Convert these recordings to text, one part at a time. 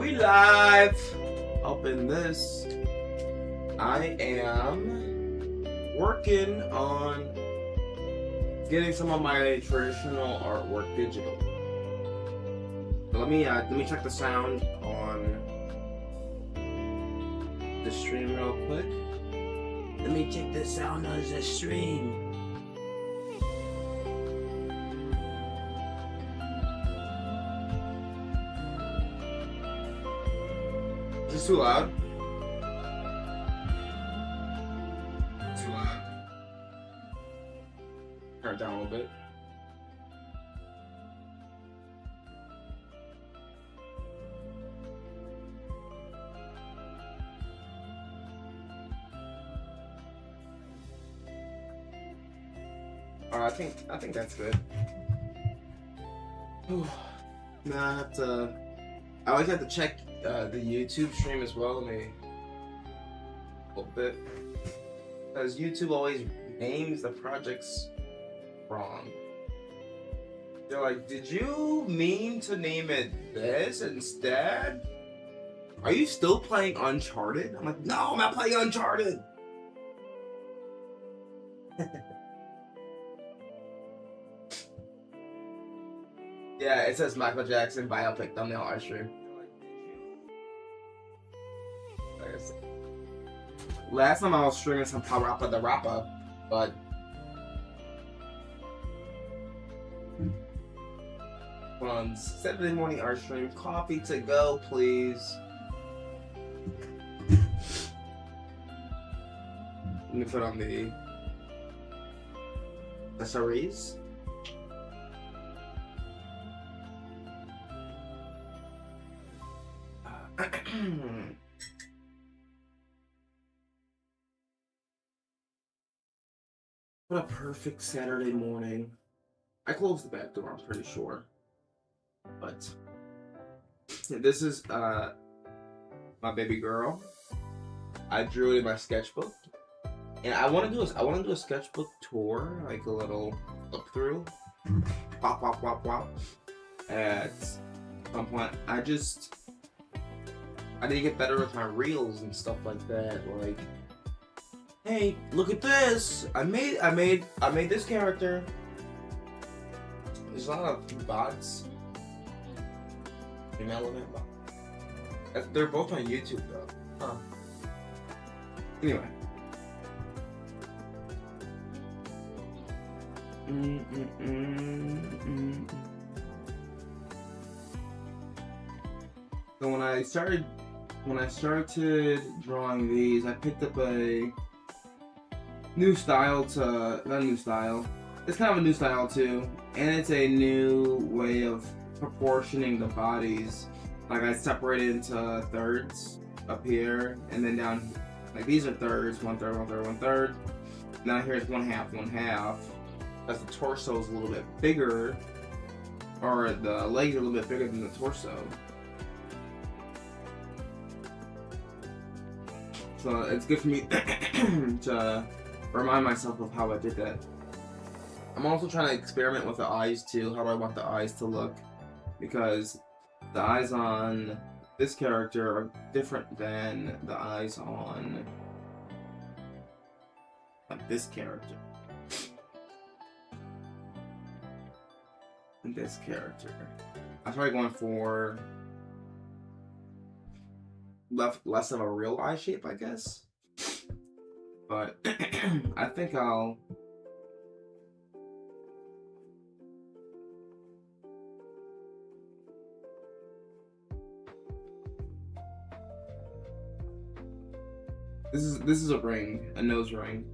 We live up in this. I am working on getting some of my traditional artwork digital. But let me check the sound on the stream real quick. Let me check the sound on the stream. Is this too loud? Too loud. Turn it down a little bit. I think that's good. Now I always have to check the YouTube stream as well. Let me a little bit, because YouTube always names the projects wrong. They're like, "Did you mean to name it this instead? Are you still playing Uncharted?" I'm like, "No, I'm not playing Uncharted." Yeah, it says Michael Jackson biopic thumbnail art stream. Last time I was streaming some Parappa the Rapper, but on Saturday morning art stream, coffee to go, please. Let me put on the accessories. What a perfect Saturday morning. I closed the back door, I'm pretty sure. But this is my baby girl. I drew it in my sketchbook. And I wanna do a sketchbook tour, like a little look through. Wop wop wop wop. At some point. I need to get better with my reels and stuff like that. Like, hey, look at this! I made this character. There's a lot of bots. Irrelevant bots. They're both on YouTube though. Huh. Anyway. So when I started drawing these, I picked up a new style not a new style. It's kind of a new style too, and it's a new way of proportioning the bodies. Like I separated into thirds up here, and then down, like these are thirds, one third, one third, one third. Now here's one half, one half. As the torso is a little bit bigger, or the legs are a little bit bigger than the torso. So it's good for me to remind myself of how I did that. I'm also trying to experiment with the eyes too. How do I want the eyes to look? Because the eyes on this character are different than the eyes on like this character. And this character. I started going for less of a real eye shape, I guess. But I think I'll This is a ring, a nose ring.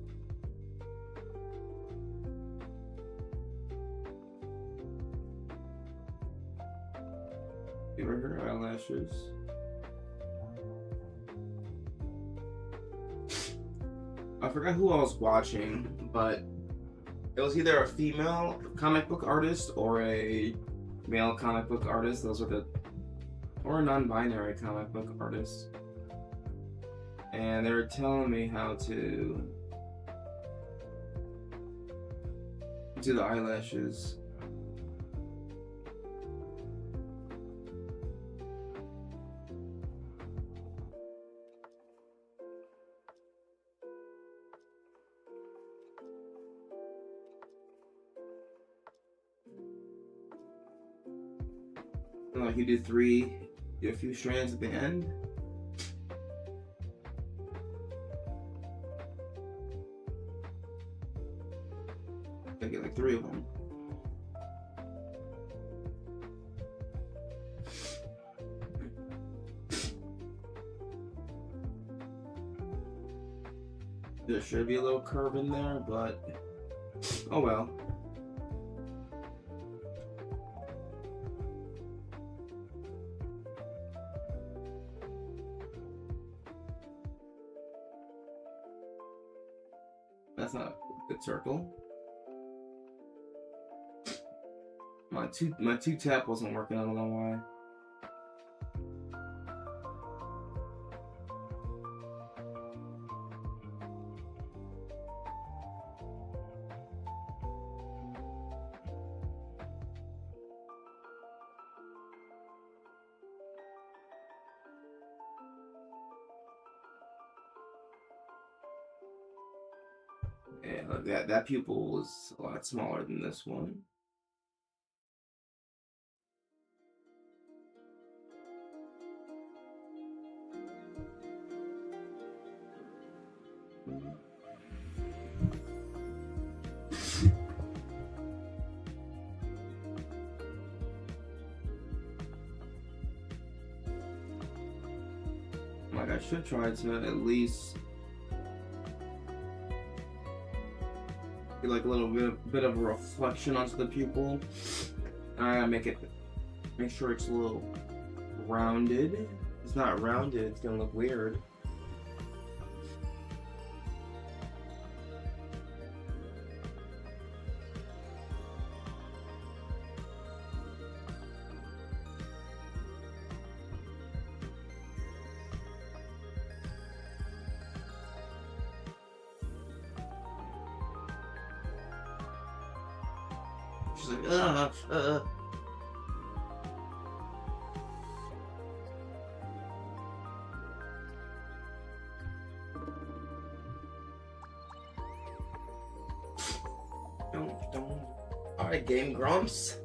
You ever heard eyelashes? I forgot who I was watching, but it was either a female comic book artist or a male comic book artist. Those are or a non-binary comic book artist. And they were telling me how to do the eyelashes. And like you do three, do a few strands at the end. I get like 3 of them. There should be a little curve in there, but oh well. That's not a good circle. My two tap wasn't working. I don't know why. Yeah, that pupil was a lot smaller than this one. Like I should try to at least get like a little bit of a reflection onto the pupil. I gotta make sure it's a little rounded. If it's not rounded, it's gonna look weird. She's like, Don't. Alright, Game Grumps.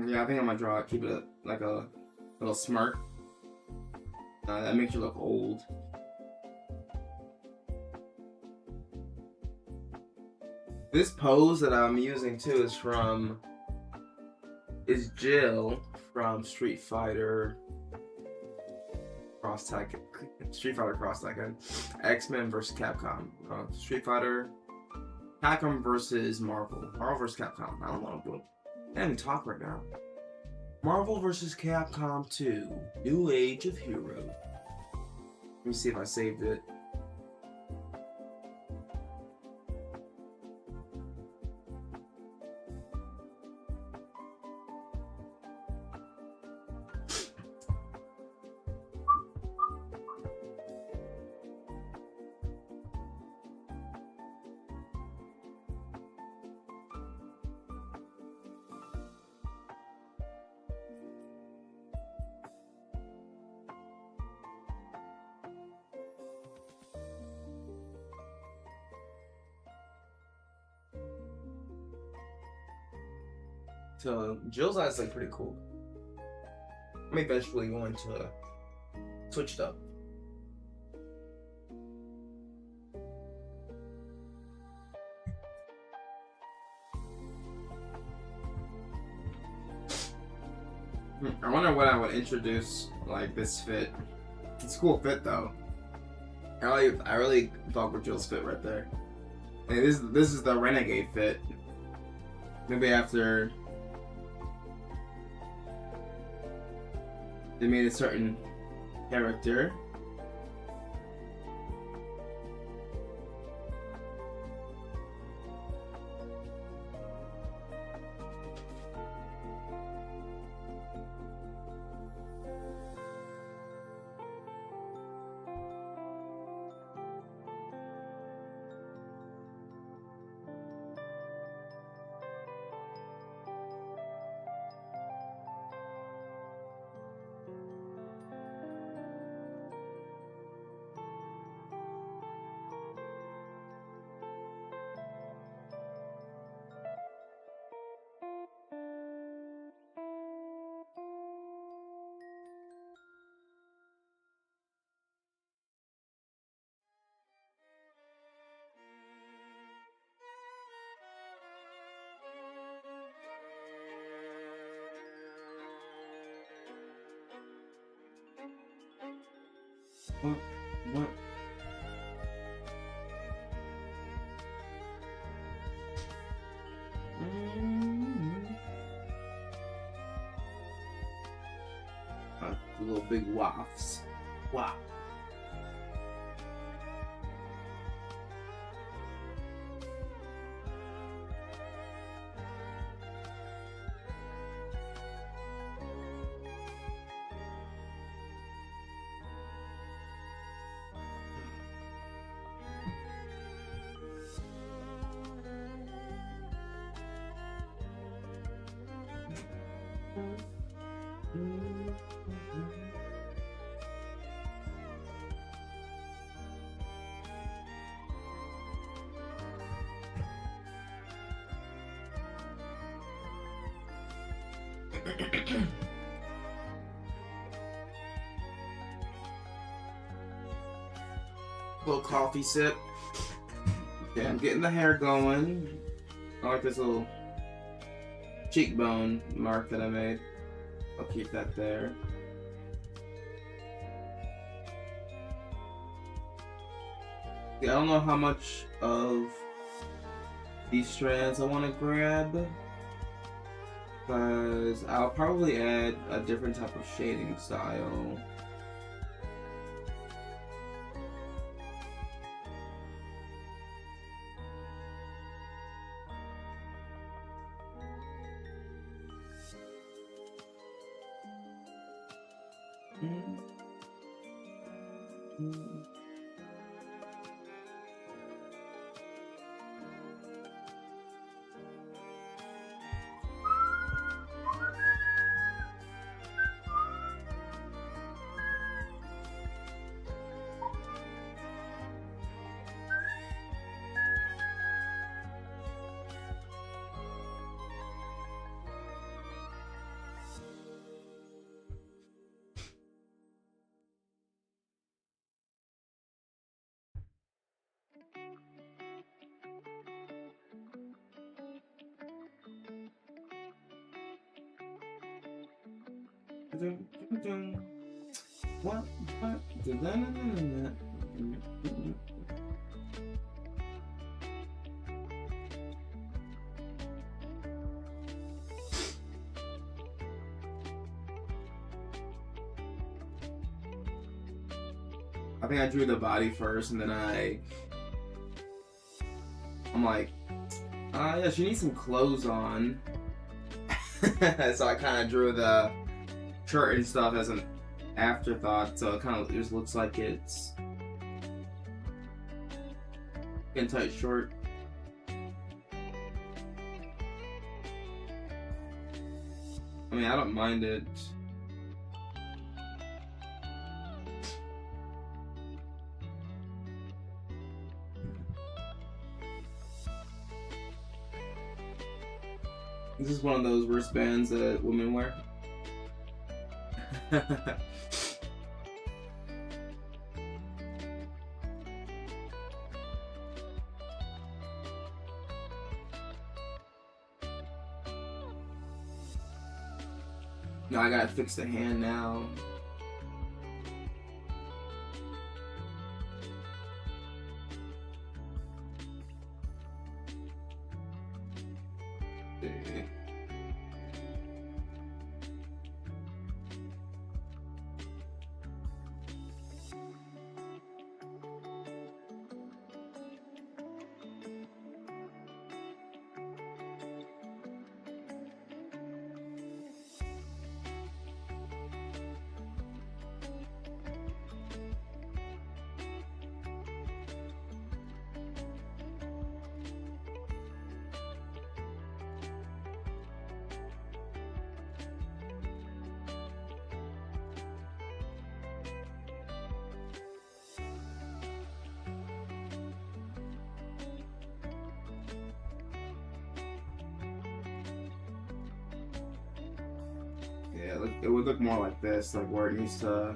Yeah, I think I'm gonna draw it. Keep it like a little smirk. That makes you look old. This pose that I'm using too is Jill from Street Fighter Cross Tekken, X-Men vs. Capcom, Street Fighter, Capcom versus Marvel vs. Capcom. I don't know what I'm doing. I can't even talk right now. Marvel vs. Capcom 2, New Age of Heroes. Let me see if I saved it. So Jill's eyes look pretty cool. I'm eventually going to switch it up. I wonder what I would introduce like this fit. It's a cool fit though. I really fuck with Jill's fit right there. And this is the Renegade fit. Maybe after they made a certain character. What? What? Little big wafts. Wow. Little coffee sip. Okay, I'm getting the hair going. I like this little cheekbone mark that I made. I'll keep that there. Yeah, I don't know how much of these strands I want to grab, because I'll probably add a different type of shading style. What? I think I drew the body first, and then I'm like, yeah, she needs some clothes on. So I kind of drew the shirt and stuff as an afterthought, so it kind of just looks like it's skin tight short. I mean, I don't mind it. This is one of those wristbands that women wear. No, I gotta fix the hand now. Yeah, it would look more like this, like where it used to.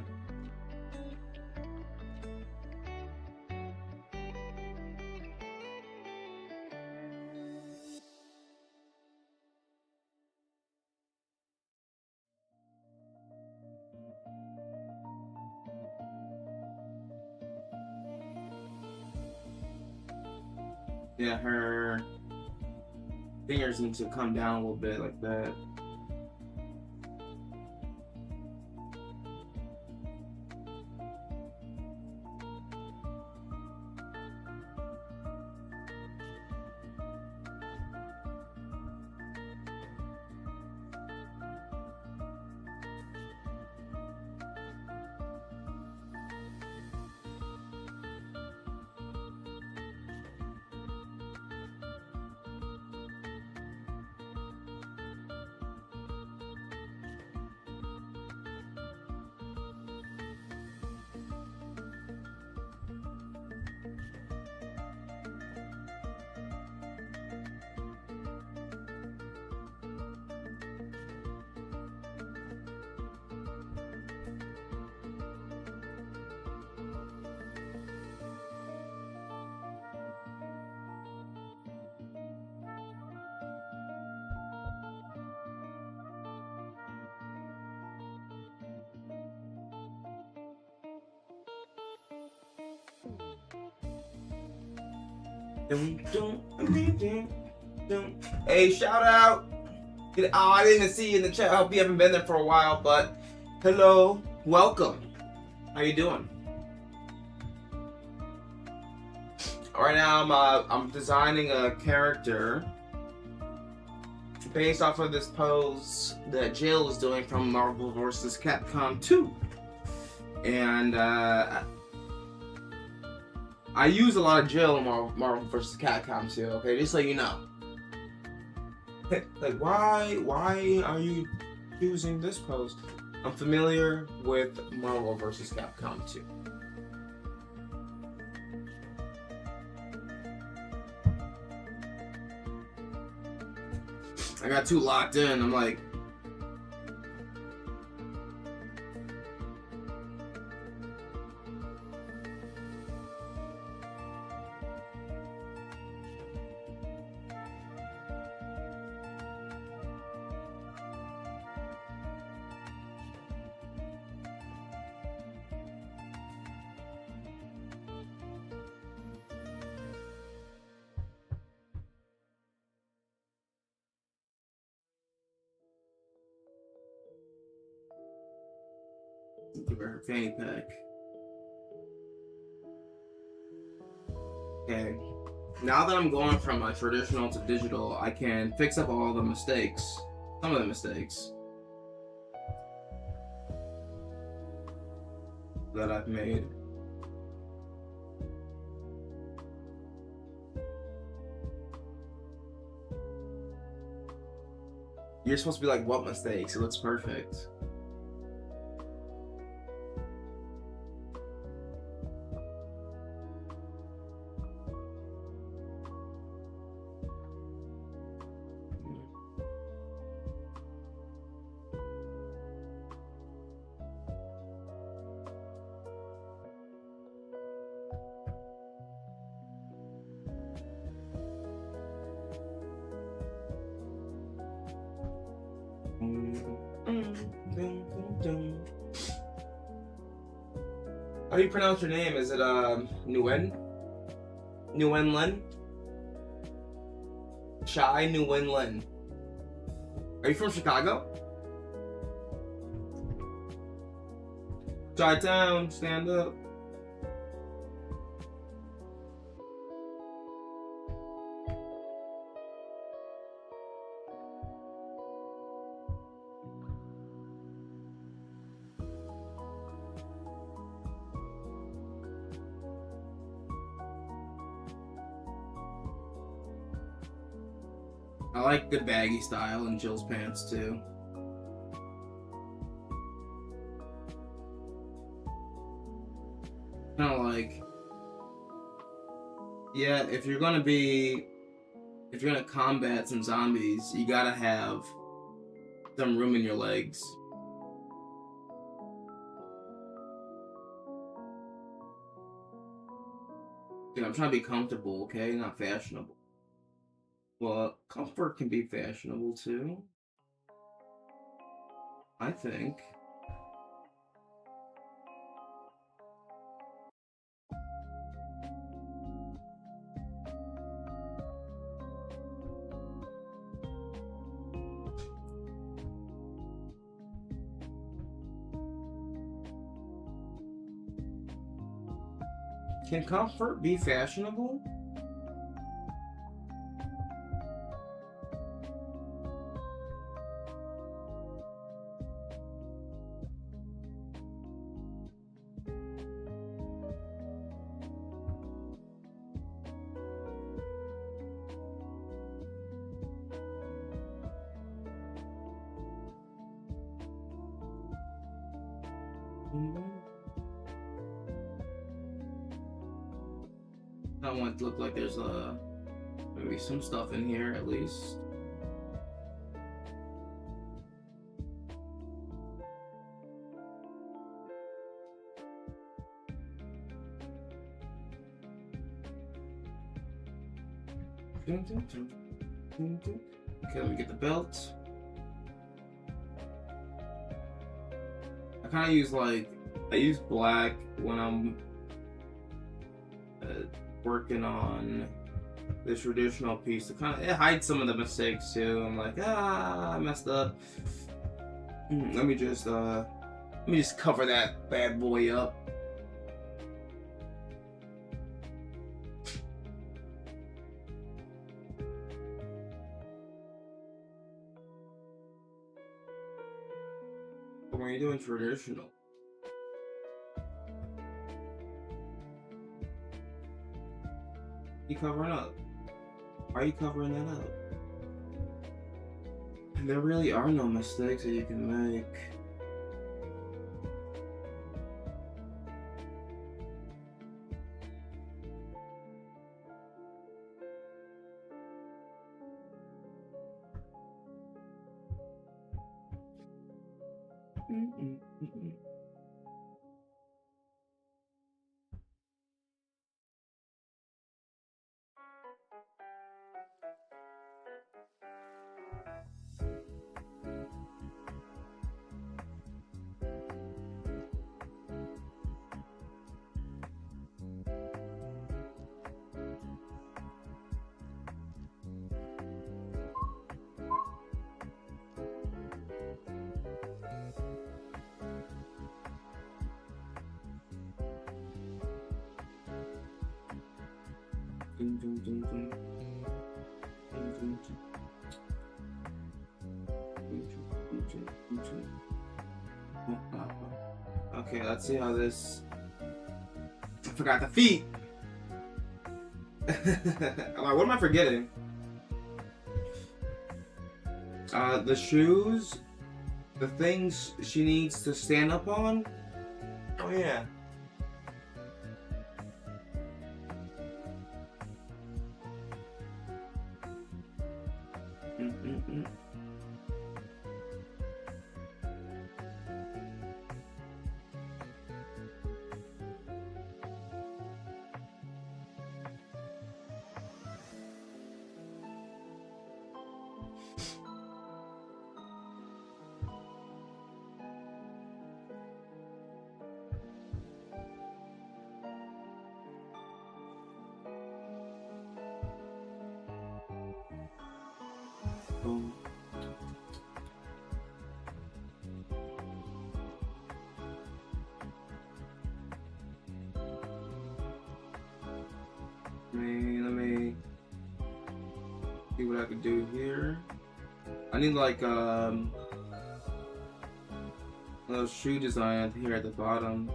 Yeah, her fingers need to come down a little bit like that. Hey, shout out! Oh, I didn't see you in the chat. I hope you haven't been there for a while, but hello, welcome. How you doing? Right now, I'm designing a character based off of this pose that Jill is doing from Marvel vs. Capcom 2, and I use a lot of Jill in Marvel vs. Capcom 2. Okay, just so you know. Like, why are you using this pose? I'm familiar with Marvel vs. Capcom 2. I got too locked in. I'm like, give her fanny pack. Okay. Now that I'm going from traditional to digital, I can fix up all the mistakes. Some of the mistakes that I've made. You're supposed to be like, what mistakes? It looks perfect. How do you pronounce your name? Is it Nguyen? Nguyen Lin? Chai Nguyen Lin. Are you from Chicago? Chi-town, stand up. I like the baggy style in Jill's pants too. Kind of like, yeah, if you're gonna combat some zombies, you gotta have some room in your legs. Dude, I'm trying to be comfortable, okay? Not fashionable. Well, comfort can be fashionable too, I think. Can comfort be fashionable? I want it to look like there's maybe some stuff in here at least. Okay, let me get the belt. I kind of use I use black when I'm working on this traditional piece. It hides some of the mistakes too. I'm like, I messed up. Let me just cover that bad boy up. When you're doing traditional, you covering up? Why are you covering that up? And there really are no mistakes that you can make. Okay, let's see how this. I forgot the feet. What am I forgetting? The shoes, the things she needs to stand up on. Oh yeah. Let me see what I could do here. I need a little shoe design here at the bottom.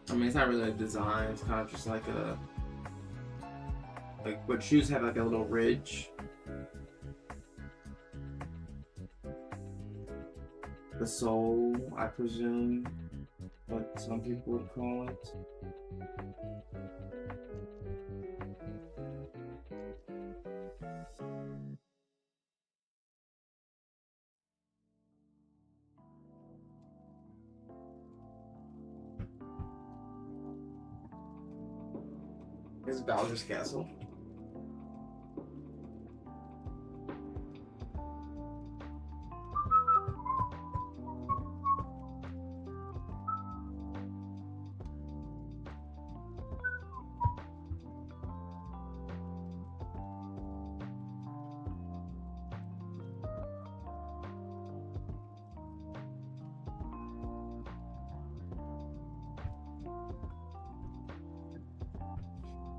I mean, it's not really a design. It's kind of just like but shoes have like a little ridge. The sole, I presume, what some people would call it. This is Bowser's Castle.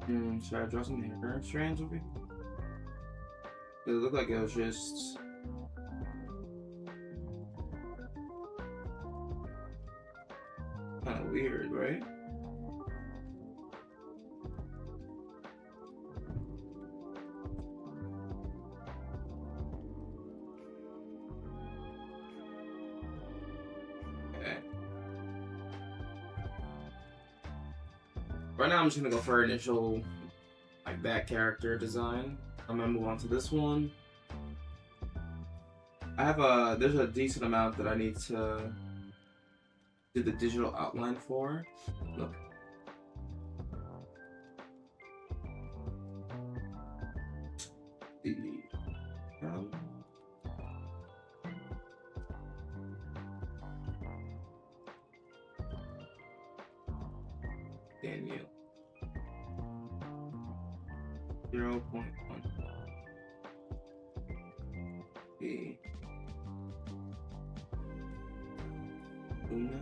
Should I draw some hair strands over here? It looked like it was just kind of weird, right? Okay. Right now, I'm just gonna go for initial, like, that character design. I'm gonna move on to this one. There's a decent amount that I need to do the digital outline for. Look. Um, Daniel. 0.1. B. Una.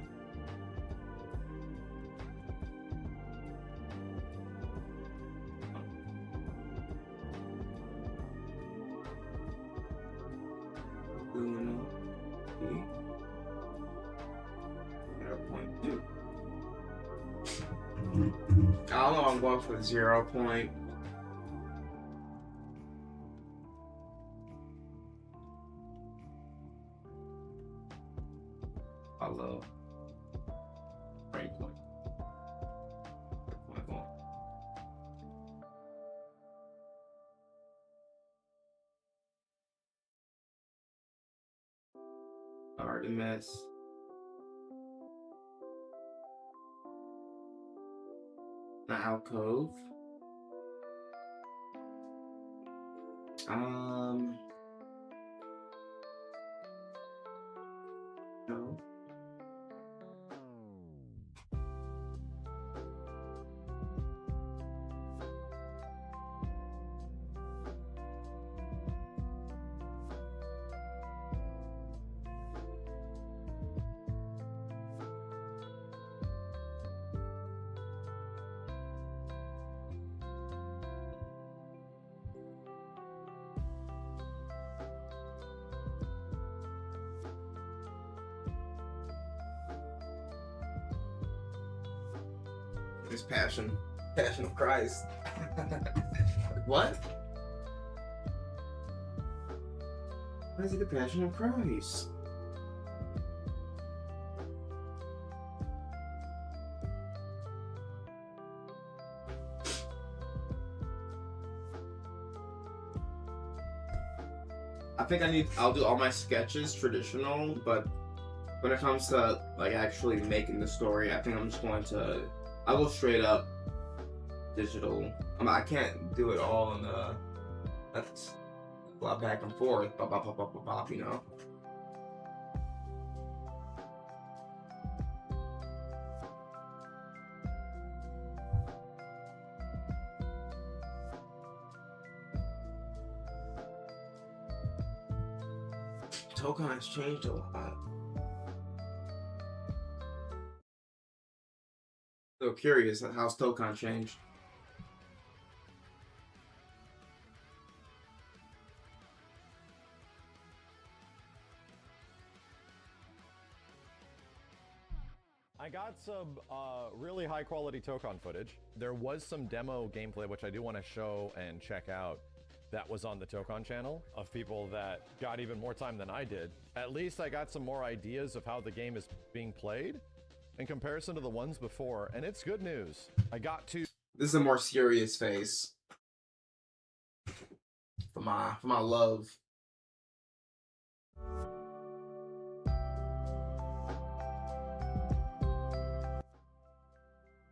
Uno. B. 0.2. I don't know, I'm going for 0. Hello. Breakpoint. Artemis. The alcove. No. This Passion of Christ. What? Why is it the Passion of Christ? I think I'll do all my sketches traditional, but when it comes to like actually making the story, I think I'm just going to, I'll go straight up digital. I can't do it all in that's a lot back and forth, bop, bop, bop, bop, bop, bop, you know. Token has changed a lot. So curious, how's Token changed? I got some really high quality Token footage. There was some demo gameplay, which I do want to show and check out, that was on the Token channel of people that got even more time than I did. At least I got some more ideas of how the game is being played in comparison to the ones before, and it's good news. I got to... This is a more serious face for my love.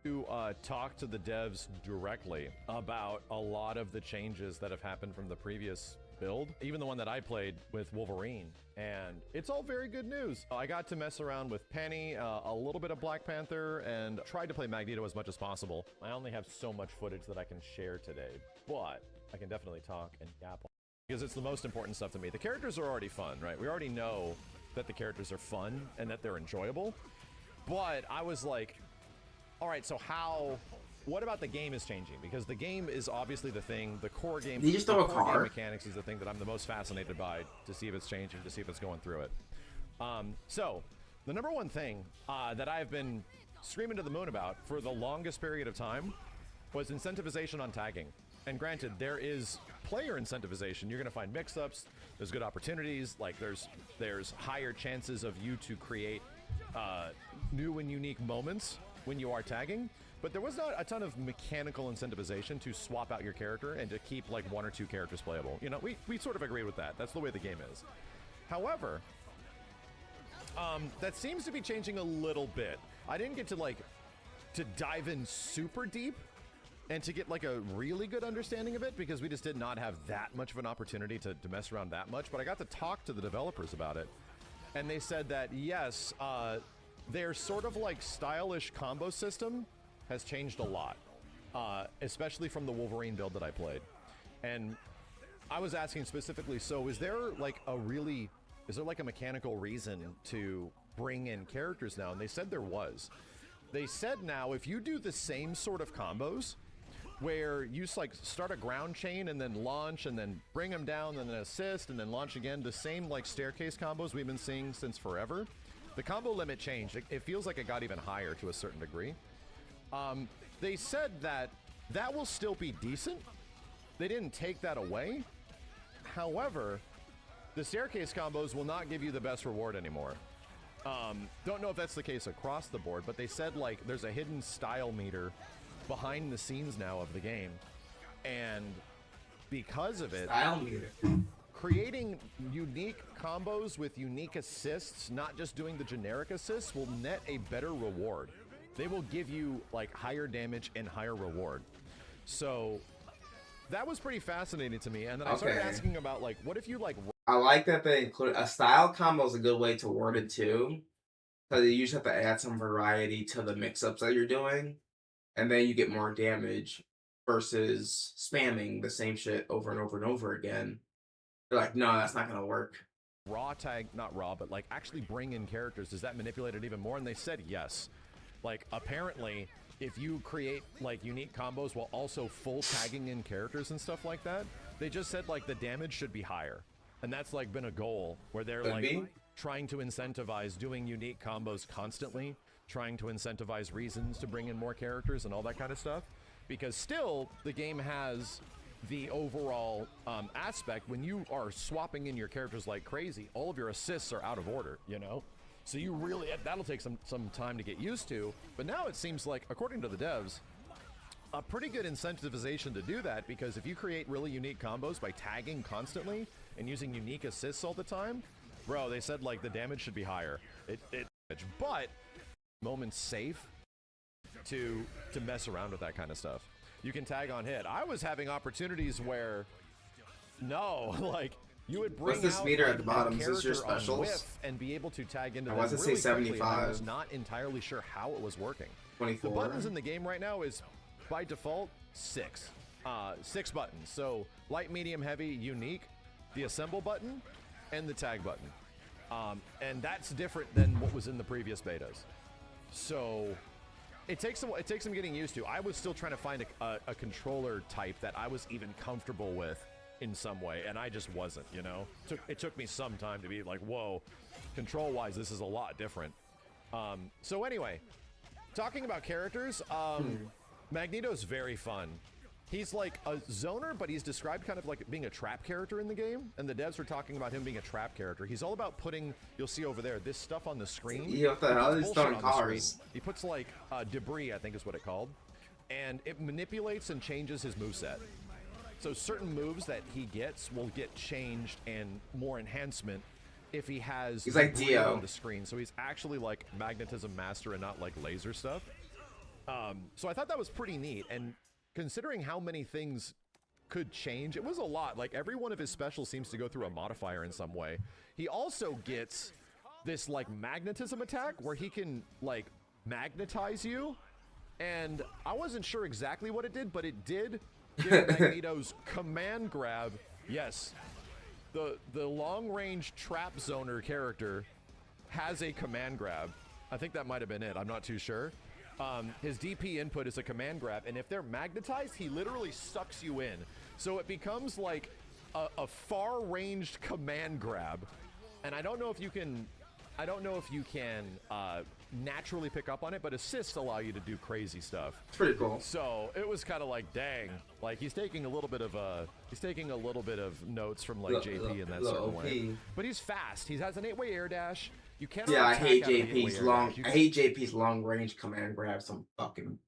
To talk to the devs directly about a lot of the changes that have happened from the previous build, even the one that I played with Wolverine, and it's all very good news. I got to mess around with Penny, a little bit of Black Panther, and tried to play Magneto as much as possible. I only have so much footage that I can share today, but I can definitely talk and yap because it's the most important stuff to me. The characters are already fun, right? We already know that the characters are fun and that they're enjoyable, but I was like, all right, so how what about the game is changing? Because the game is obviously the thing, the core game. Did you just throw a core game car? mechanics is the thing that I'm the most fascinated by, to see if it's changing, to see if it's going through it. So, the number one thing that I've been screaming to the moon about for the longest period of time was incentivization on tagging. And granted, there is player incentivization. You're going to find mix-ups. There's good opportunities. Like there's higher chances of you to create new and unique moments when you are tagging. But there was not a ton of mechanical incentivization to swap out your character and to keep like 1 or 2 characters playable. You know, we sort of agree with that. That's the way the game is. However, that seems to be changing a little bit. I didn't get to dive in super deep and to get like a really good understanding of it, because we just did not have that much of an opportunity to mess around that much. But I got to talk to the developers about it, and they said that yes, their sort of like stylish combo system has changed a lot, especially from the Wolverine build that I played. And I was asking specifically, so is there like a mechanical reason to bring in characters now? And they said there was. They said now if you do the same sort of combos where you like start a ground chain and then launch and then bring them down and then assist and then launch again, the same like staircase combos we've been seeing since forever, the combo limit changed. It feels like it got even higher to a certain degree. They said that that will still be decent. They didn't take that away. However, the staircase combos will not give you the best reward anymore. Don't know if that's the case across the board, but they said like there's a hidden style meter behind the scenes now of the game, and because of it, Style meter. creating unique combos with unique assists, not just doing the generic assists, will net a better reward. They will give you like higher damage and higher reward. So that was pretty fascinating to me. And then I started asking about like, what if you like... I like that they include a style combo is a good way to word it too, because you usually have to add some variety to the mix-ups that you're doing, and then you get more damage versus spamming the same shit over and over and over again. They're like, no, that's not gonna work. Raw tag, not raw, but like actually bring in characters, does that manipulate it even more? And they said yes. Like apparently, if you create like unique combos while also full tagging in characters and stuff like that, they just said like the damage should be higher. And that's like been a goal where they're trying to incentivize doing unique combos constantly, trying to incentivize reasons to bring in more characters and all that kind of stuff. Because still, the game has the overall aspect when you are swapping in your characters like crazy, all of your assists are out of order, you know? So you really, that'll take some time to get used to. But now it seems like, according to the devs, a pretty good incentivization to do that, because if you create really unique combos by tagging constantly and using unique assists all the time, bro, they said like the damage should be higher. But moments safe to mess around with that kind of stuff. You can tag on hit. I was having opportunities where like you would bring What's this out meter like, at the bottom? Is this your character on specials? whiff and be able to tag into I them want to really say quickly, and I 75. was not entirely sure how it was working. 24. The buttons in the game right now is by default 6. 6 buttons. So light, medium, heavy, unique, the assemble button, and the tag button. And that's different than what was in the previous betas. So it takes some getting used to. I was still trying to find a controller type that I was even comfortable with in some way, and I just wasn't, you know? It took me some time to be like, whoa, control-wise, this is a lot different. So anyway, talking about characters, Magneto's very fun. He's like a zoner, but he's described kind of like being a trap character in the game, and the devs were talking about him being a trap character. He's all about putting, you'll see over there, this stuff on the screen. Yeah, what the hell? He's Bullshit throwing on the screen. cars. He puts like debris, I think is what it called, and it manipulates and changes his moveset. So certain moves that he gets will get changed and more enhancement if he has He's like debris Dio on the screen. So he's actually like magnetism master and not like laser stuff. So I thought that was pretty neat, and considering how many things could change, it was a lot. Like every one of his specials seems to go through a modifier in some way. He also gets this like magnetism attack where he can like magnetize you, and I wasn't sure exactly what it did, but it did give Magneto's command grab. Yes, the long range trap zoner character has a command grab. I think that might have been it. I'm not too sure. his DP input is a command grab, and if they're magnetized, he literally sucks you in. So it becomes like a far-ranged command grab, and I don't know if you can naturally pick up on it, but assists allow you to do crazy stuff. It's pretty cool. So it was kind of like, dang, like he's taking a little bit of notes from like JP in that certain way. But he's fast. He has an 8-way air dash. You cannot. Yeah, I hate attack out of the JP's 8-way air long. dash. You I hate JP's long range command grab. Some fucking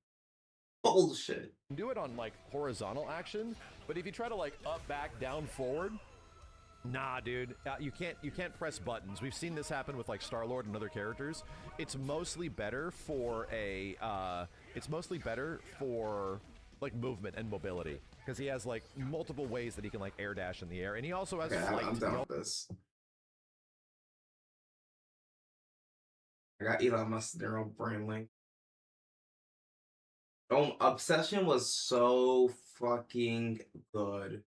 bullshit. can do it on like horizontal action, but if you try to like up, back, down, forward, nah, dude, you can't press buttons. We've seen this happen with like Star-Lord and other characters. It's mostly better for like movement and mobility, because he has like multiple ways that he can like air dash in the air, and he also has flight. I'm done with this. I got Elon Musk's neural brain link. Obsession was so fucking good.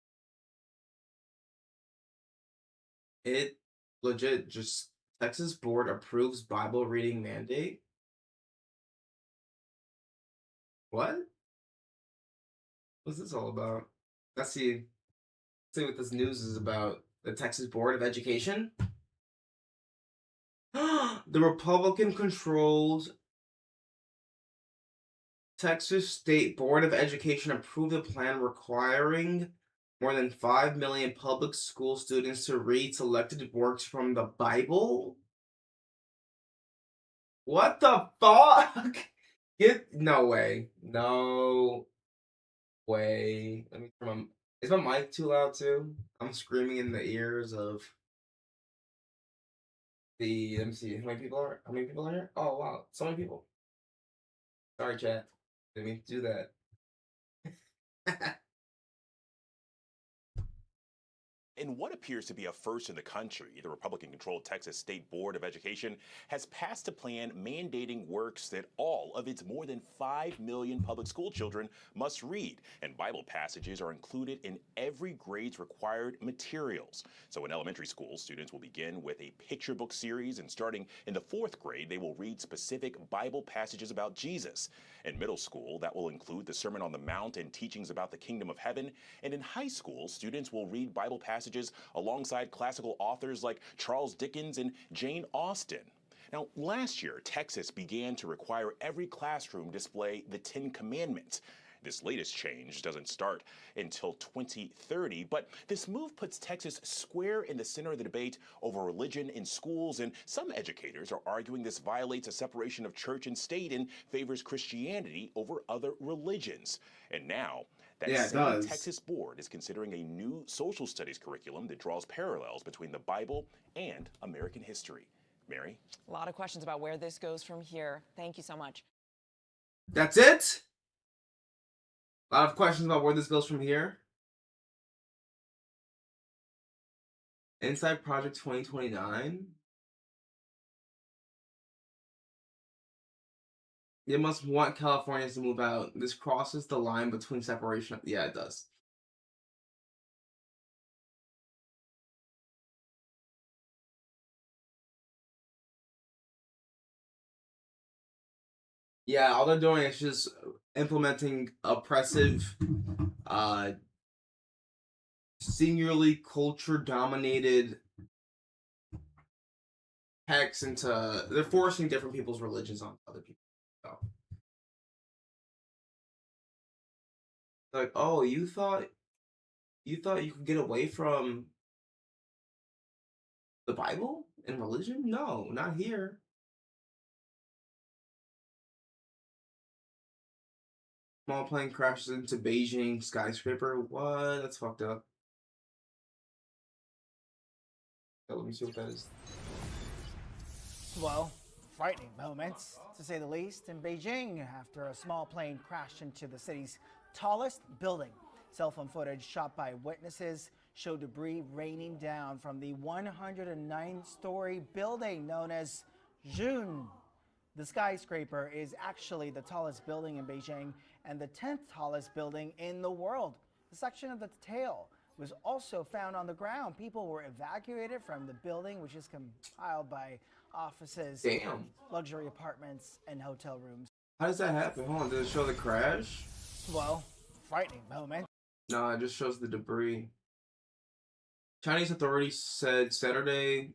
It legit just Texas board approves Bible reading mandate. What? What's this all about? Let's see what this news is about. The Texas Board of Education. The Republican-controlled Texas State Board of Education approved a plan requiring more than 5 million public school students to read selected works from the Bible? What the fuck? No way. No way. Let me turn is my mic too loud too? I'm screaming in the ears of let me see, how many people are here? Oh wow, so many people. Sorry, chat. Didn't mean to do that. In what appears to be a first in the country, the Republican-controlled Texas State Board of Education has passed a plan mandating works that all of its more than 5 million public school children must read, and Bible passages are included in every grade's required materials. So in elementary school, students will begin with a picture book series, and starting in the 4th grade, they will read specific Bible passages about Jesus. In middle school, that will include the Sermon on the Mount and teachings about the kingdom of heaven. And in high school, students will read Bible passages alongside classical authors like Charles Dickens and Jane Austen. Now, last year, Texas began to require every classroom display the 10 Commandments. This latest change doesn't start until 2030, but this move puts Texas square in the center of the debate over religion in schools, and some educators are arguing this violates a separation of church and state and favors Christianity over other religions. And now, that same Texas board is considering a new social studies curriculum that draws parallels between the Bible and American history. Mary? A lot of questions about where this goes from here. Thank you so much. That's it? A lot of questions about where this goes from here. Inside Project 2029. They must want Californians to move out. This crosses the line between separation. Yeah, it does. Yeah, all they're doing is just implementing oppressive, singularly culture-dominated hacks into. They're forcing different people's religions on other people. So. Like, oh, you thought you could get away from the Bible and religion? No, not here. Small plane crashes into Beijing skyscraper. What? That's fucked up. Oh, let me see what that is. Well, frightening moments, to say the least, in Beijing after a small plane crashed into the city's tallest building. Cell phone footage shot by witnesses showed debris raining down from the 109-story building known as Jun. The skyscraper is actually the tallest building in Beijing and the 10th tallest building in the world. A section of the tail was also found on the ground. People were evacuated from the building, which is compiled by offices, luxury apartments, and hotel rooms. How does that happen? Hold on, does it show the crash? Well, frightening moment. No, it just shows the debris. Chinese authorities said Saturday.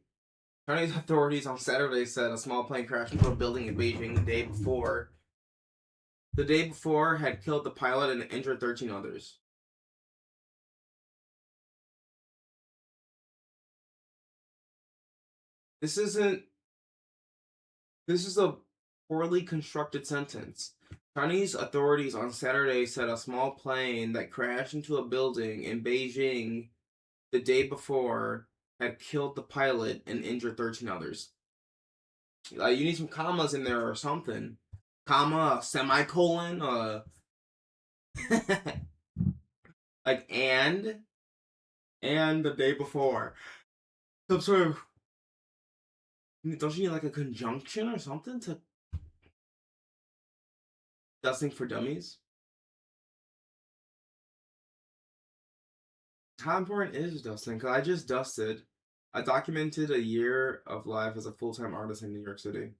Chinese authorities on Saturday said a small plane crashed into a building in Beijing the day before. The day before had killed the pilot and injured 13 others. This isn't. This is a poorly constructed sentence. Chinese authorities on Saturday said a small plane that crashed into a building in Beijing the day before had killed the pilot and injured 13 others. You need some commas in there or something. Comma, semicolon, like and the day before. Some sort of. Don't you need like a conjunction or something to dusting for dummies? How important is dusting? Because I just dusted. I documented a year of life as a full-time artist in New York City.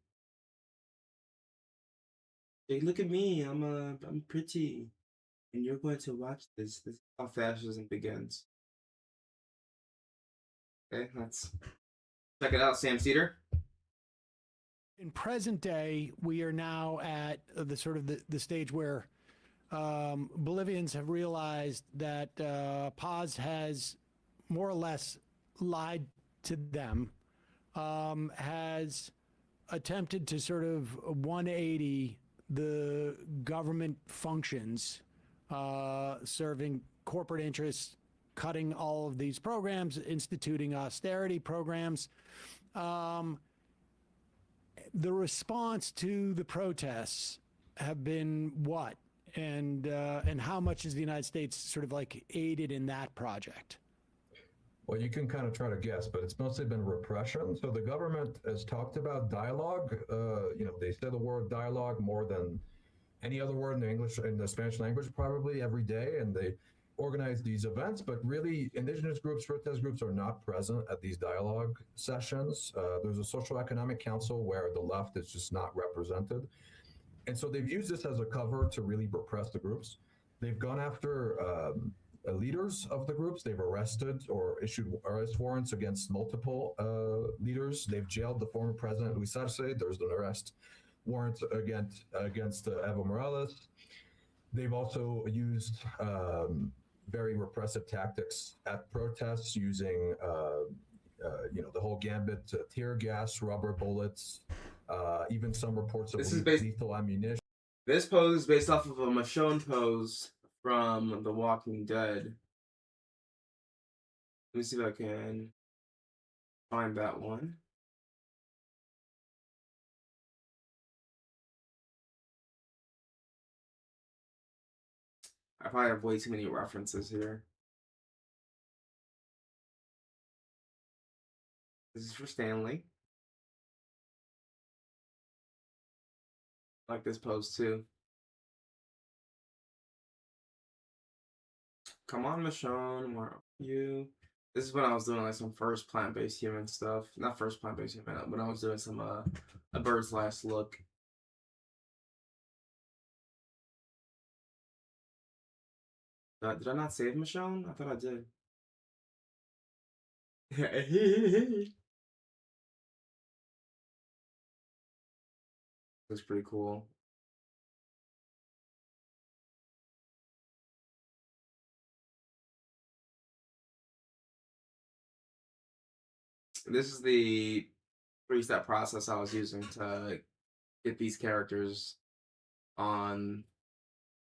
Hey, look at me. I'm pretty. And you're going to watch this. This is how fascism begins. Okay, let's check it out, Sam Cedar. In present day, we are now at the sort of the stage where Bolivians have realized that Paz has more or less lied to them, has attempted to sort of 180 the government functions, serving corporate interests, cutting all of these programs, instituting austerity programs. The response to the protests have been what? And how much has the United States sort of like aided in that project? Well, you can kind of try to guess, but it's mostly been repression. So the government has talked about dialogue. They say the word dialogue more than any other word in the English, in the Spanish language, probably every day, and they organize these events. But really, indigenous groups, protest groups are not present at these dialogue sessions. There's a social economic council where the left is just not represented. And so they've used this as a cover to really repress the groups. They've gone after leaders of the groups. They've arrested or issued arrest warrants against multiple leaders. They've jailed the former president, Luis Arce. There's an arrest warrant against Evo Morales. They've also used very repressive tactics at protests, using the whole gambit: tear gas, rubber bullets, even some reports of lethal ammunition. This pose is based off of a Michonne pose from The Walking Dead. Let me see if I can find that one. I probably have way too many references here. This is for Stanley. I like this pose too. Come on, Michonne, where are you? This is when I was doing like some first plant-based human stuff. Not first plant-based human, when I was doing some A Bird's Last Look. Did I not save Michonne? I thought I did. Looks pretty cool. This is the three-step process I was using to get these characters on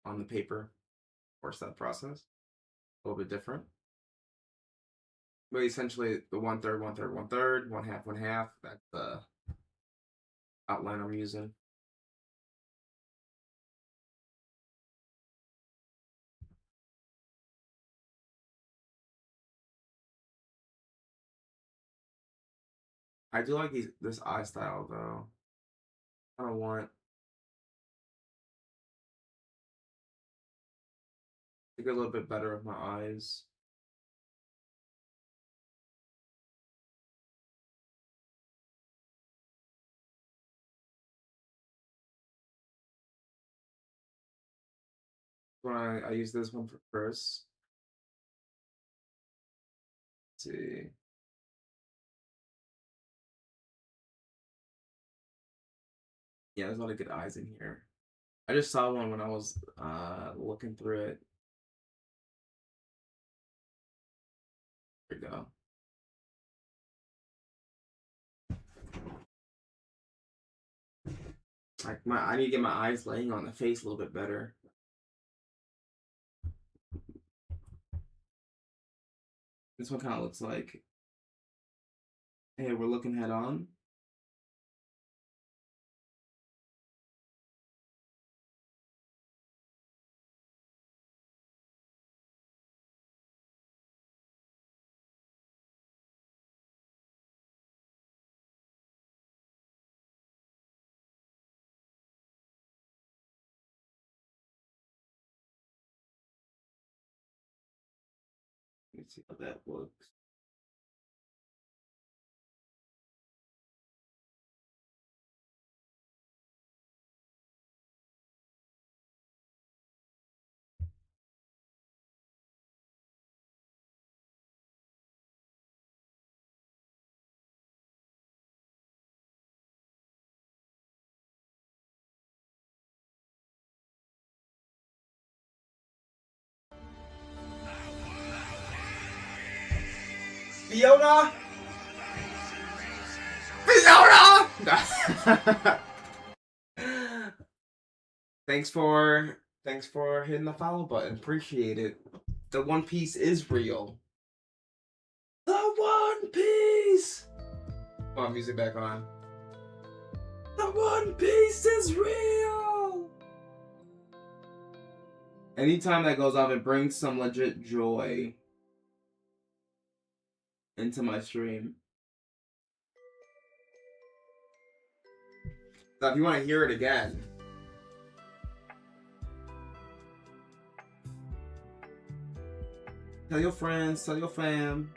the paper. Four-step process. A little bit different. But essentially the 1/3, 1/3, 1/3, 1/2, 1/2. That's the outline I'm using. I do like this eye style though. I don't want to get a little bit better with my eyes. When I use this one for first. Let's see. Yeah, there's a lot of good eyes in here. I just saw one when I was looking through it. There we go. I need to get my eyes laying on the face a little bit better. This one kind of looks like, hey, we're looking head on. Let's see how that looks. Fiona! Fiona! Thanks for hitting the follow button. Appreciate it. The One Piece is real. The One Piece! Oh, music back on. The One Piece is real! Anytime that goes off, it brings some legit joy into my stream. So if you want to hear it again, tell your friends, tell your fam.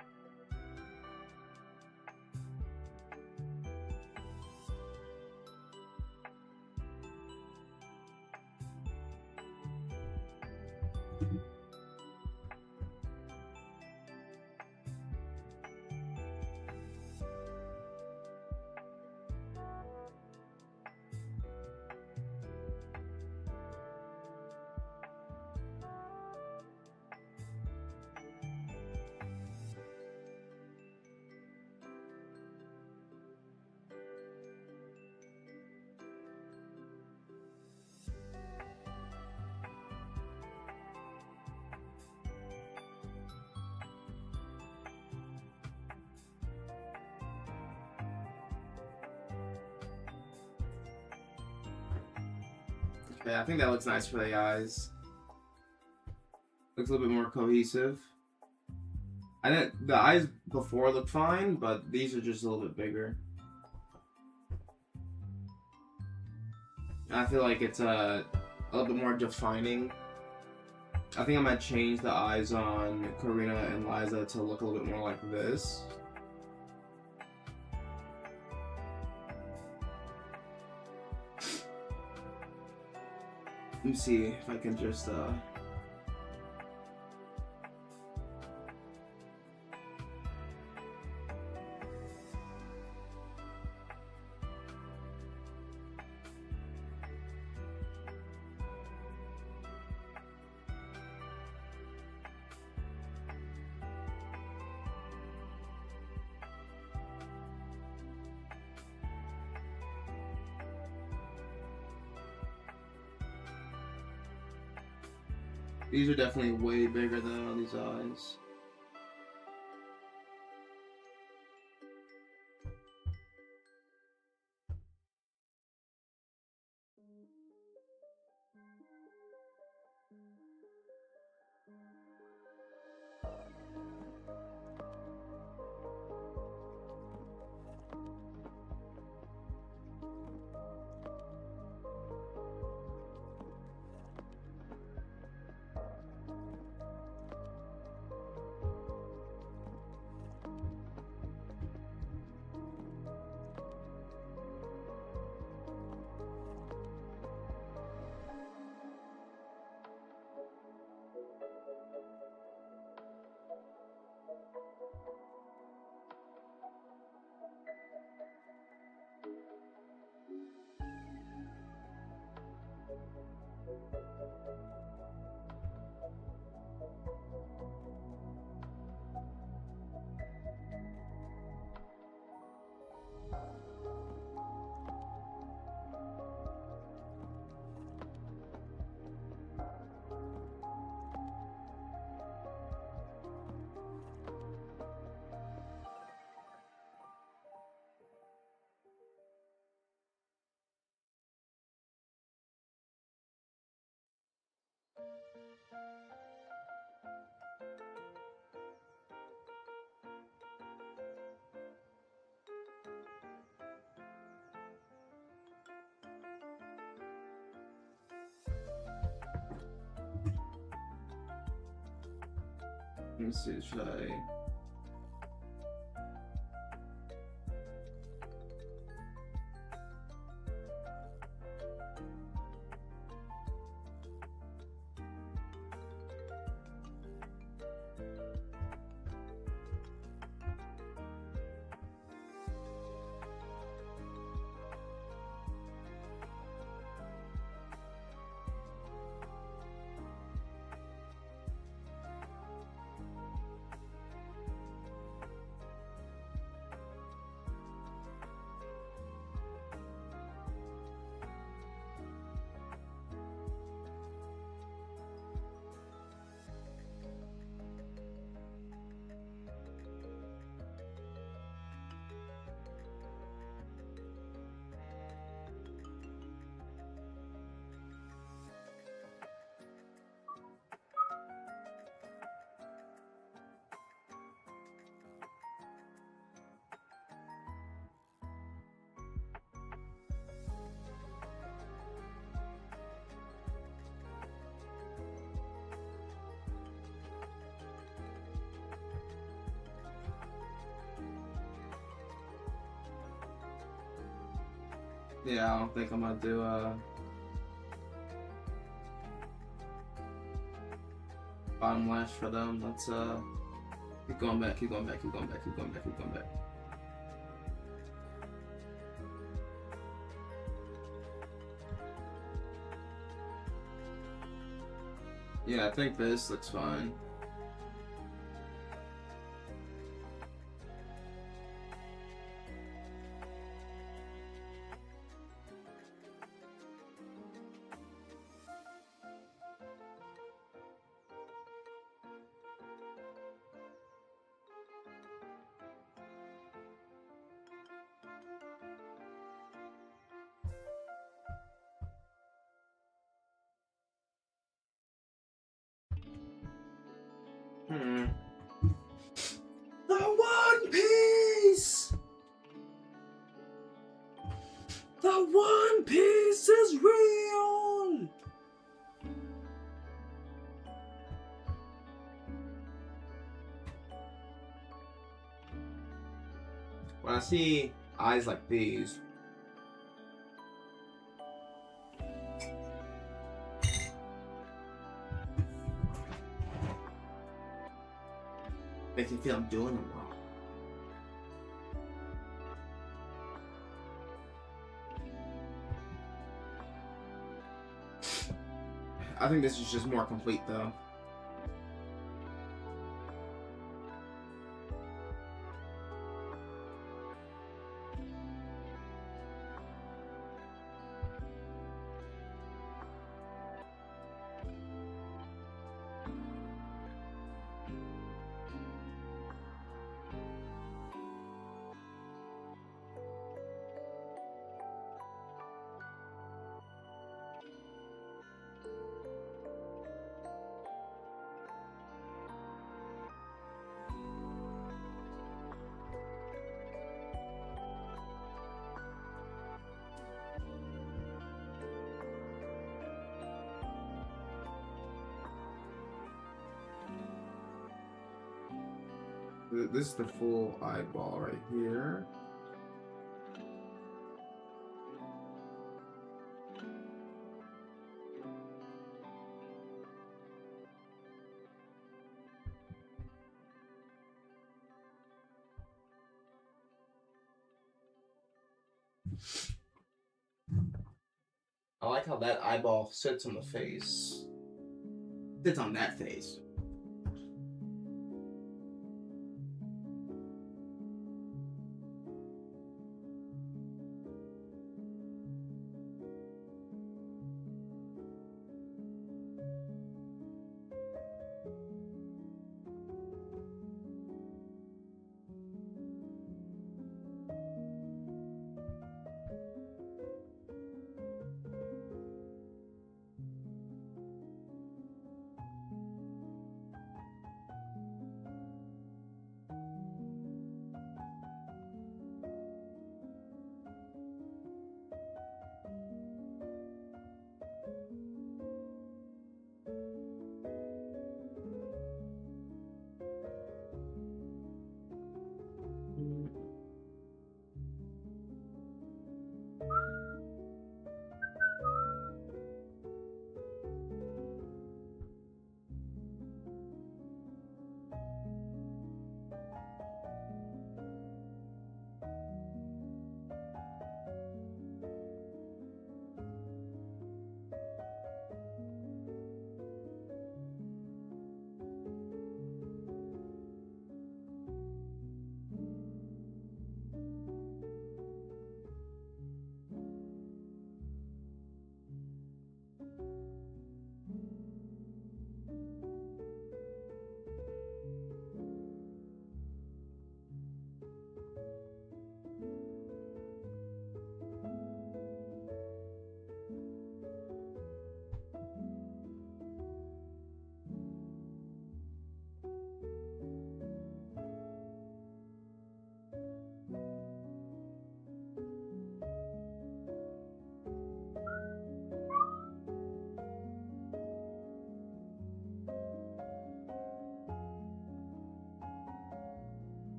Yeah, I think that looks nice for the eyes. Looks a little bit more cohesive. I didn't. The eyes before looked fine, but these are just a little bit bigger. I feel like it's a little bit more defining. I think I might change the eyes on Karina and Liza to look a little bit more like this. Let me see if I can just these are definitely way bigger though, these eyes. Let me see, should I? Yeah, I don't think I'm gonna do bottom lash for them. Let's keep going back, keep going back, keep going back, keep going back, keep going back. Yeah, I think this looks fine. The One Piece! The One Piece is real! When I see eyes like these, makes me feel I'm doing them wrong. I think this is just more complete though. This is the full eyeball right here. I like how that eyeball sits on the face. Sits on that face.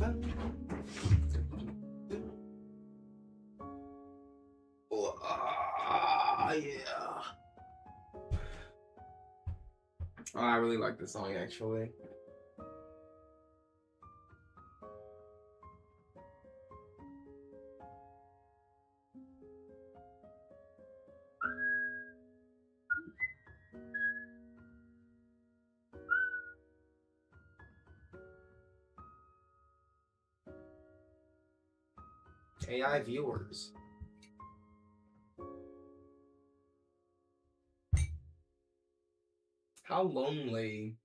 Yeah. Oh, I really like this song actually. AI viewers. How lonely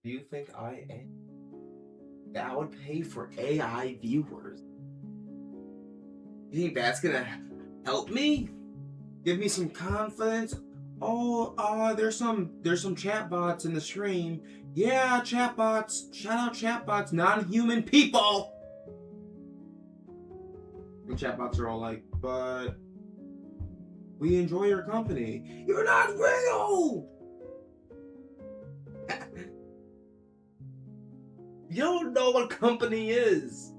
do you think I am? That I would pay for AI viewers. You think that's gonna help me? Give me some confidence? Oh, there's some chatbots in the stream. Yeah, chatbots. Shout out chatbots, non-human people. And chatbots are all like, but we enjoy your company. You're not real. You don't know what company is.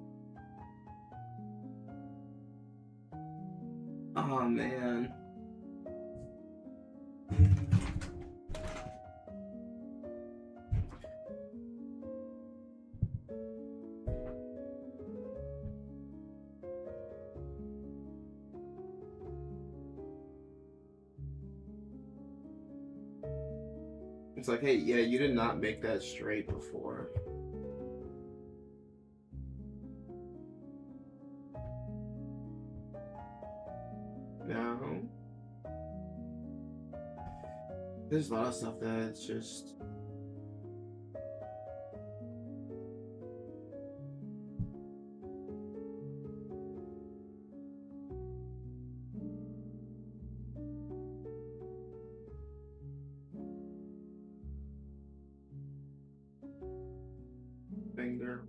Oh man. It's like, hey, yeah, you did not make that straight before. No. There's a lot of stuff that's just... Finger.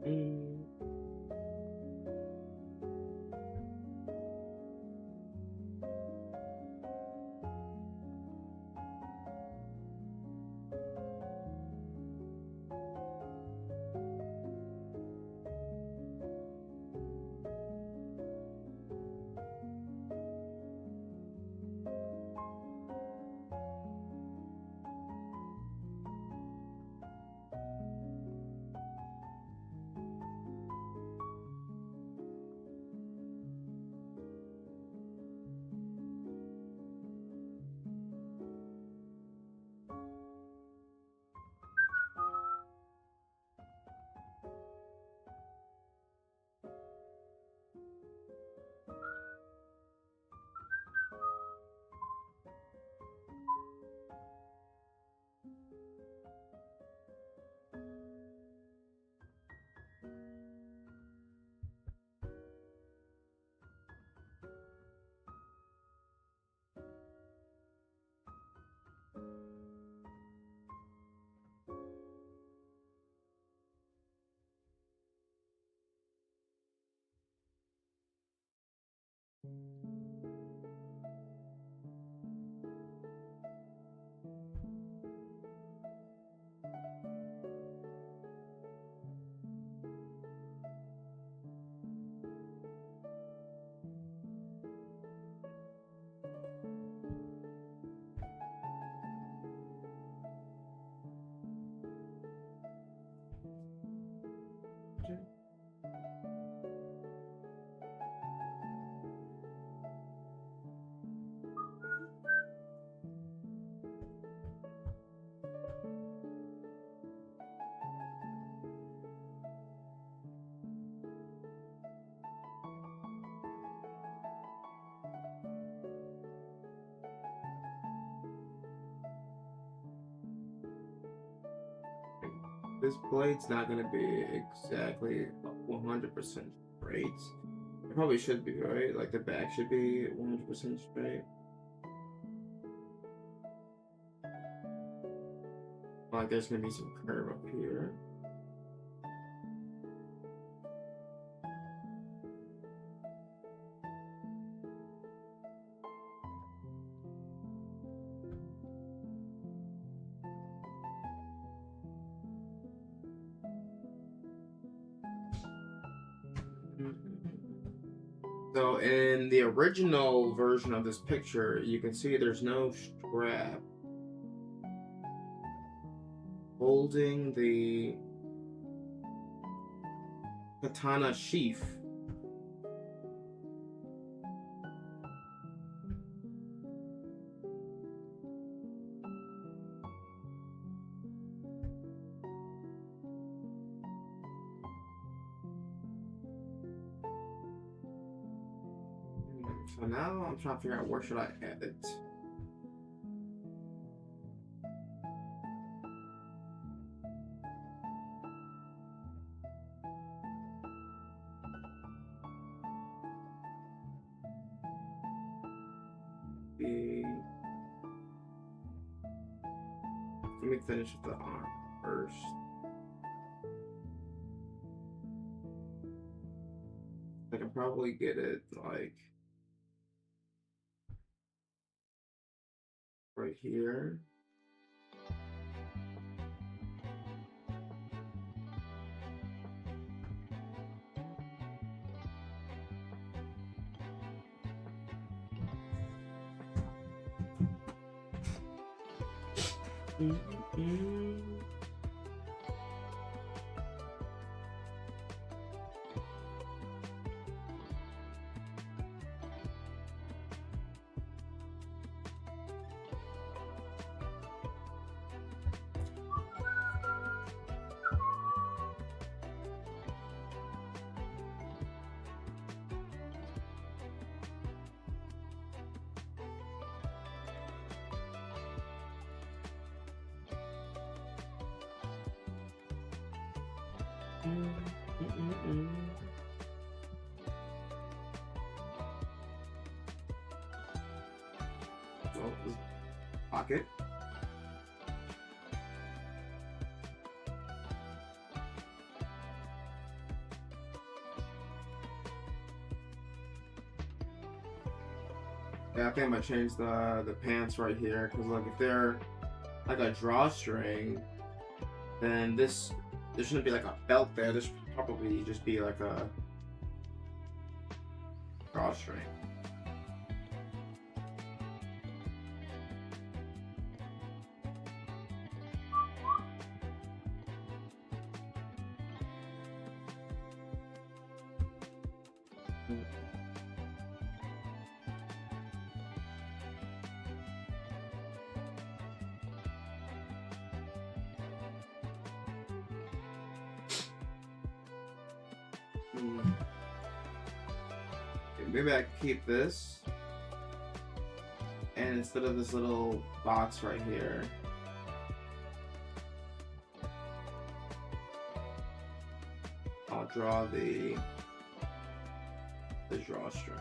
Mm. This blade's not gonna be exactly 100% straight. It probably should be, right? Like the back should be 100% straight. Like there's gonna be some curve up here. So in the original version of this picture, you can see there's no strap holding the katana sheath. So now I'm trying to figure out where should I add it. Let me finish with the arm first. I can probably get it like right here. Pocket. Yeah, I think I'm gonna change the pants right here because like if they're like a drawstring, then there shouldn't be like a belt there. There should probably just be like a drawstring. Maybe I can keep this, and instead of this little box right here, I'll draw the drawstring.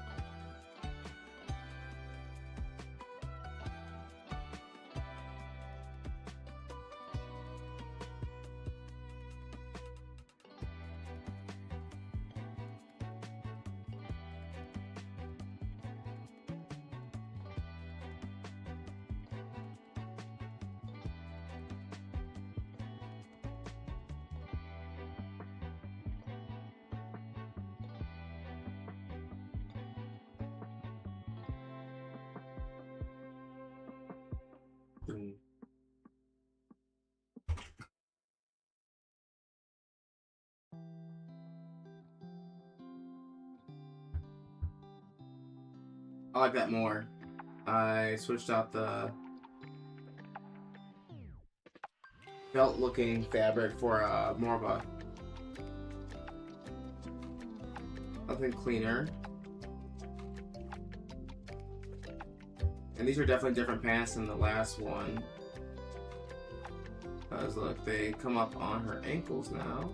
I like that more. I switched out the belt looking fabric for more of a something cleaner. And these are definitely different pants than the last one. Because look, they come up on her ankles now.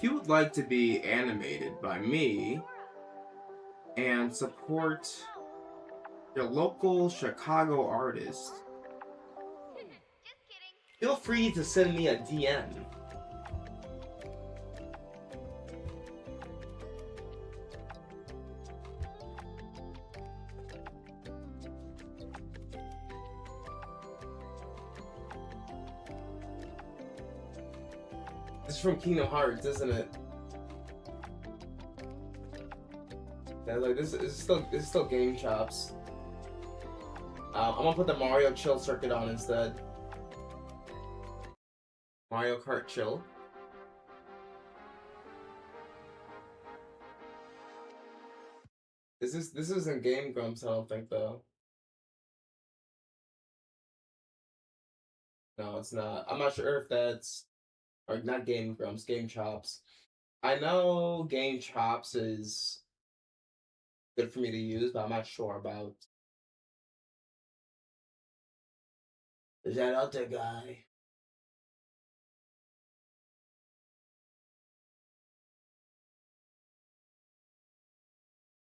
if you would like to be animated by me and support your local Chicago artist, feel free to send me a DM. This is from Kingdom Hearts, isn't it? Yeah, like this is still Game Chops. I'm gonna put the Mario Chill circuit on instead. Mario Kart Chill. This isn't Game Grumps, I don't think though. No, it's not. I'm not sure if that's or not Game Grumps, Game Chops. I know Game Chops is good for me to use, but I'm not sure about that other guy.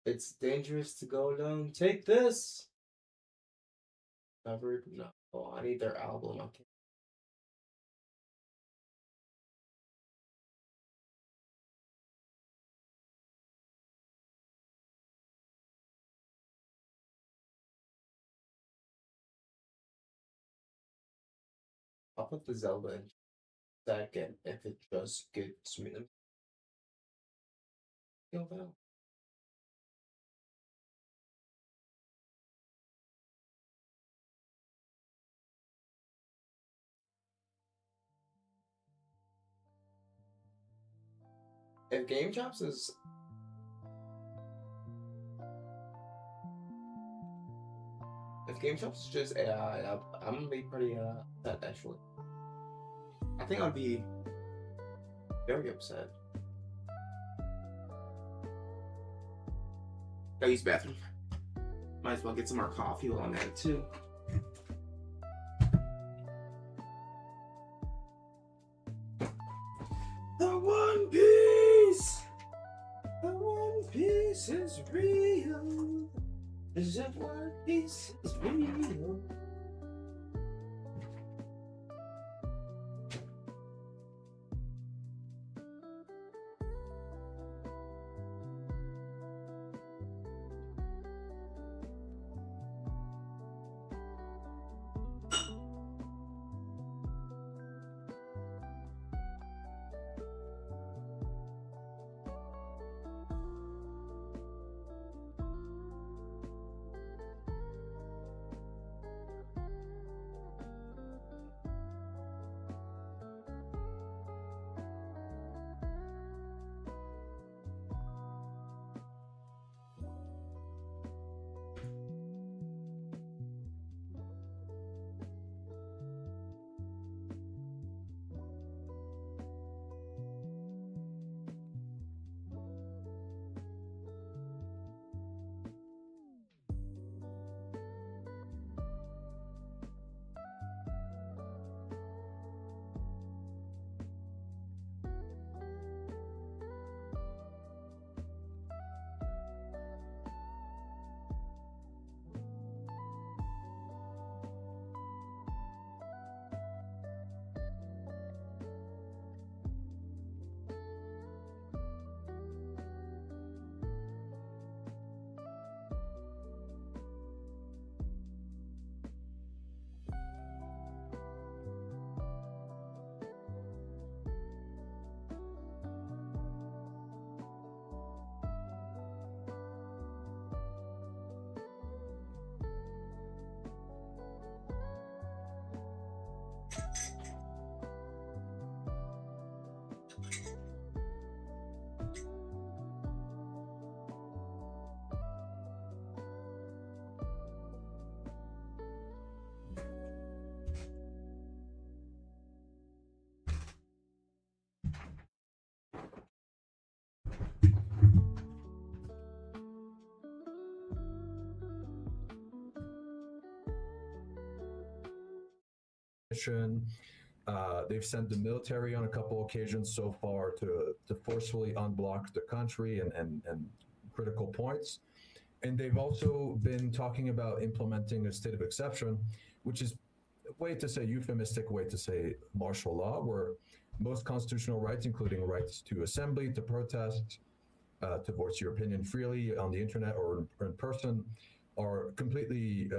It's dangerous to go alone. Take this. Never. No. Oh, I need their album. Okay. I'll put the Zelda in second if it just gets me the feel well. If Game Chops is just AI, I'm gonna be pretty upset actually. I think I'd be very upset. Gotta use the bathroom. Might as well get some more coffee while I'm at it too. The One Piece! The One Piece is real. Is it One Piece is real? They've sent the military on a couple occasions so far to forcefully unblock the country and critical points. And they've also been talking about implementing a state of exception, which is a way to say, euphemistic way to say martial law, where most constitutional rights, including rights to assembly, to protest, to voice your opinion freely on the internet or in person, are completely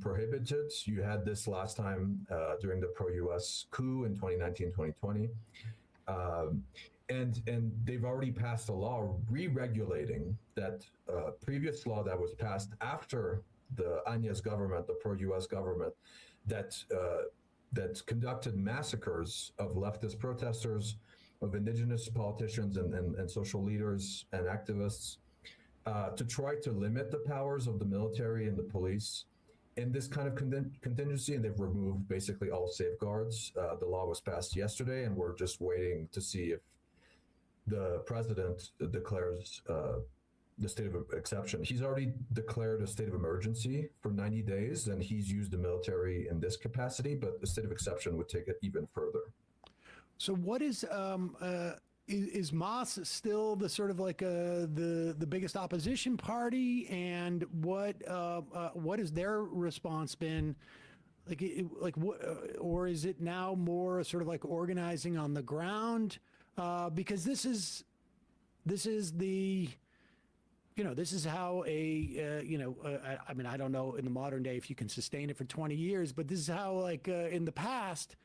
prohibited. You had this last time during the pro-US coup in 2019-2020. And they've already passed a law re-regulating that previous law that was passed after the Agnes government, the pro-US government, that conducted massacres of leftist protesters, of indigenous politicians and social leaders and activists, to try to limit the powers of the military and the police in this kind of contingency. And they've removed basically all safeguards. The law was passed yesterday, and we're just waiting to see if the president declares the state of exception. He's already declared a state of emergency for 90 days, and he's used the military in this capacity, but the state of exception would take it even further. So what is MAS still the sort of like the biggest opposition party, and what has their response been? Or is it now more sort of like organizing on the ground? Because this is the, this is how I mean, I don't know in the modern day if you can sustain it for 20 years, but this is how, in the past,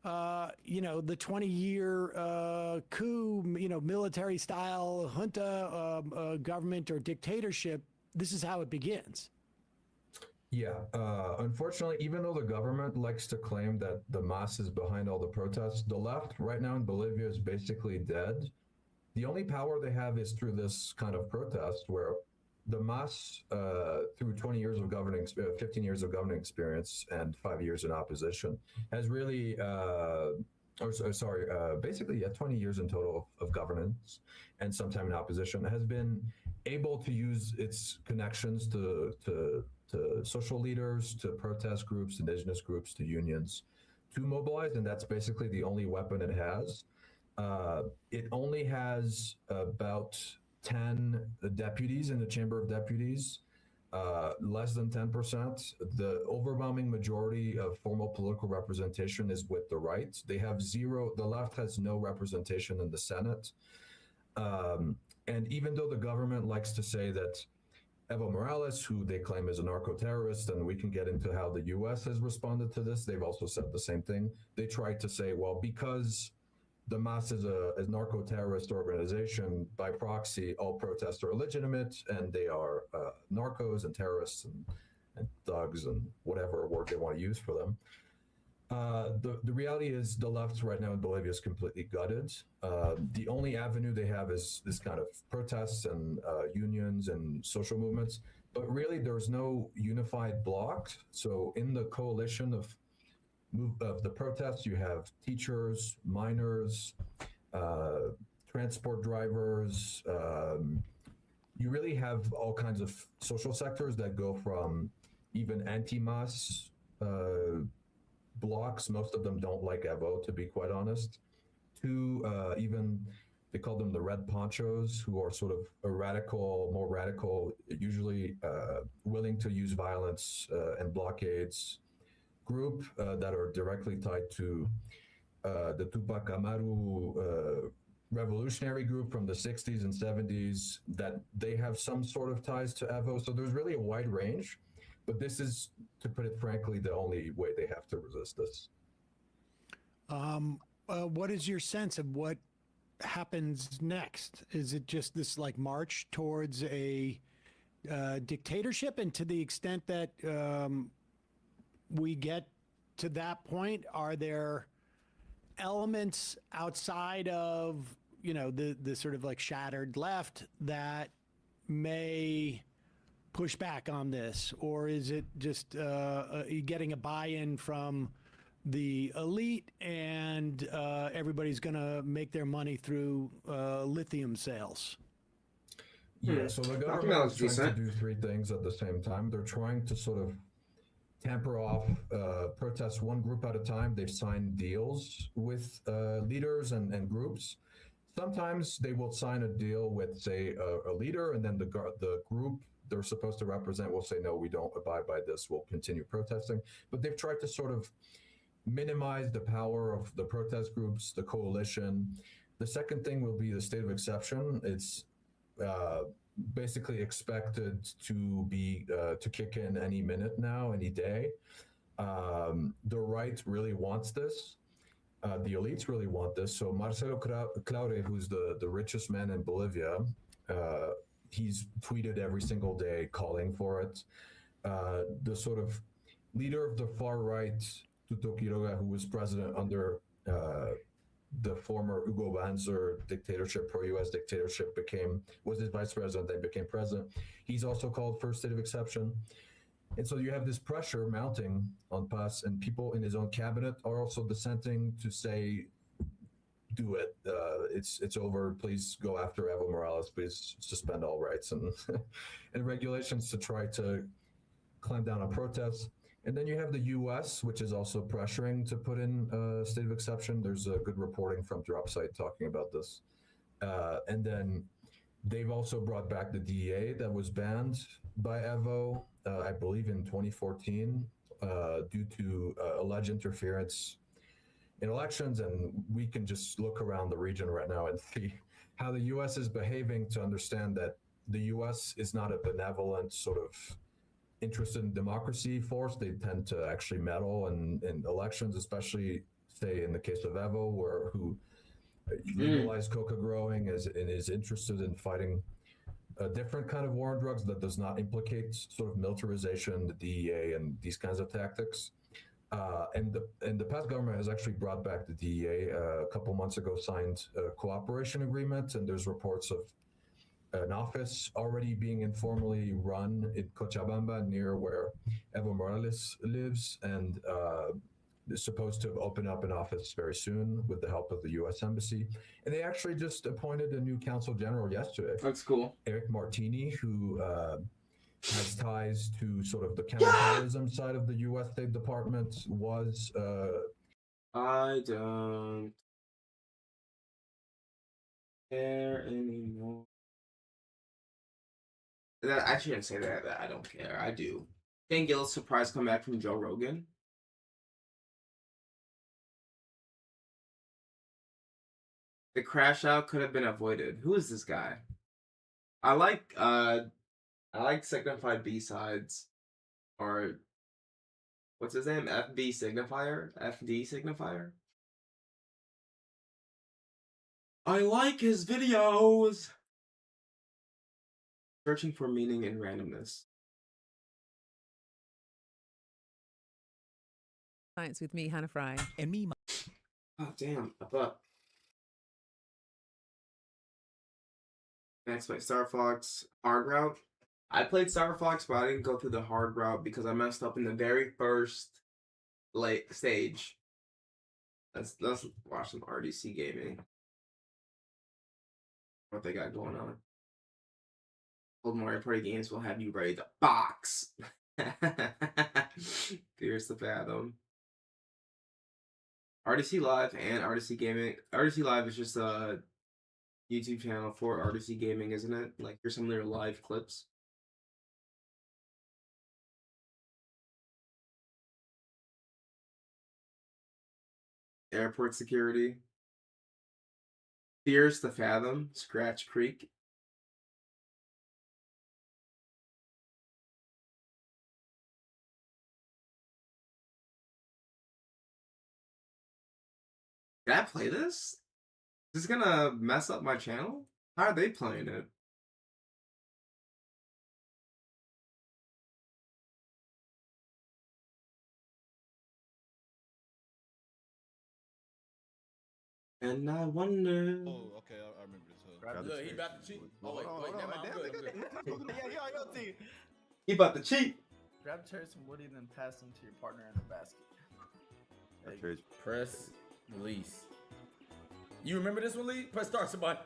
the 20-year coup, military style junta government or dictatorship, this is how it begins. Yeah, unfortunately, even though the government likes to claim that the MAS is behind all the protests, the left right now in Bolivia is basically dead. The only power they have is through this kind of protest, where the MAS, through 20 years of governing, 15 years of governing experience and 5 years in opposition, has really, basically, 20 years in total of governance and some time in opposition, has been able to use its connections to social leaders, to protest groups, indigenous groups, to unions, to mobilize, and that's basically the only weapon it has. It only has about 10 deputies in the Chamber of Deputies, less than 10%. The overwhelming majority of formal political representation is with the right. They have zero, the left has no representation in the Senate. And even though the government likes to say that Evo Morales, who they claim is a narco-terrorist, and we can get into how the US has responded to this, they've also said the same thing. They tried to say, well, because the MAS is a narco-terrorist organization, by proxy, all protests are illegitimate, and they are narcos and terrorists and thugs and whatever word they want to use for them. The reality is the left right now in Bolivia is completely gutted. The only avenue they have is this kind of protests and unions and social movements, but really there's no unified bloc. So in the coalition of the protests, you have teachers, miners, transport drivers. You really have all kinds of social sectors that go from even anti-MAS blocks, most of them don't like Evo, to be quite honest, to even, they call them the red ponchos, who are sort of a radical, more radical, usually willing to use violence and blockades group that are directly tied to the Tupac Amaru revolutionary group from the 60s and 70s, that they have some sort of ties to Evo. So there's really a wide range. But this is, to put it frankly, the only way they have to resist this. What is your sense of what happens next? Is it just this march towards a dictatorship? And to the extent that we get to that point, are there elements outside of, the sort of shattered left that may push back on this, or is it just getting a buy-in from the elite and everybody's going to make their money through lithium sales? Yeah, so the government is trying to do three things at the same time. They're trying to sort of tamper off protests one group at a time. They've signed deals with leaders and groups. Sometimes they will sign a deal with, say, a leader, and then the group they're supposed to represent will say, no, we don't abide by this. We'll continue protesting. But they've tried to sort of minimize the power of the protest groups, the coalition. The second thing will be the state of exception. It's basically expected to be to kick in any minute now, any day. The right really wants this. The elites really want this. So Marcelo Claure, who's the richest man in Bolivia, he's tweeted every single day calling for it. The sort of leader of the far right, Tuto Quiroga, who was president under the former Hugo Banzer dictatorship, pro-U.S. dictatorship, was his vice president, then became president. He's also called for a state of exception. And so you have this pressure mounting on Paz, and people in his own cabinet are also dissenting to say, do it. It's over. Please go after Evo Morales. Please suspend all rights and and regulations to try to clamp down on protests. And then you have the U.S., which is also pressuring to put in a state of exception. There's a good reporting from Dropsite talking about this. And then they've also brought back the DEA that was banned by Evo, I believe in 2014, due to alleged interference in elections. And we can just look around the region right now and see how the U.S. is behaving to understand that the U.S. is not a benevolent sort of interested in democracy force. They tend to actually meddle in elections, especially, say, in the case of Evo, who legalized coca growing and is interested in fighting a different kind of war on drugs that does not implicate sort of militarization, the DEA, and these kinds of tactics. And the past government has actually brought back the DEA. A couple months ago, signed a cooperation agreement, and there's reports of an office already being informally run in Cochabamba, near where Evo Morales lives, and is supposed to open up an office very soon with the help of the U.S. Embassy. And they actually just appointed a new consul general yesterday. That's cool. Eric Martini, who has ties to sort of the counterterrorism side of the U.S. State Department, was... I don't care anymore. I shouldn't say that I don't care. I do. Shane Gillis' surprise comeback from Joe Rogan. The crash out could have been avoided. Who is this guy? I like Signified B-Sides, or what's his name? FD Signifier? I like his videos. Searching for meaning in randomness. Science with me, Hannah Fry. And me. Oh, damn. I thought. Next, play Star Fox hard route. I played Star Fox, but I didn't go through the hard route because I messed up in the very first stage. Let's watch some RDC gaming. What they got going on. Old Mario Party games will have you ready to box. Fears to fathom. RDC Live and RDC Gaming. RDC Live is just a YouTube channel for RDC Gaming, isn't it? Like, here's some of their live clips. Airport security. Fears to fathom. Scratch Creek. Can I play this? Is this gonna mess up my channel? How are they playing it? And I wonder. Oh, okay, I remember this. Look, he about to cheat. Oh, wait, never mind, I'm good. Yo, T. He about to cheat. Grab cherries from Woody and then pass them to your partner in the basket. Hey, press release. You remember this one, Lee? Press start, somebody.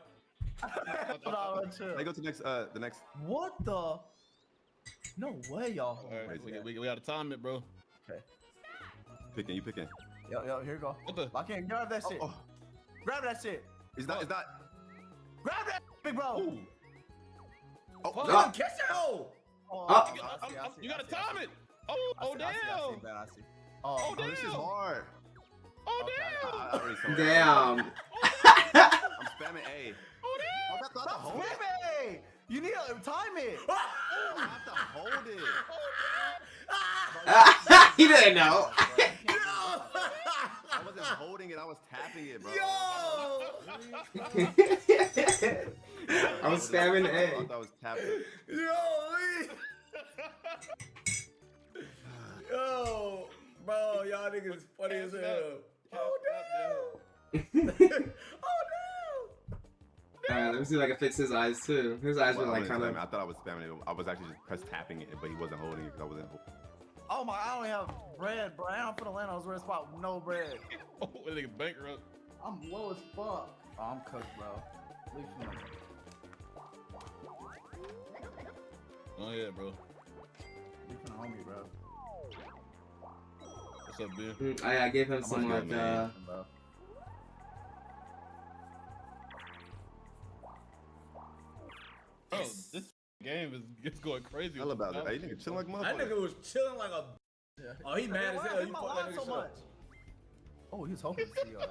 They go to the next. What the? No way, y'all. All right, we got to time it, bro. Okay. Picking, you picking. Yo, here you go. What the? Lock in. Grab that shit. Oh, Grab that shit. it's not. Grab that, big bro. Oh, Fuck, Ah. catch that hole. Oh, Ah. I see, You gotta I see, time I see. it. Oh, I see, damn. I see, man, I see. Oh, Oh, this is damn. hard. Oh, Okay. damn. I already saw it. Damn. I'm spamming A. Oh, damn. I have to Stop hold it. spamming! You need to time it. I have to hold it. He didn't know. I wasn't holding it. I was tapping it, bro. I was spamming I A. thought I was tapping it. Yo, bro, y'all niggas is funny as hell. Oh damn! Alright, let me see if I can fix his eyes too. His eyes were Well, like kind of. I thought I was spamming it. I was actually just press tapping it, but he wasn't holding it because I wasn't holding. Oh my, I only have bread, bro. I don't put a land on his red spot with no bread. Oh, that nigga bankrupt. I'm low as fuck. Oh, I'm cooked, bro. Leave me alone. Oh yeah, bro. Leave me homie, bro. What's up, Ben? I gave him some good, like Bro. Bro, this game is going crazy. Hell about it. Hey, you nigga chilling like a That motherfucker. nigga was chilling like a. Oh, he mad as hell. You fucked that nigga shit. Oh, he was hoping to see your ass.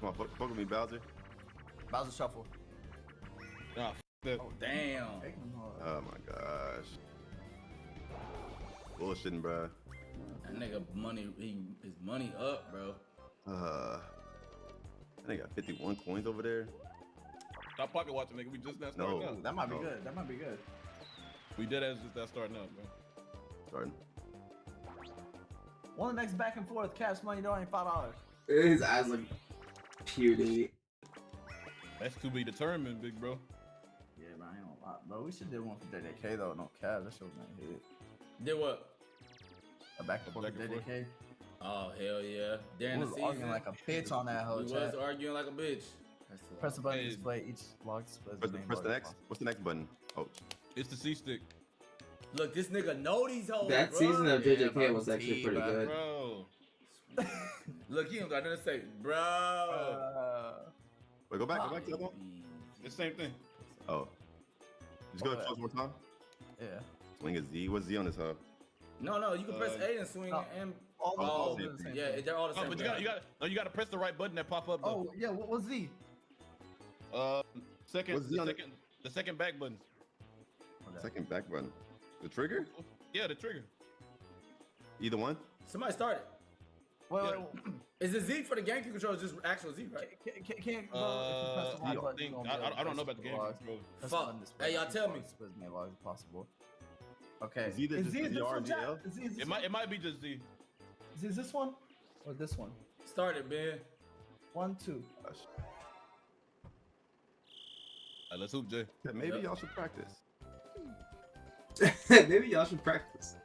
Come on, fuck with me, Bowser. Bowser shuffle. Nah, f that. Oh damn. Take him hard. Oh my gosh. Bullshitting, bro. That nigga money, his money up, bro. I think I got 51 coins over there. Stop pocket watching, nigga. We just not No. starting out. That might be Oh. good. That might be good. We dead as just not starting out, bro. Starting. One of the next back and forth cash money, though, ain't $5. his eyes look puny. That's to be determined, big bro. Yeah, bro, I ain't gonna lie. Bro, we should do one for JJK, though. No cash. That shit was my head. Did what? A back and forth Back for and forth. JJK. Oh hell yeah. During We the was season, arguing like a bitch on that whole we chat. was arguing like a bitch. Press the button to Hey. display each log displays Press, the main press the log. next. What's the next button? Oh, It's the C stick, Look, this nigga know these hoes. That bro. season of Yeah, JJK bro, was actually T, pretty bro. good. bro. Look, he don't got nothing to say, bro. wait, go back to the other one. It's the same thing. Oh. Just go to close one more time. Yeah. Swing a Z. What's Z on this hub? No, you can press A and swing No. and. All the Oh, all do the same yeah, thing. they're all the Oh, same. but thing. you gotta press the right button that pop up. Though. Oh, yeah, what's Z? Second, What's Z on it? the second back button. Second back button. The trigger? Yeah, the trigger. Either one? Somebody started. Wait, Yeah. wait, Is the Z for the GameCube controller just actual Z, right? can't bro, if you press the I Y button, think- you won't I be able to don't know press about the game logs. controller. Press the Fuck. button display Hey, y'all each tell log me. displays as many logs as possible. Okay. Is either just Z the this one, chat? RGL? Is this It one? might be just Z. Is this one? Or this one? Started, man. 1, 2. Gosh. Let's hoop, Jay. Yeah, maybe Yep. y'all should practice. Maybe y'all should practice.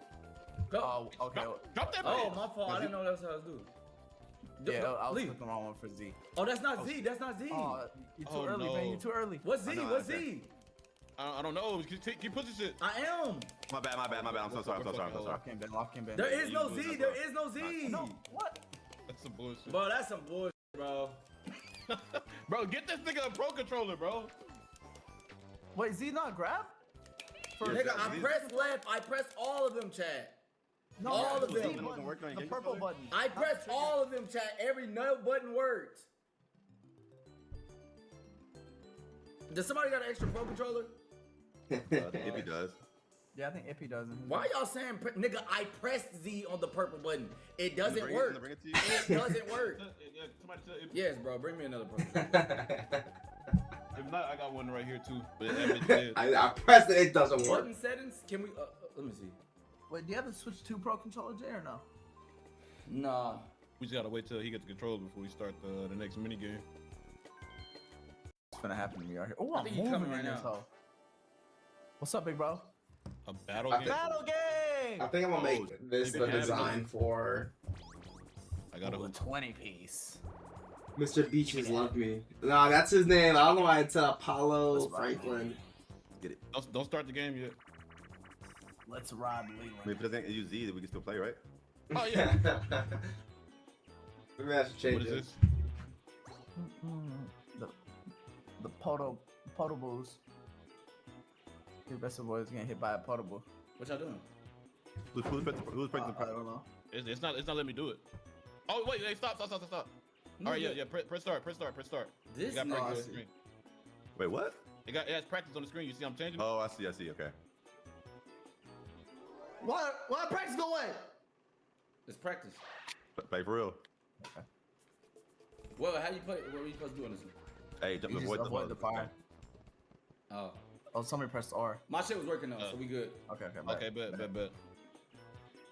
Go. Oh, okay. Drop that. Oh, bitch. my fault. I didn't know that's how it's do. Yeah, I was Leave. clicking the wrong one for Z. Oh, that's not Z. That's not Z. Oh, you're too Oh, early, man. no. You're too early. What's Z? I know, What's okay. Z? I don't know. Keep pushing shit. I am. My bad. I'm so sorry. Lock in, Ben. Lock in, Ben. There is no you Z. lose, There is no Z. No, what? That's some bullshit. Bro, that's some bullshit, bro. Bro, get this nigga a pro controller, bro. Wait, Z not grab? For Yeah, Nigga, I Z- pressed left. I pressed all of them, Chad. no, all of the them. Z Wasn't button, working on your the game purple controller? button. I pressed all of them, Chad. Every no button worked. Does somebody got an extra pro controller? If he does. Yeah, I think Ippy does. Why y'all saying, nigga, I pressed Z on the purple button. It doesn't Bring work. Bring it to you. It doesn't work. Somebody tell if, Yes, bro, bring me another pro controller. if not, I got one right here too. But that bitch dead. I pressed it, it doesn't work. Button settings? Can we, let me see. Wait, do you have the Switch 2 Pro controller, Jay, or no? Nah. We just gotta wait till he gets the controller before we start the next mini game. It's gonna happen to me out here. Oh, I I'm think he moving coming in right this now. hoe. What's up, big bro? A battle I game. think- Battle game! I think I'm gonna make this you the can have it. design for I got a a 20 piece. Mr. Beaches Love Me. Nah, that's his name. I don't know why it's Apollo That's right. Franklin. Get it. Don't start the game yet. Let's rob I mean, Leland. if it doesn't use Z, then we can still play, right? Oh yeah. We have to change What is it. this? The potables. Your best boy is getting hit by a potable. What y'all doing? Who's pressing the I don't know. It's not letting me do it. Oh wait, hey, stop. All right, yeah. Press start. This You got practice on the nigga. screen. Wait, what? It has practice on the screen. You see I'm changing it? Oh, I see. Okay. Why practice go away? It's practice. Play for real. Well, how you play? What are you supposed to do on this one? Hey, jump You just avoid the fire. Oh, Oh, somebody pressed R. my shit was working though, so we good. Okay. Okay, bet.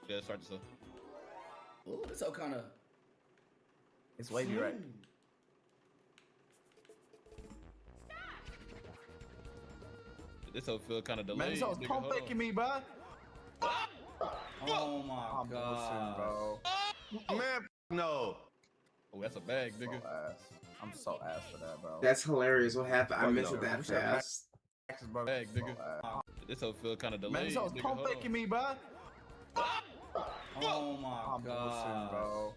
Yeah, start this up. Ooh, this all kind of. It's wavy, right? This will feel kind of delayed. Man, someone's nigga. pump Hold on. faking me, bro. Oh my I'm god. bro. Man, no. Oh, that's a bag, nigga. So ass. I'm so ass for that, bro. That's hilarious. What happened? I Fuck missed no. it that fast. Practice, bro. Bag, So nigga. ass. This will feel kind of delayed. Man, someone's nigga. pump Hold on. faking me, bro. Oh my I'm god. bro.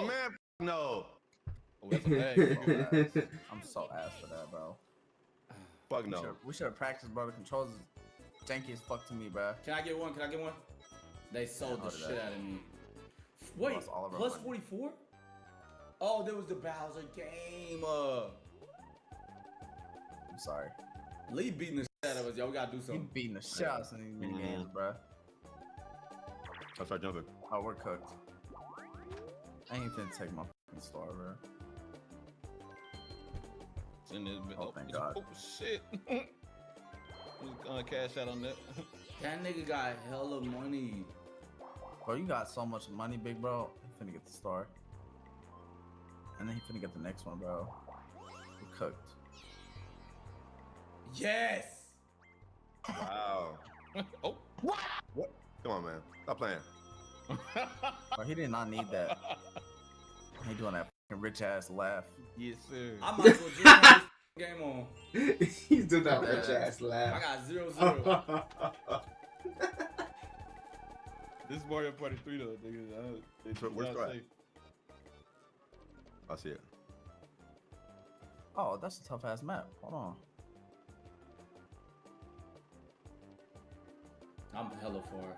Man, no. Oh, that's a bag, nigga. I'm so ass for that, bro. Fuck no. We should have practiced, bro. The controls is janky as fuck to me, bro. Can I get one? They sold the How did shit that? out of me. Wait, lost all of our plus money. 44? Oh, there was the Bowser game. I'm sorry. Lee beating the shit out of us. Y'all, we gotta do You something. beating the shit out of these mini games, bro. I'll start jumping. Oh, we're cooked. I ain't finna take my fucking star, bro. It's in this bit. Oh, thank God. Oh shit. Who's gonna cash out on that? That nigga got hella money. Bro, you got so much money, big bro. He finna get the star. And then he finna get the next one, bro. We're cooked. Yes! Wow. Oh. What? Come on, man. Stop playing. Bro, he did not need that. He doing that fucking rich ass laugh. Yes, sir. I might as well just turn this game on. He's doing that rich ass I laugh. got 0-0. This is Mario Party 3 though, nigga. It's Where's not Scrat? safe. I see it. Oh, that's a tough ass map. Hold on. I'm hella far.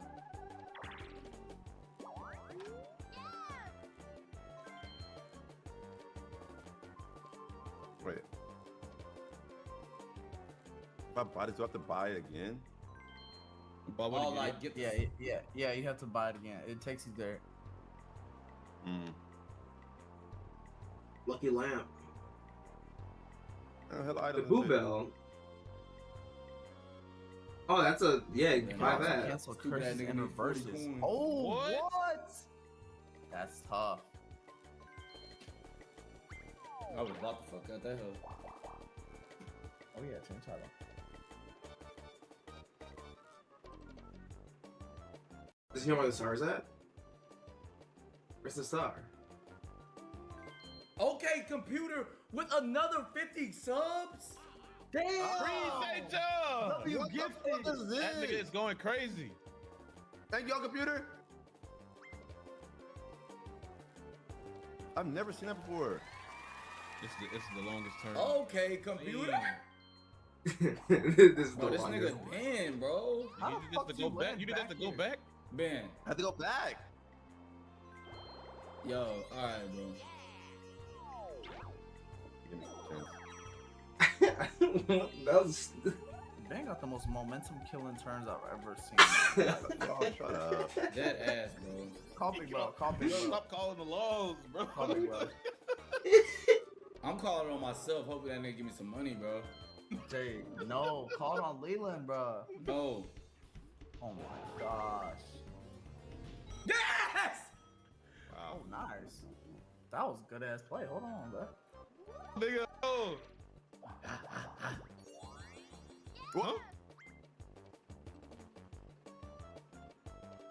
Wait. If I buy this, do I have to buy it again? But what Oh, do you like, get? get the Yeah, you have to buy it again. It takes you there. Lucky lamp. Oh, hell, The items Boo too. Bell. Oh, that's a yeah. You can buy Also that. cancel Stupid curses ass nigga and need 40 reverses. coins. Oh, What? what? That's tough. I was about to fuck out that hoe. Oh yeah, change title. Does he know where the star's at? Where's the star? Okay, computer, with another 50 subs? Damn! Appreciate y'all. Love you, What the gifted. fuck is That nigga this? is going crazy. Thank y'all, computer. I've never seen that before. This is the longest term. Okay, computer. This is Bro, the this longest. nigga Ben, bro. How You the did fuck this to you go back. land You did that to back go here? back. Ben. I have to go back. Yo, alright, bro. Give me a chance. That was. Ben got the most momentum killing turns I've ever seen. Y'all shut up. That ass, bro. Call me, bro. Call me, Yo, bro. stop calling the laws, bro. Call me, bro. I'm calling on myself. Hopefully that nigga give me some money, bro. Jay, no. Call it on Leland, bro. No. Oh my gosh. Yes! Oh, nice. That was good ass play. Hold on, bro. Nigga, oh. What?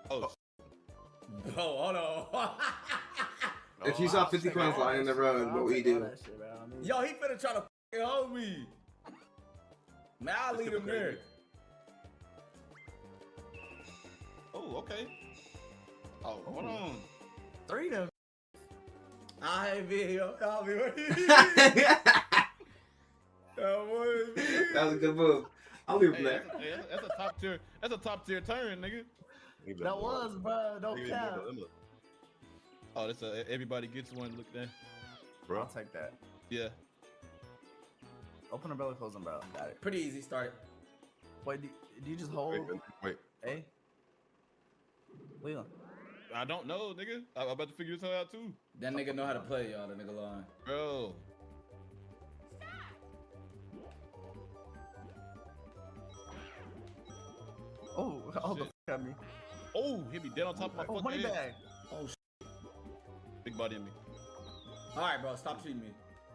Oh, Bro, hold on. If you saw 50 coins lying in the road, what would you do? Yo, he finna try to f***ing hold me. Man, I'll leave him there. Oh, okay. Oh, hold on. 3 of them. I video. I'll be That was a good move. I'll leave Hey, that. that's a top tier. That's a top tier turn, nigga. That was, bro. Don't count. Oh, that's everybody gets one. Look there. Bro, I'll take that. Yeah. Open umbrella, close umbrella. Got it. Pretty easy. Start it. Wait, do you just hold? Wait. A? Leland. I don't know, nigga. I'm about to figure this out too. That nigga know how to play, y'all. That nigga lying. Bro. Oh, the f at me. Oh, hit me dead on top of my fucking money head. bag. Oh, Big body in me. all right, bro. Stop treating me.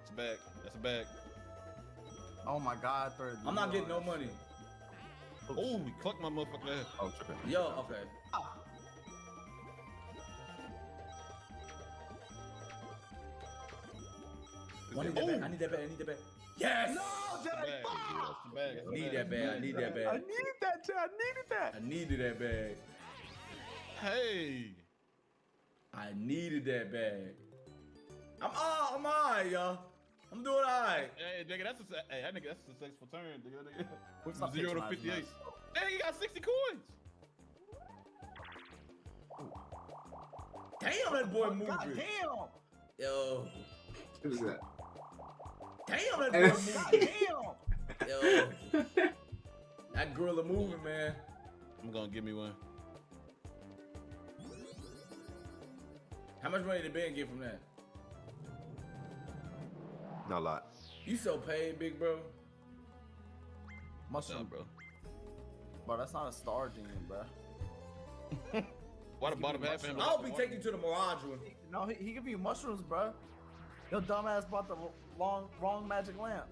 It's a bag. That's a bag. Oh my God, third. I'm not getting no money. Oh, he clucked my motherfucking ass. Oh, tripping. Yo, okay. I need that bag. I need that bag. I need that bag. Yes! No, That's a bag. That's a bag. That's a I need bag. that bag. I need that bag. I needed that too. I needed that. I needed that bag. Hey. I needed that bag. I'm alright, y'all. I'm doing alright. Hey, nigga, that's a successful turn, nigga. What's up, 0 to patronizing 58. us? Hey, you got 60 coins. Damn, that boy moving. God damn. Yo. Who's that? Damn, that boy moving. Yo. That gorilla moving, man. I'm gonna give me one. How much money did Ben get from that? Not a lot. You so paid, big bro. Mushroom, bro. Bro, that's not a star gene, bro. Why the bottom half of him? I hope he take you to the Mirage one. No, he give you mushrooms, bro. Your dumbass bought the wrong magic lamp.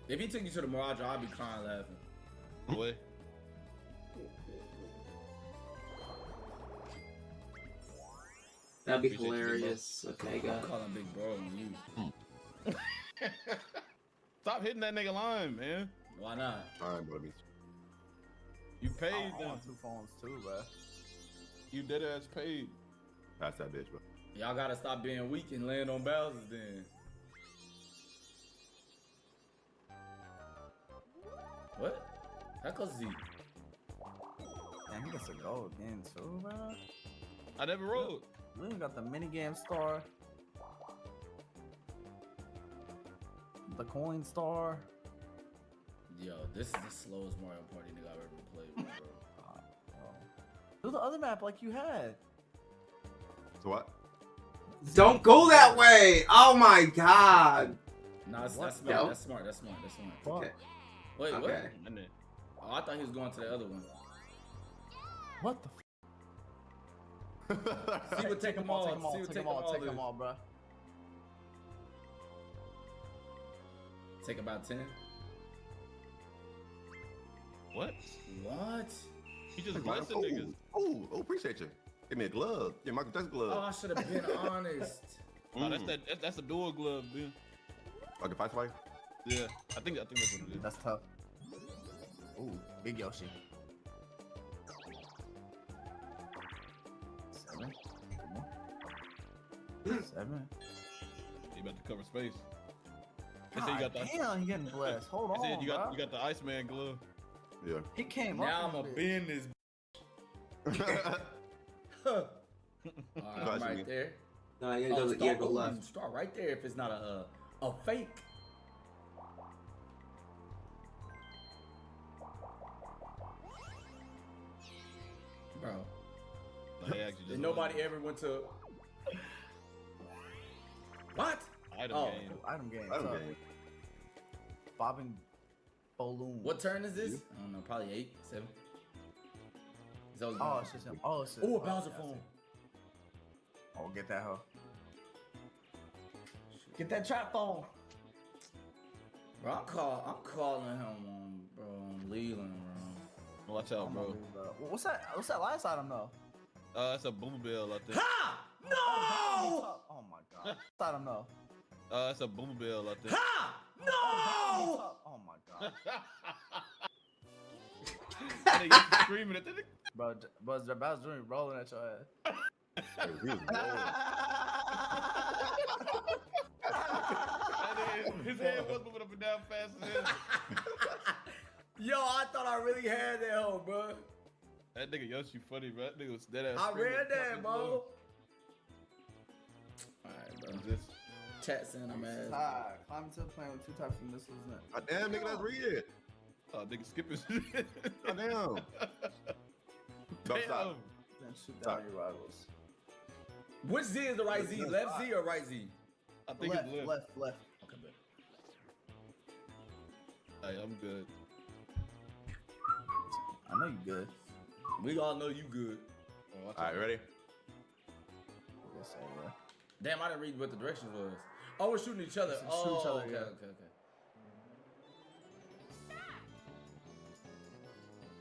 If he took you to the Mirage, I'd be crying laughing. Boy. That'd be hilarious. Okay, I'm got it. calling big bro on you. Stop hitting that nigga line, man. Why not? All right, buddy. You paid I them. want 2 phones too, bro. You dead ass paid. Pass that bitch, bro. Y'all gotta stop being weak and land on Bowser's then. What? Heckle Zeke. Damn, he gets a gold again too, bro. I never rode. We even got the minigame star. The coin star. Yo, this is the slowest Mario Party nigga I've ever played with, bro. Do the other map like you had. So what? Don't go that way! Oh my god! Nah, that's What? smart. Yo. That's smart. That's smart. That's smart. Okay. Wait, what? Okay. And then, Oh, I thought he was going to the other one. What the f? See what take them all. See what Take them all. Take them all, bro. Take about 10. what? What? He just blessing niggas. Oh, appreciate you. Give me a glove. Yeah, Michael Jackson glove. Oh, I should have been honest. Oh, that's a dual glove, dude. Like a fight fight? Yeah, I think that's what it is. That's tough. Ooh, big Yoshi. 7. 7. You about to cover space. They say you God got the. damn, he getting blessed. Hold They on, said you got the Iceman glove. Yeah. He came Now up. I'm with a it. bend this. Alright, I'm Gotcha, right man. there. No, you gotta go, go left. Start right there if it's not a fake. Bro, Like, they actually just and nobody ever went to. What? item Oh. game. Item game. I don't tough. get it. Bobbing balloon. What turn is this? I don't know, probably 8, 7. So, Oh, it's just him. Oh, it's just. oh, a Bowser phone. Oh, get that hoe. Get that trap phone. Bro, I'm calling him on, bro, on Leland, bro. Watch out, bro. What's that? What's that last item though? That's a bluebell out there. Ha! No! Oh my god. What's item though? That's a bluebell out there. Ha! No! Oh my god. And they get screaming at the. Bro, Bowser Jr. rolling at your ass. Hey, he was rolling. His head was moving up and down fast as hell. Yo, I thought I really had that hoe, bro. That nigga Yoshi funny, bro. That nigga was dead ass. I screaming, read that, fucking bro. low. Alright, bro. Just Chat saying I'm ass. Hi, climb to a plane with 2 types of missiles in it. Ah, damn, nigga, let's read it. oh, nigga skipping shit. Oh, damn. No, stop. Then shoot Stop. down your rivals. Which Z is the right Z? Left Z or right Z? I think Left, it's left, left. Okay, bet. Hey, I'm good. I know you good. We all know you good. Oh, watch All right, out. ready? Yes, sir, bro. Damn, I didn't read what the directions was. Oh, we're shooting each other. Shoot Oh, each other, okay, yeah. okay.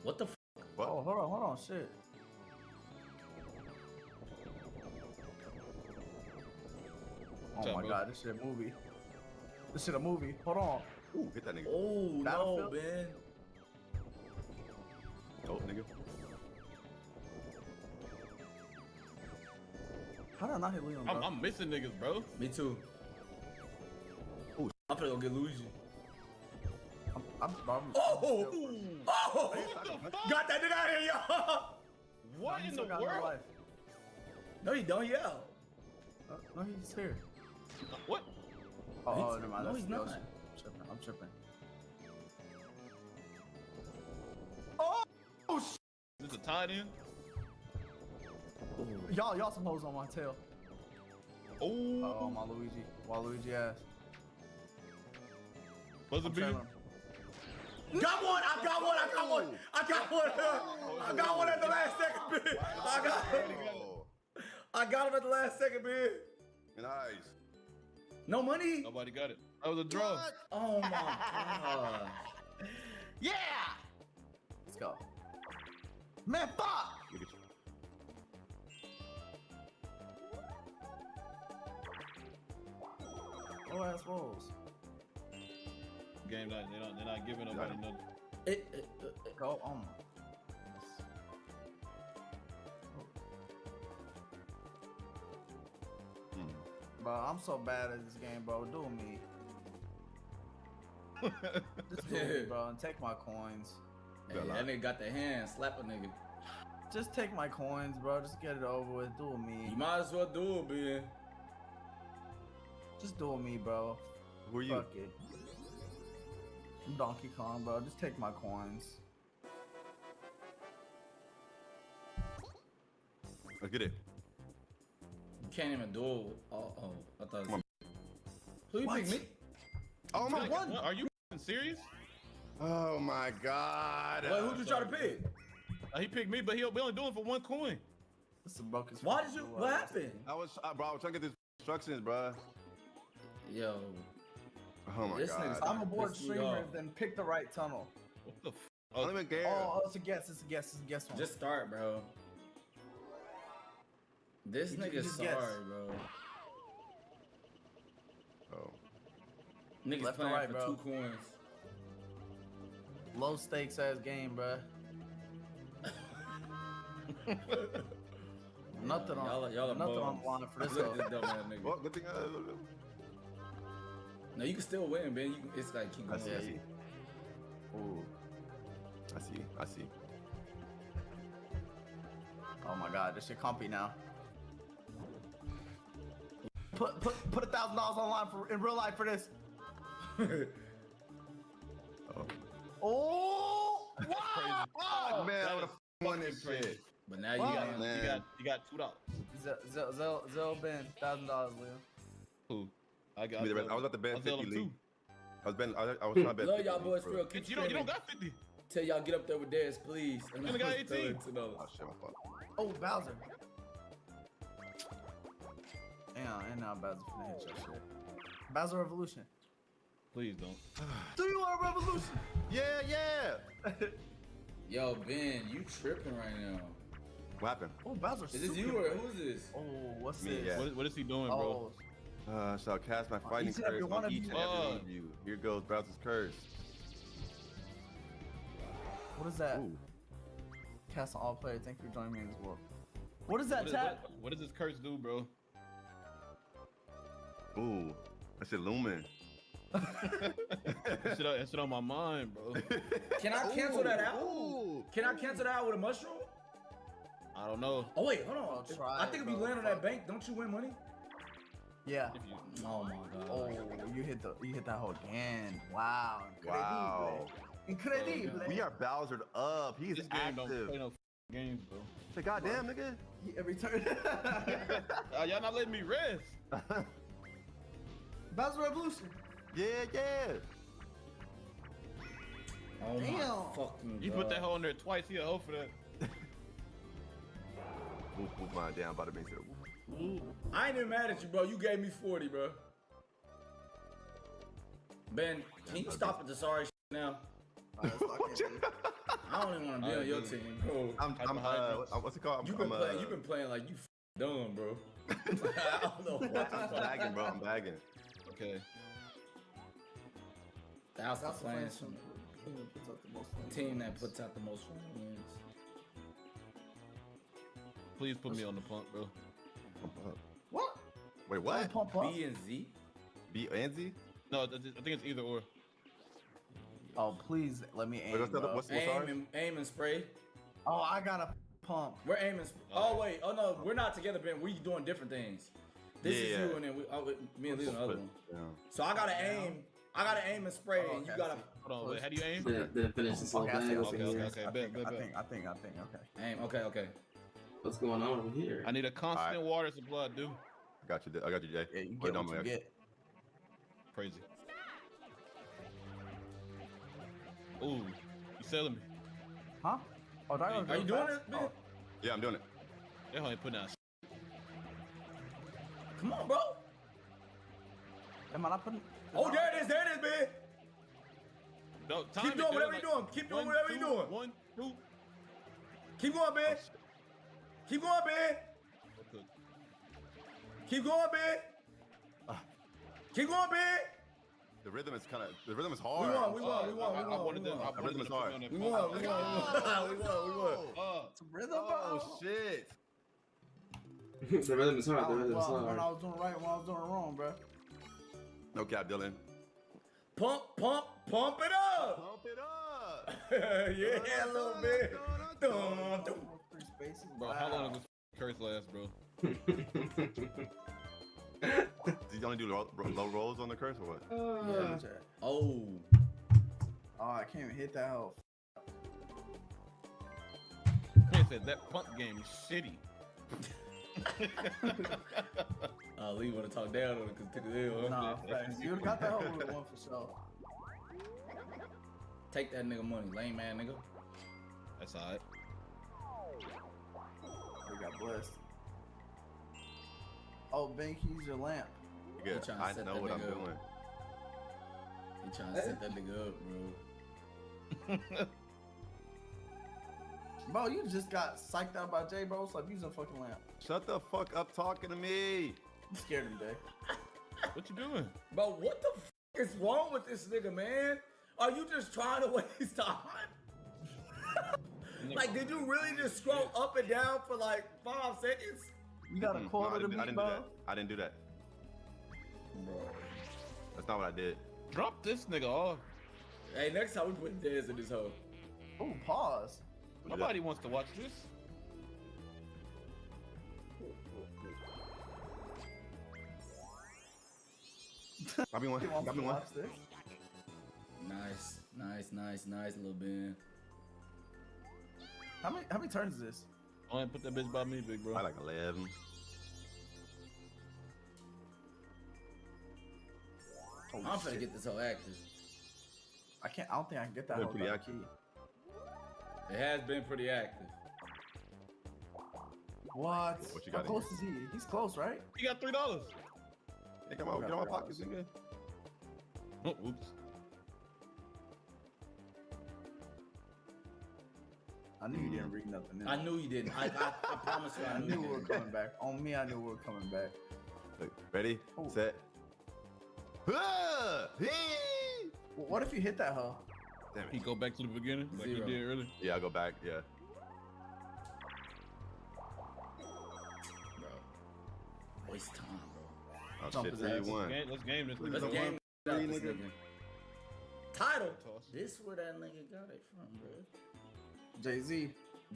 What the f? What? Oh, hold on, shit. Oh What's up, my bro? god, this shit a movie. This shit a movie. Hold on. Ooh, hit that nigga. Oh, no, Battlefield? man. Oh, nigga. How did I not hit Leon, bro? I'm missing niggas, bro. Me too. Ooh. I'm finna go get Luigi. I'm Oh! Oh! Got that nigga out of here, y'all! What in the world? No, you don't yell. No, he's here. What? Oh, never mind. No, That's he's the not. ocean. I'm tripping. This a tied in? Y'all some hoes on my tail. Oh, Oh, my Luigi. Waluigi ass. buzzer I'm beater. trailing. Got one! I got one! I got one! I got one! I got one at the last second, man! Oh, I got him at the last second, man! nice. No money? Nobody got it. That was a draw. Oh my god. Yeah! Let's go. Man, fuck! Look at you. Oh, ass rolls. Game night. They're not giving nobody nothing. Go on. Bro, I'm so bad at this game, bro. Do me. Just do me, bro, and take my coins. Hey, that nigga got the hand. Slap a nigga. Just take my coins, bro. Just get it over with. Do me. You might as well do it, man. Just do me, bro. Who are you? Fuck it. I'm Donkey Kong, bro. Just take my coins. Let's get it. You can't even do it. Oh, I thought it Come was... Who you pick me? Oh my What? Are you serious? Oh my god. Wait, who'd you try to pick? He picked me, but we only doing it for 1 coin. This is the brokest. Why did you... What happened? I was trying to get these instructions, bro. Yo. Oh my This god. nigga's- I'm a board Piss me streamer, off. then pick the right tunnel. What the f? I don't even care. Oh, it's a guess. It's a guess. It's a guess one. Just start, bro. This You nigga's just sorry, guess. bro. Oh. Niggas Left or playing right, for bro? 2 coins. Low stakes ass game, bro. Nothing on. Y'all are nothing on bums. the line for this. Look hoe. at this dumb ass nigga. Well, good thing No, you can still win, man. It's like keep I going. see, I see. Ooh. I see. Oh my god, this shit compy now. Put $1,000 online for in real life for this. Oh! Wow! Oh, man, I would have won fucking this crazy. shit. But now you Fuck, got man. You got $2. Zell Ben, $1,000, Leo. Who? I got. I was about to bet I 50 him league. too. I was trying to bet love 50 y'all boys bro. for real. Keep You don't screaming. got 50. Tell y'all get up there with Dez, please. And You only got I'll 18. throw it $2. Oh shit, my fault. Oh, Bowser. And now Bowser finna hit your shit. Bowser Revolution. Please don't. Do you want a revolution? Yeah. Yo, Ben, you tripping right now. What happened? Oh, Bowser. Is this you or who's this? Oh, what's Me, this? yeah. What is he doing, bro? Oh, Shall cast my fighting each and every curse one on of each you. and every one of you. Here goes Bowser's curse. what is that? Ooh. Cast on all players. Thank you for joining me in this world. What is that, chat? What does this curse do, bro? Ooh, that shit looming. that shit on my mind, bro. Can I cancel that out? Ooh. Can I cancel that out with a mushroom? I don't know. Oh wait, hold on. I'll try I think if you bro. land on that bank, don't you win money? Yeah. If you, Oh my god. Oh, you hit that hole again. Wow. Wow. Incredible. We are Bowsered up. He's this game don't active. play no games, bro. Say, goddamn, nigga. Every turn. Y'all not letting me rest. Bowser Revolution. Yeah, yeah. Oh Damn. my fucking god. You put that hole in there twice. He a hoe for that. Whoop mine down, bada bing. I ain't even mad at you, bro. You gave me 40, bro. Ben, can you stop with the sorry shit now? I don't even want to be on your team, bro. What's it called? You've been playing like you dumb, bro. I don't know what I'm bagging, bro. I'm bagging. Okay. That's the plan. Team that puts out the most wins. Please put me on the pump, bro. What? Wait, what? Pump up. B and Z? B and Z? No, I think it's either or. Oh, please let me aim. Wait, what's Aim and spray. Oh, I got a pump. We're aiming. Oh wait. Oh no, we're not together, Ben. We're doing different things. This is you, and then me and Lee on the other one. Yeah. So I gotta aim. I gotta aim and spray, and you gotta. Hold on, wait. How do you aim? Then finish this little bag over here. Okay. I think. Okay. Aim. Okay. What's going on over here? I need a constant water supply, dude. I got you, Jay. Yeah, you get what you get. Crazy. Ooh, you selling me? Huh? Oh, Are you doing it, Ben? Oh. Yeah, I'm doing it. That hoe ain't putting out. Come on, bro. Am I not putting? Oh, there it is, Ben. No, Keep doing whatever you're doing. Keep doing whatever you're doing. 1, 2. Keep going, Ben. Keep going, Ben. Keep going, Ben. Keep going, Ben. The rhythm is hard. We won. The rhythm is hard. We won. It's a rhythm, bro. Oh shit. The rhythm is hard. The rhythm is When hard. I was doing right, when I was doing wrong, bro. No cap, Dylan. Pump it up. Pump it up. Yeah, a little bit. Three spaces. Bro, how long does this curse last, bro? Did you only do low rolls on the curse or what? Yeah. Oh, I can't even hit that hoe. Man said that pump game is shitty. Lee want to talk down on it because took it ill. Nah, facts. You would've got that hoe with one for sure. Take that nigga money, lame man nigga. That's alright. We got blessed. Oh, Ben, use your lamp. Good. trying to I set know that what I'm nigga up. doing. He trying to set that nigga up, bro. Bro, you just got psyched out by Jay, bro. Stop using a fucking lamp. Shut the fuck up talking to me. You scared him, Jay. What you doing? Bro, what the f is wrong with this nigga, man? Are you just trying to waste time? Like, did you really just scroll up and down for like 5 seconds? You got a quarter to beat, bro. I didn't do that. Bro. That's not what I did. Drop this nigga off. Hey, next time we put Dez in this hole. Oh, pause. Nobody wants to watch this. Got me one. He wants Got to me one. watch this. Nice, little Ben. How many turns is this? Go ahead and put that bitch by me, big bro. I like 11. Holy I'm finna shit. get this whole active. I don't think I can get that Been hoe pretty without a active. key. It has been pretty active. What? What you How got in close is he? He's close, right? You got $3. Hey, come on, get on my pockets, nigga. Oh, oops. I knew you didn't read nothing. In I there. knew you didn't. I promise you, I knew we were coming back. On me, I knew we were coming back. Look, ready, Oh. set. What if you hit that hoe? Damn He it. go back to the beginning like he Zero. did earlier. Yeah, I'll go back. Yeah. Waste time, bro. Oh Jump shit, his 3 ass. 1. Let's game this. Let's Let's Nigga, game what? out Three, this nigga. nigga. Title. Toss. This where that nigga got it from, bro. Jay-Z.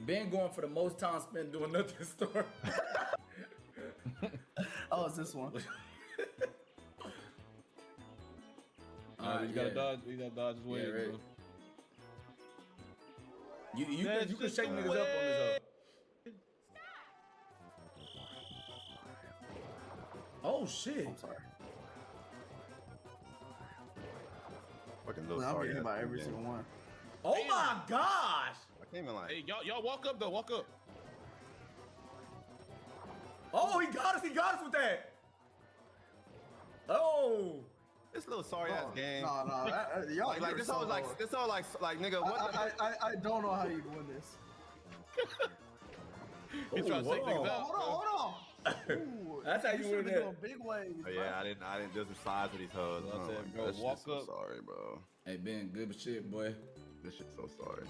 Ben going for the most time spent doing nothing store. Oh, it's this one. You gotta dodge. You gotta dodge his way, Yeah, right. bro. You That's can just shake the niggas up on this. Oh shit! I'm sorry. Fucking little I'm sorry. getting ass by every game. single one. Oh my gosh! I can't even like. Hey, y'all walk up though. Walk up. Oh, he got us with that. Oh, This little sorry ass game. No, y'all. Like you're this so all like nigga. What? I don't know how you can win this. He trying to take niggas out. Hold on. Ooh, That's how you should've win been that. doing big waves. Oh, yeah, I didn't. There's some size of these hoes. That's Oh, it, my bro. God, this Walk shit's so up. sorry, bro. hey Ben, good shit, boy. This shit's so sorry.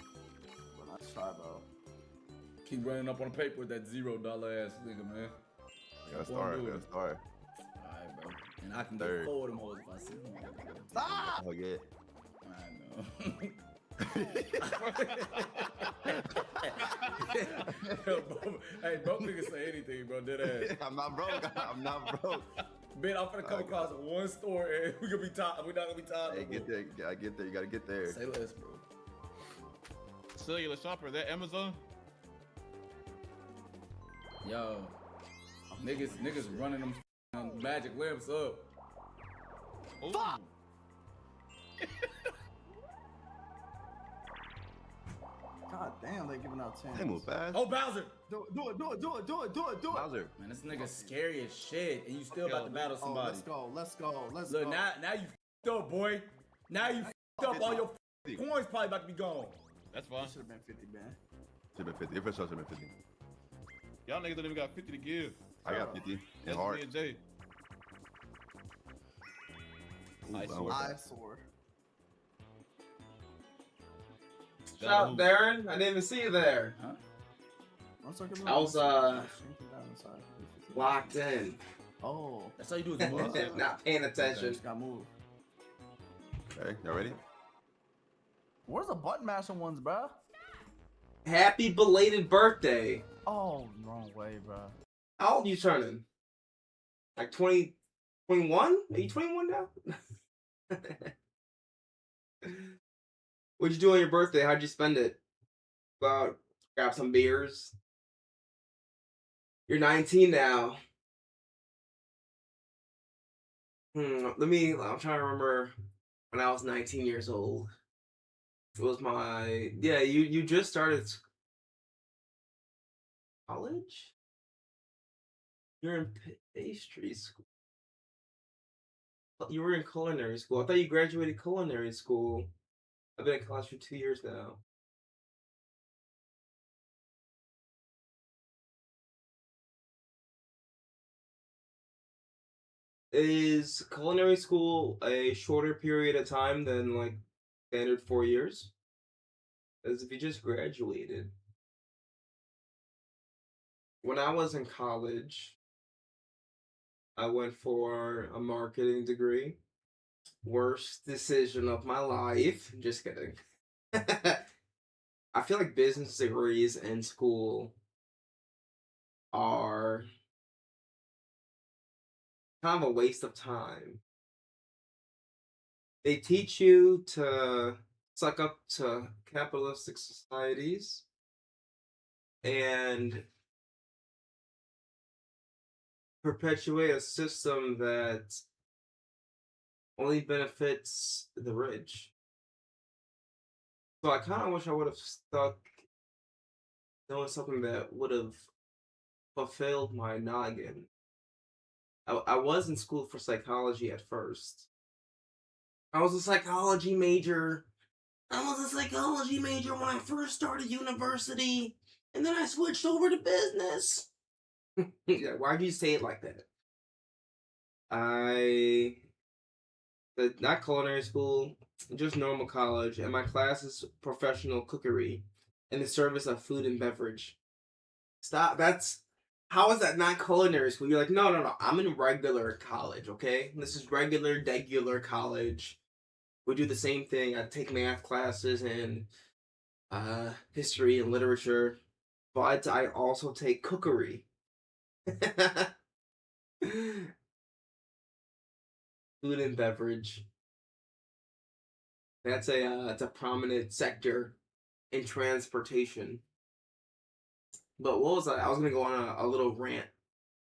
Nice try, bro. Keep running up on the paper with that $0 ass nigga, man. Let's Won't start. do it. Let's start. Alright, bro. And I can Third. get 4 of them hoes if I see them. Stop! Oh yeah. I know. Hey, bro, niggas say anything, bro. Dead ass. I'm not broke. I'm not broke. Ben, I'm finna come across one store and we gonna be top. We're not gonna be top. Hey, get there. I get there. You gotta get there. Say less, bro. Cellular shopper. Is that Amazon? Yo, niggas running them magic lamps up. Ooh. Fuck! God damn, they giving out 10. They move fast. Oh, Bowser! Do it. Bowser. Man, this nigga scary as shit, and you still about to battle Oh, somebody. let's go. Look, now you f***ed up, boy. Now you f***ed up. All your coins probably about to be gone. That's fine. Should have been 50, man. Should've been 50. If it's should've been 50. Y'all niggas don't even got 50 to give. I got 50. And That's hard. me and Jay. I Bowser. Eyesore. Shout out, Darren. I didn't even see you there. Huh? I was locked in, Oh. That's all you do is move. not paying attention. Just got moved. Okay, y'all ready? Where's the button mashing ones, bro? Happy belated birthday. Oh, wrong way, bro. How old are you turning? Like 20, 21? Are you 21 now? What'd you do on your birthday? How'd you spend it? Go out, grab some beers. You're 19 now. I'm trying to remember when I was 19 years old. It was you just started college? You're in pastry school. You were in culinary school. I thought you graduated culinary school. I've been in college for 2 years now. Is culinary school a shorter period of time than like standard 4 years? As if you just graduated. When I was in college, I went for a marketing degree. Worst decision of my life. Just kidding. I feel like business degrees in school are kind of a waste of time. They teach you to suck up to capitalistic societies and perpetuate a system that only benefits the rich. So I kind of wish I would have stuck doing something that would have fulfilled my noggin. I was in school for psychology at first. I was a psychology major. When I first started university, and then I switched over to business. Yeah, why'd you say it like that? Not culinary school, just normal college, and my class is professional cookery in the service of food and beverage. Stop. That's how is that not culinary school? You're like, no. I'm in regular college, okay? This is regular college. We do the same thing. I take math classes and history and literature, but I also take cookery. Food and beverage. That's it's a prominent sector in transportation. But what was I was gonna go on a little rant.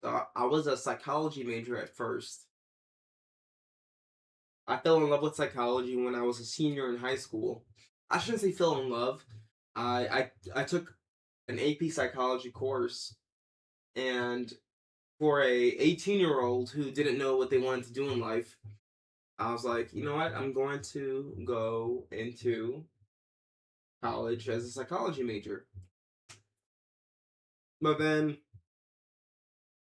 I was a psychology major at first. I fell in love with psychology when I was a senior in high school. I shouldn't say fell in love. I took an AP psychology course, and for a 18-year-old who didn't know what they wanted to do in life, I was like, you know what? I'm going to go into college as a psychology major. But then,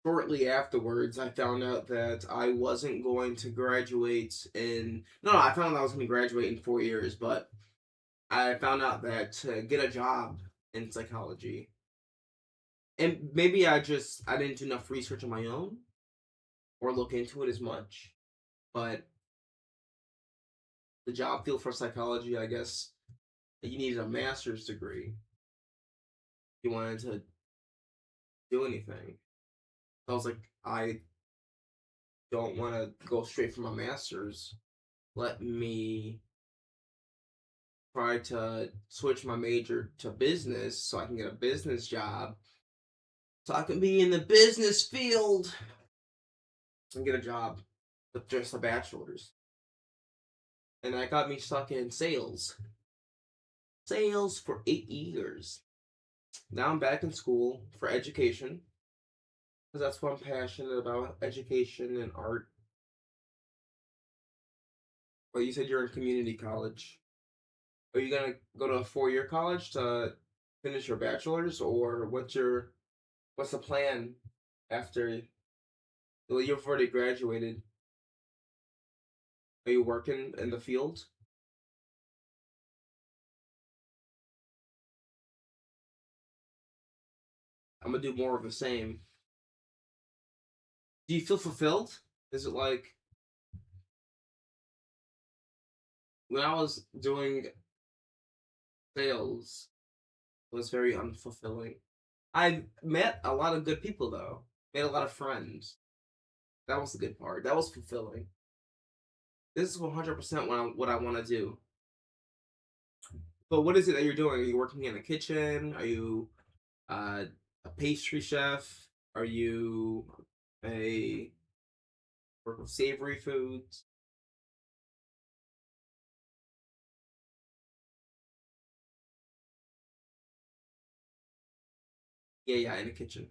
shortly afterwards, I found out that I wasn't going to graduate in. No, I found out I was going to graduate in 4 years, but I found out that to get a job in psychology, and maybe I didn't do enough research on my own or look into it as much, but the job field for psychology, I guess, you needed a master's degree if you wanted to do anything. I was like, I don't want to go straight for my master's. Let me try to switch my major to business so I can get a business job, so I can be in the business field and get a job with just a bachelor's. And that got me stuck in sales. Sales for 8 years. Now I'm back in school for education, because that's what I'm passionate about, education and art. Well, you said you're in community college. Are you gonna go to a 4-year college to finish your bachelor's, or what's the plan after? Well, you've already graduated. Are you working in the field? I'm gonna do more of the same. Do you feel fulfilled? Is it like when I was doing sales, it was very unfulfilling. I met a lot of good people though. Made a lot of friends. That was the good part. That was fulfilling. This is 100% what I want to do. But what is it that you're doing? Are you working in a kitchen? Are you a pastry chef? Are you a work with savory foods? Yeah, in the kitchen.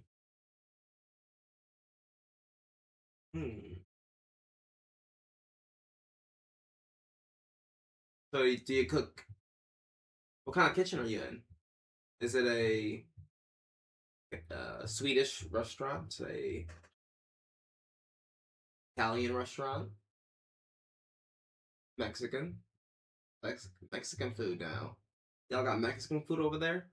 So do you cook? What kind of kitchen are you in? Is it a Swedish restaurant? A Italian restaurant? Mexican? Mexican food now. Y'all got Mexican food over there?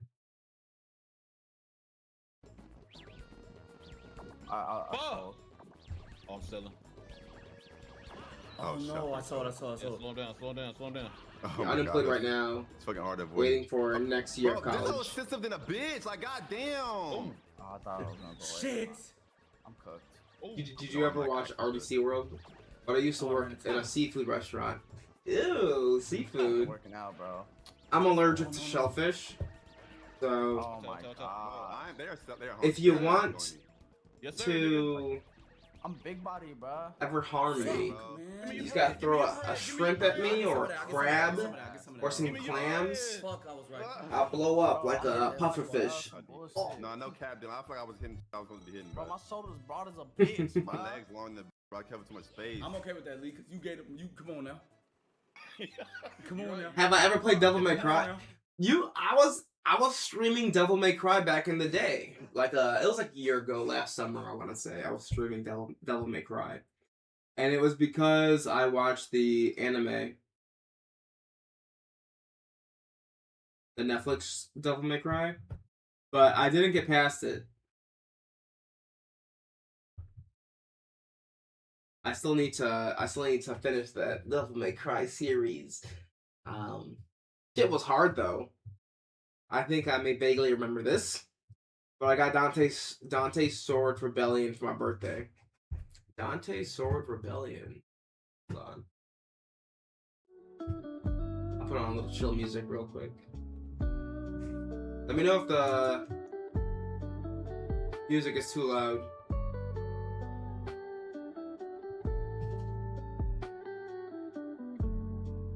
Oh, I'm selling. Oh no, I saw it. Slow him down. Oh You're my unemployed God, right now, It's fucking hard to avoid. waiting for next year of Bro, this little college. system than a bitch. Like, goddamn. Oh, I thought I was gonna go. Shit. I'm cooked. Did you ever watch RDC World? But I used to work in a seafood restaurant. Ew, I'm seafood. working out, bro. I'm allergic to shellfish. So Oh my god. They're if you hard. want Yes, sir. to I'm big body, bro. ever harm me, Man, you just gotta throw a shrimp at me, or a crab, or some Give me your clams. ass. Fuck, I was right. I'll blow up like a pufferfish. Bullshit. No, no cap, Dylan. I feel like I was hitting. I was supposed to be hitting, Bro, bro. my shoulders broad as a bitch, My bro. legs long. Bro, I covered too much space. I'm okay with that, Lee, because you gave him. You come on now. Come on now. Have I ever played Devil May Come on Cry? now. I was streaming Devil May Cry back in the day. Like it was like a year ago, last summer, I want to say. I was streaming Devil May Cry. And it was because I watched the anime. The Netflix Devil May Cry. But I didn't get past it. I still need to finish that Devil May Cry series. It was hard though. I think I may vaguely remember this, but I got Dante's Sword Rebellion for my birthday. Dante's Sword Rebellion. Hold on. I'll put on a little chill music real quick. Let me know if the music is too loud.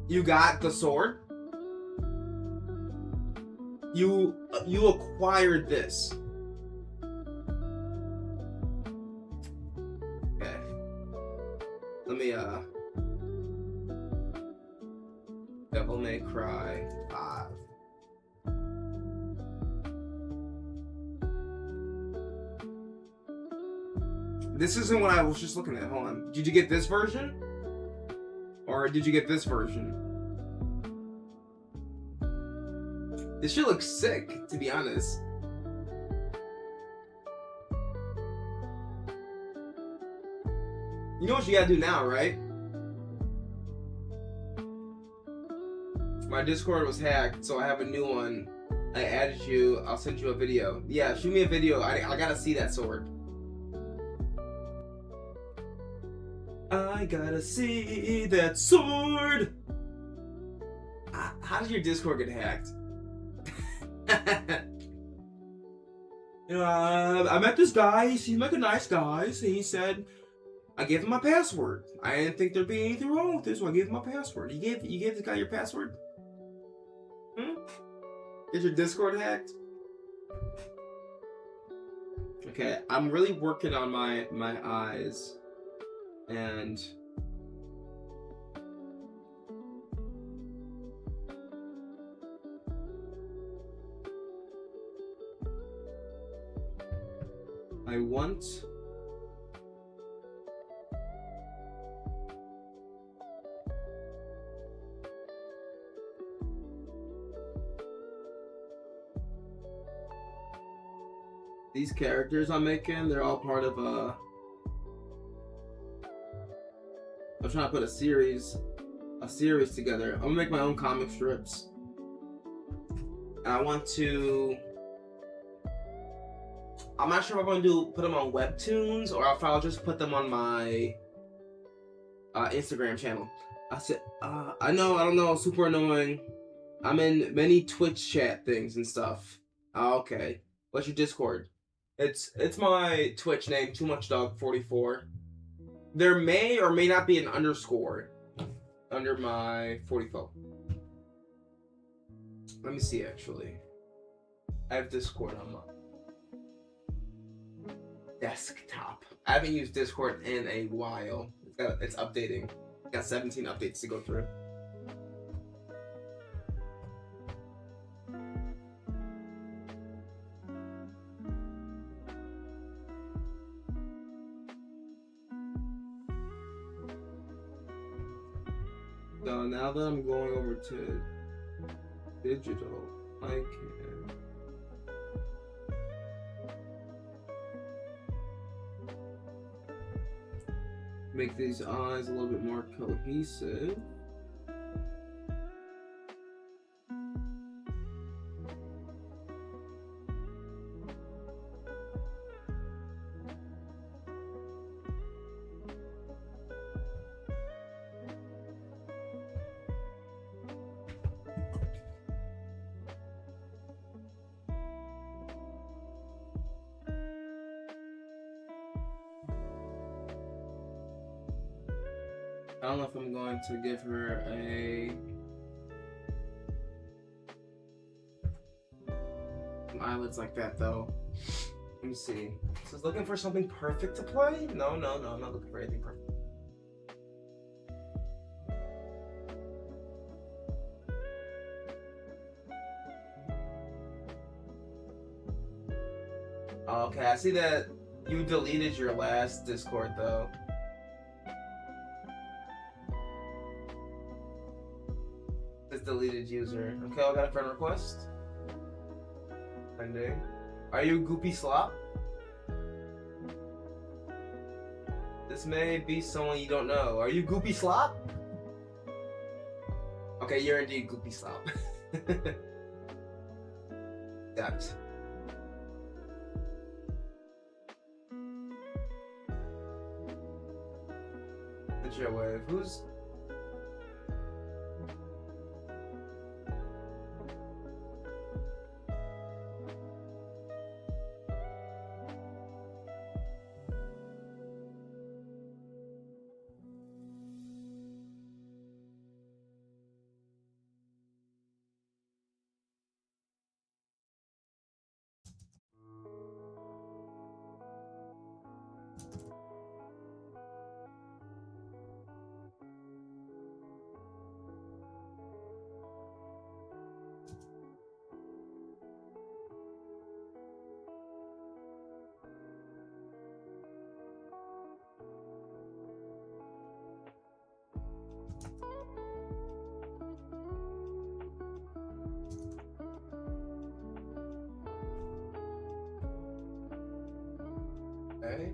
You got the sword? You acquired this. Okay. Let me Devil May Cry 5. This isn't what I was just looking at. Hold on. Did you get this version? Or did you get this version? This shit looks sick, to be honest. You know what you gotta do now, right? My Discord was hacked, so I have a new one. I added you. I'll send you a video. Yeah, shoot me a video. I gotta see that sword. I gotta see that sword. How did your Discord get hacked? You know, I met this guy. He seemed like a nice guy. So he said, I gave him my password. I didn't think there'd be anything wrong with this, so I gave him my password. You gave the guy your password? Is your Discord hacked? Okay, I'm really working on my eyes. And I want these characters I'm making, they're all part of I'm trying to put a series together. I'm gonna make my own comic strips. And I want to. I'm not sure if I'm gonna put them on Webtoons or if I'll just put them on my Instagram channel. I don't know, super annoying. I'm in many Twitch chat things and stuff. Oh, okay. What's your Discord? It's my Twitch name, TooMuchDog44. There may or may not be an underscore under my 44. Let me see, actually. I have Discord on my desktop. I haven't used Discord in a while. It's updating. Got 17 updates to go through. So now that I'm going over to digital, I can make these eyes a little bit more cohesive. I don't know if I'm going to give her some eyelids like that though. Let me see. So it's looking for something perfect to play? No, I'm not looking for anything perfect. Okay, I see that you deleted your last Discord though. This deleted user. Okay, I got a friend request. Pending. Are you Goopy Slop? This This may be someone you don't know. Are you Goopy Slop? Okay, you're indeed Goopy Slop. Depth. The Jet Wave. Who's... Okay.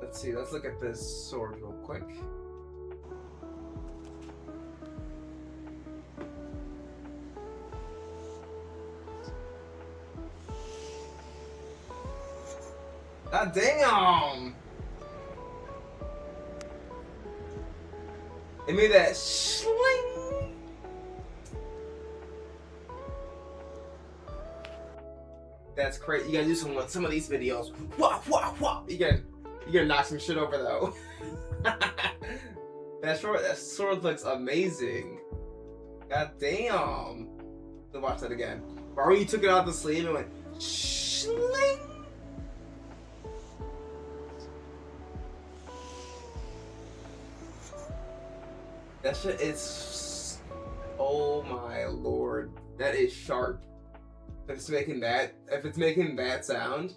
Let's see, let's look at this sword real quick. God damn! It made that shling. That's great. You gotta do some of these videos. Wah wah wah. You gotta knock some shit over though. That sword looks amazing. God damn. Let's watch that again. Or you took it out the sleeve and went shling. That shit is, oh my lord, that is sharp. If it's making that sound,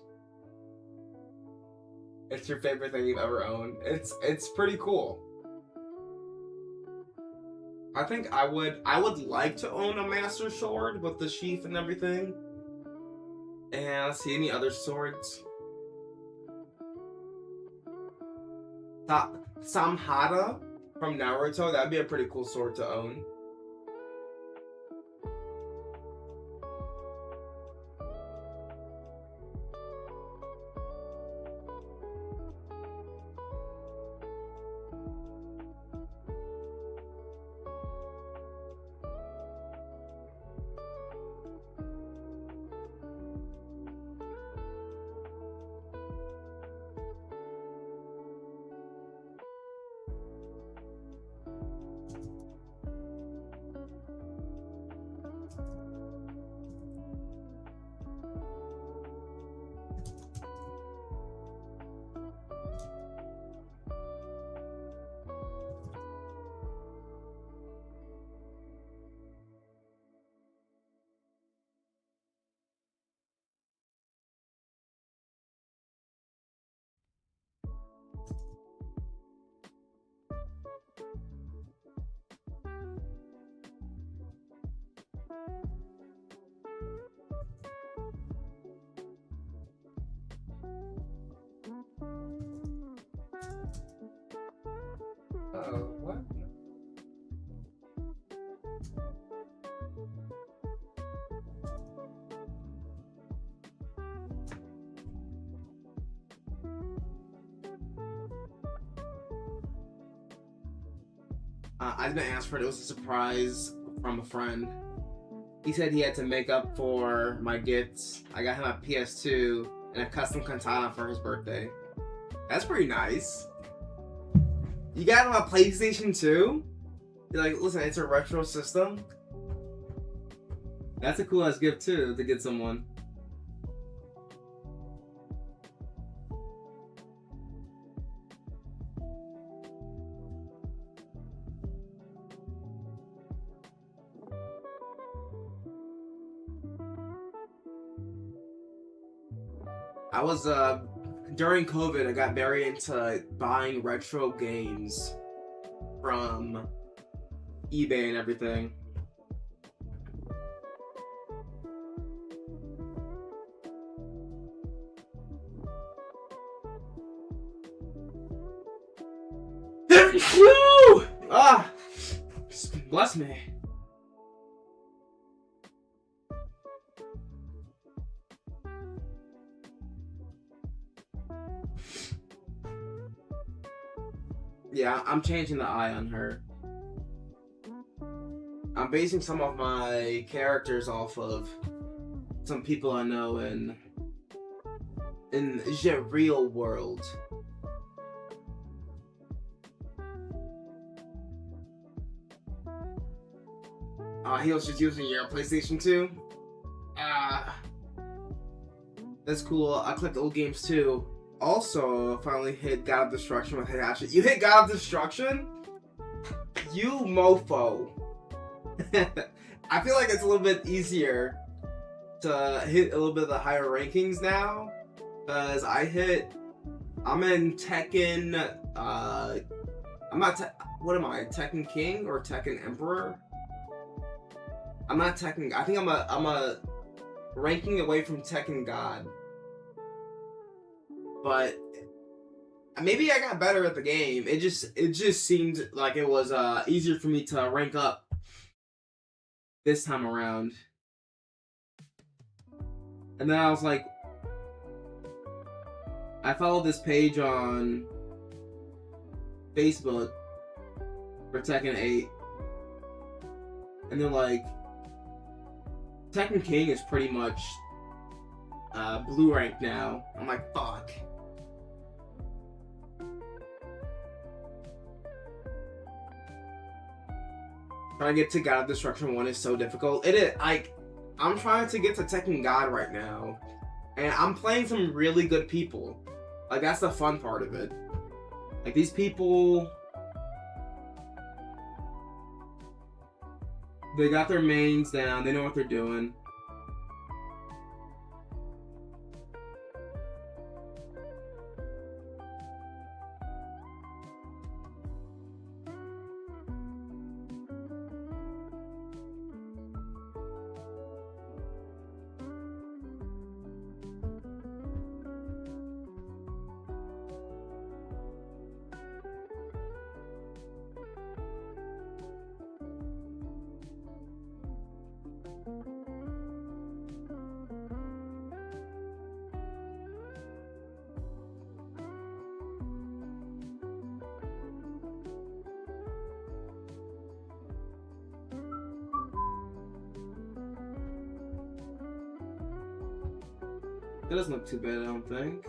it's your favorite thing you've ever owned. It's pretty cool. I think I would like to own a master sword with the sheath and everything. And let's see, any other swords? Samhara from Naruto, that'd be a pretty cool sword to own. What? I've been asked for it. It was a surprise from a friend. He said he had to make up for my gifts. I got him a PS2 and a custom katana for his birthday. That's pretty nice. You got him a PlayStation 2? You're like, listen, it's a retro system. That's a cool ass gift too to get someone. I was during COVID, I got very into buying retro games from eBay and everything. Thank you! Ah! Bless me. Yeah, I'm changing the eye on her. I'm basing some of my characters off of some people I know in the real world. He was just using your PlayStation 2. That's cool. I clicked old games too. Also, finally hit God of Destruction with Hayashi. You hit God of Destruction? You mofo. I feel like it's a little bit easier to hit a little bit of the higher rankings now. Because I'm in Tekken, what am I? Tekken King or Tekken Emperor? I'm not Tekken, I think I'm a ranking away from Tekken God. But maybe I got better at the game. It just seemed like it was easier for me to rank up this time around. And then I was like, I followed this page on Facebook for Tekken 8. And they're like, Tekken King is pretty much blue rank now. I'm like, fuck. Trying to get to God of Destruction 1 is so difficult. It is, like, I'm trying to get to Tekken God right now. And I'm playing some really good people. Like, that's the fun part of it. Like, these people, they got their mains down. They know what they're doing. It doesn't look too bad, I don't think.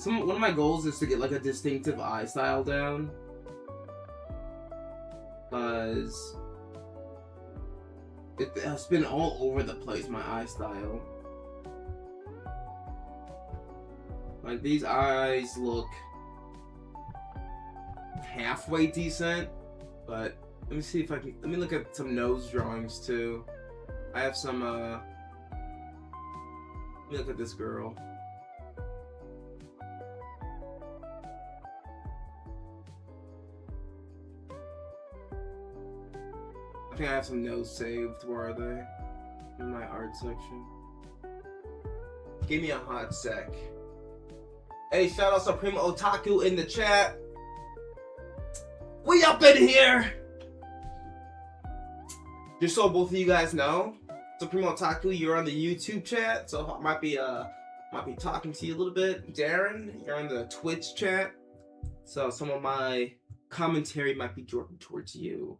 One of my goals is to get like a distinctive eye style down, because it has been all over the place, my eye style. Like, these eyes look halfway decent, but let me see if I can, let me look at some nose drawings too. I have some, let me look at this girl. I think I have some notes saved. Where are they? In my art section. Give me a hot sec. Hey, shout out Supreme Otaku in the chat. We up in here! Just so both of you guys know, Supreme Otaku, you're on the YouTube chat, so I might be talking to you a little bit. Darren, you're on the Twitch chat, so some of my commentary might be directed towards you.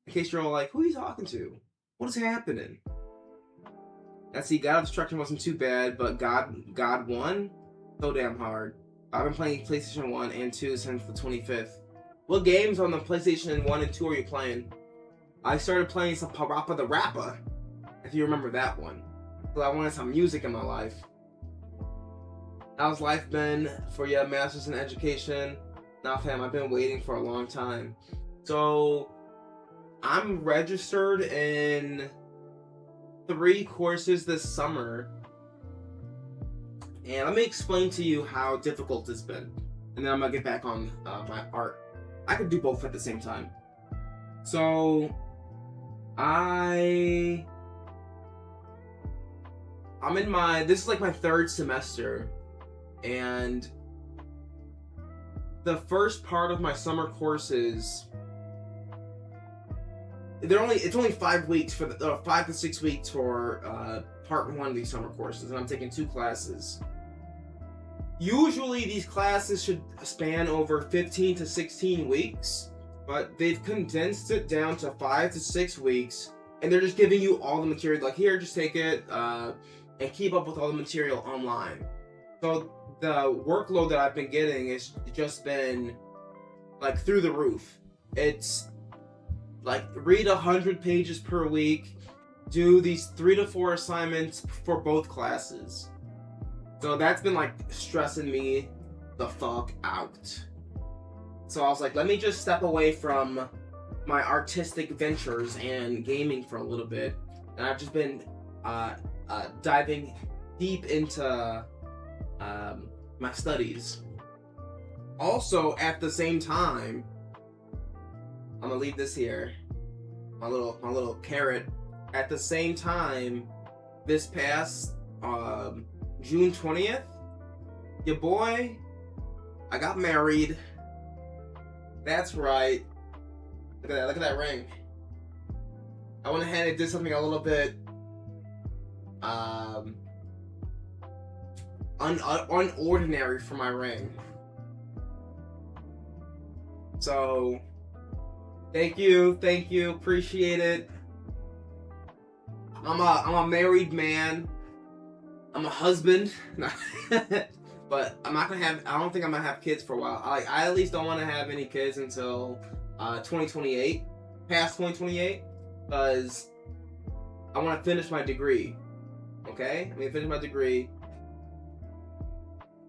In case you're all like, who are you talking to? What is happening? Let's see, God of Destruction wasn't too bad, but God 1? So damn hard. I've been playing PlayStation 1 and 2 since the 25th. What games on the PlayStation 1 and 2 are you playing? I started playing some Parappa the Rapper, if you remember that one. So I wanted some music in my life. How's life been for your Masters in Education? Nah fam, I've been waiting for a long time. So, I'm registered in 3 courses this summer. And let me explain to you how difficult it's been. And then I'm gonna get back on my art. I could do both at the same time. So, I this is like my third semester, and the first part of my summer courses, it's only 5 weeks for 5 to 6 weeks for part 1 of these summer courses, and I'm taking 2 classes. Usually these classes should span over 15 to 16 weeks, but they've condensed it down to 5 to 6 weeks, and they're just giving you all the material, like, here, just take it, and keep up with all the material online. So the workload that I've been getting has just been, like, through the roof. It's, like, read 100 pages per week, do these 3 to 4 assignments for both classes. So that's been, like, stressing me the fuck out. So I was like, let me just step away from my artistic ventures and gaming for a little bit. And I've just been diving deep into my studies. Also, at the same time, I'm gonna leave this here, my little carrot. At the same time, this past June 20th, your boy, I got married. That's right. Look at that ring. I went ahead and did something a little bit unordinary for my ring. So thank you, appreciate it. I'm a married man. I'm a husband. But I'm not gonna have, I don't think I'm gonna have kids for a while. I at least don't want to have any kids until 2028, past 2028, because I want to finish my degree. Okay, I'm gonna finish my degree.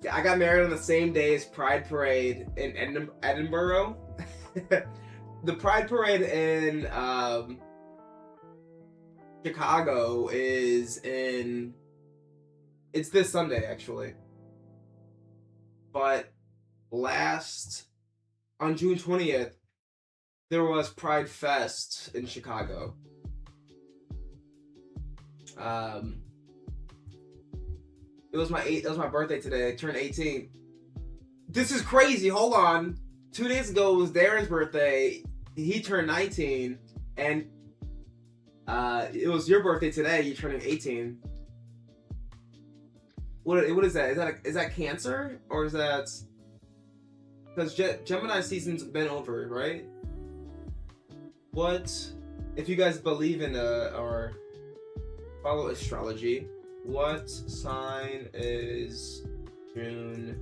Yeah, I got married on the same day as Pride Parade in Edinburgh. The Pride Parade in Chicago is it's this Sunday actually. But on June 20th, there was Pride Fest in Chicago. It was my birthday today. I turned 18. This is crazy. Hold on. 2 days ago was Darren's birthday. He turned 19, and it was your birthday today. You're turning 18. What is that? Is that Cancer, or is that because Gemini season's been over, right? What if you guys believe in or follow astrology? What sign is June?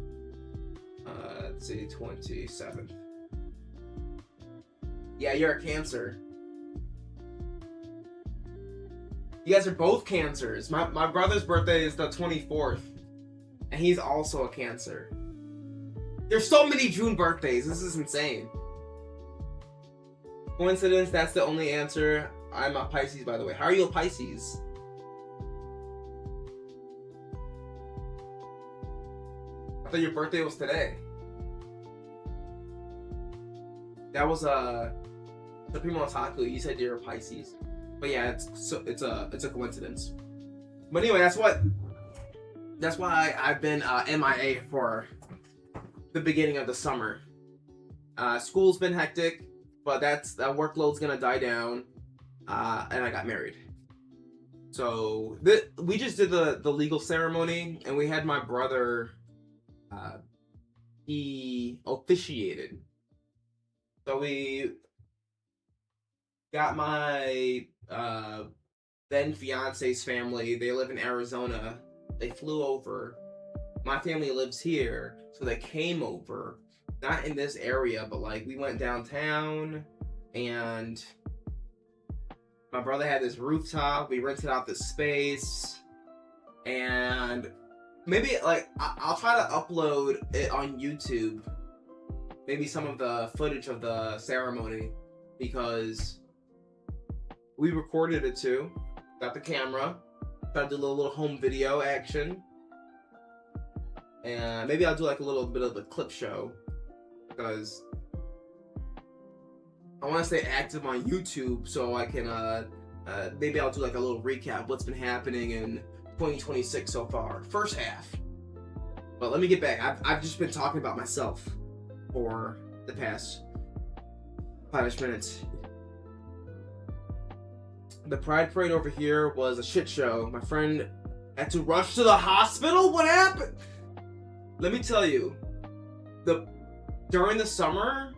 Let's see, 27th. Yeah, you're a Cancer. You guys are both Cancers. My brother's birthday is the 24th, and he's also a Cancer. There's so many June birthdays. This is insane. Coincidence? That's the only answer. I'm a Pisces, by the way. How are you a Pisces? I thought your birthday was today. That was Supremo Otaku. You said you're a Pisces. But yeah, it's a coincidence. But anyway, that's why I've been MIA for the beginning of the summer. School's been hectic, but that workload's gonna die down. And I got married. So we just did the legal ceremony, and we had my brother. He officiated. So we got my then fiance's family. They live in Arizona. They flew over. My family lives here, so they came over. Not in this area, but like we went downtown, and my brother had this rooftop. We rented out this space, and maybe like I'll try to upload it on YouTube. Maybe some of the footage of the ceremony, because we recorded it too. Got the camera. Tried to do a little home video action. And maybe I'll do like a little bit of a clip show, because I want to stay active on YouTube, so I can maybe I'll do like a little recap what's been happening in 2026 so far, first half. But let me get back. I've just been talking about myself for the past 5-ish minutes. The Pride Parade over here was a shit show. My friend had to rush to the hospital. What happened? Let me tell you, during the summer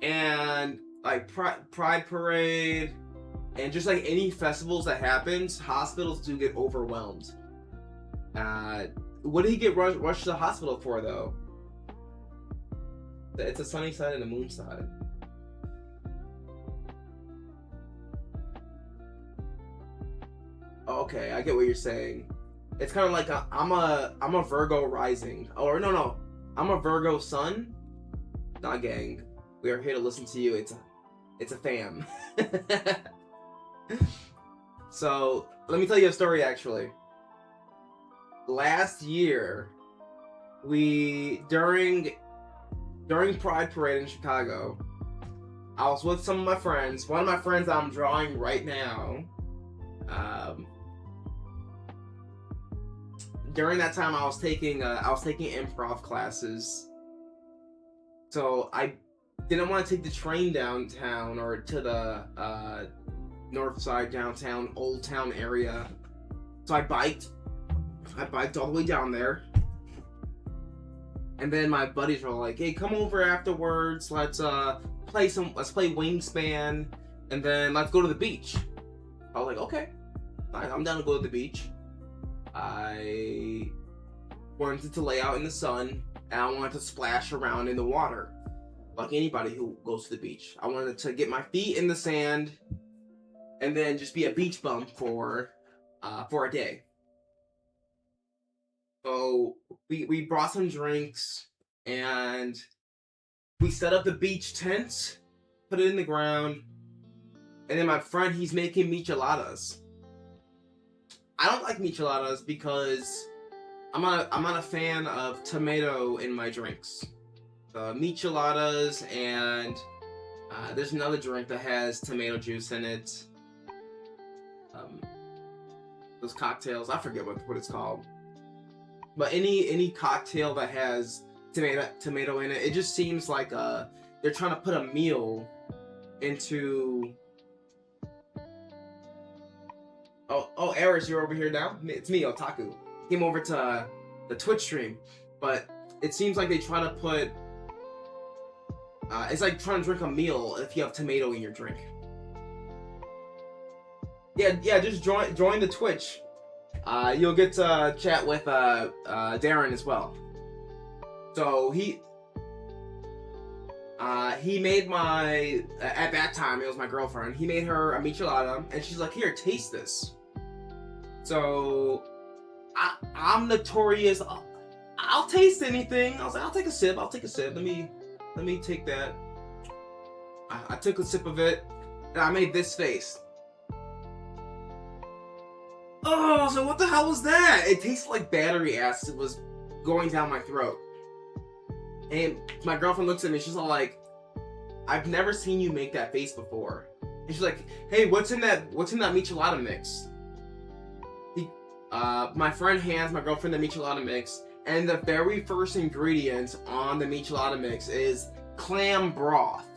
and like Pride Parade and just like any festivals that happens, hospitals do get overwhelmed. What did he get rushed to the hospital for though? It's a sunny side and a moon side. Okay, I get what you're saying. It's kind of like I'm a Virgo rising, or no, I'm a Virgo sun. Not gang. We are here to listen to you. It's a fam. So let me tell you a story. Actually, last year, during Pride Parade in Chicago, I was with some of my friends. One of my friends I'm drawing right now. During that time, I was taking improv classes, so I didn't want to take the train downtown or to the north side downtown, Old Town area. So I biked all the way down there, and then my buddies were like, "Hey, come over afterwards. Let's play Wingspan, and then let's go to the beach." I was like, "Okay, fine, I'm down to go to the beach." I wanted to lay out in the sun, and I wanted to splash around in the water, like anybody who goes to the beach. I wanted to get my feet in the sand, and then just be a beach bum for a day. So we brought some drinks, and we set up the beach tent, put it in the ground, and then my friend, he's making micheladas. I don't like micheladas because I'm not a fan of tomato in my drinks. Micheladas, and there's another drink that has tomato juice in it. Those cocktails, I forget what it's called. But any cocktail that has tomato in it, it just seems like they're trying to put a meal into. Oh, Eris, you're over here now? It's me, Otaku. Came over to the Twitch stream, but it seems like they try to put. It's like trying to drink a meal if you have tomato in your drink. Yeah, just join the Twitch. You'll get to chat with Darren as well. So he made my at that time it was my girlfriend. He made her a michelada, and she's like, "Here, taste this." So I'm notorious. I'll taste anything. I was like, "I'll take a sip. Let me take that." I took a sip of it, and I made this face. Oh, so what the hell was that? It tasted like battery acid was going down my throat. And my girlfriend looks at me, she's all like, "I've never seen you make that face before." And she's like, "Hey, what's in that michelada mix?" My friend hands my girlfriend the michelada mix, and the very first ingredient on the michelada mix is clam broth.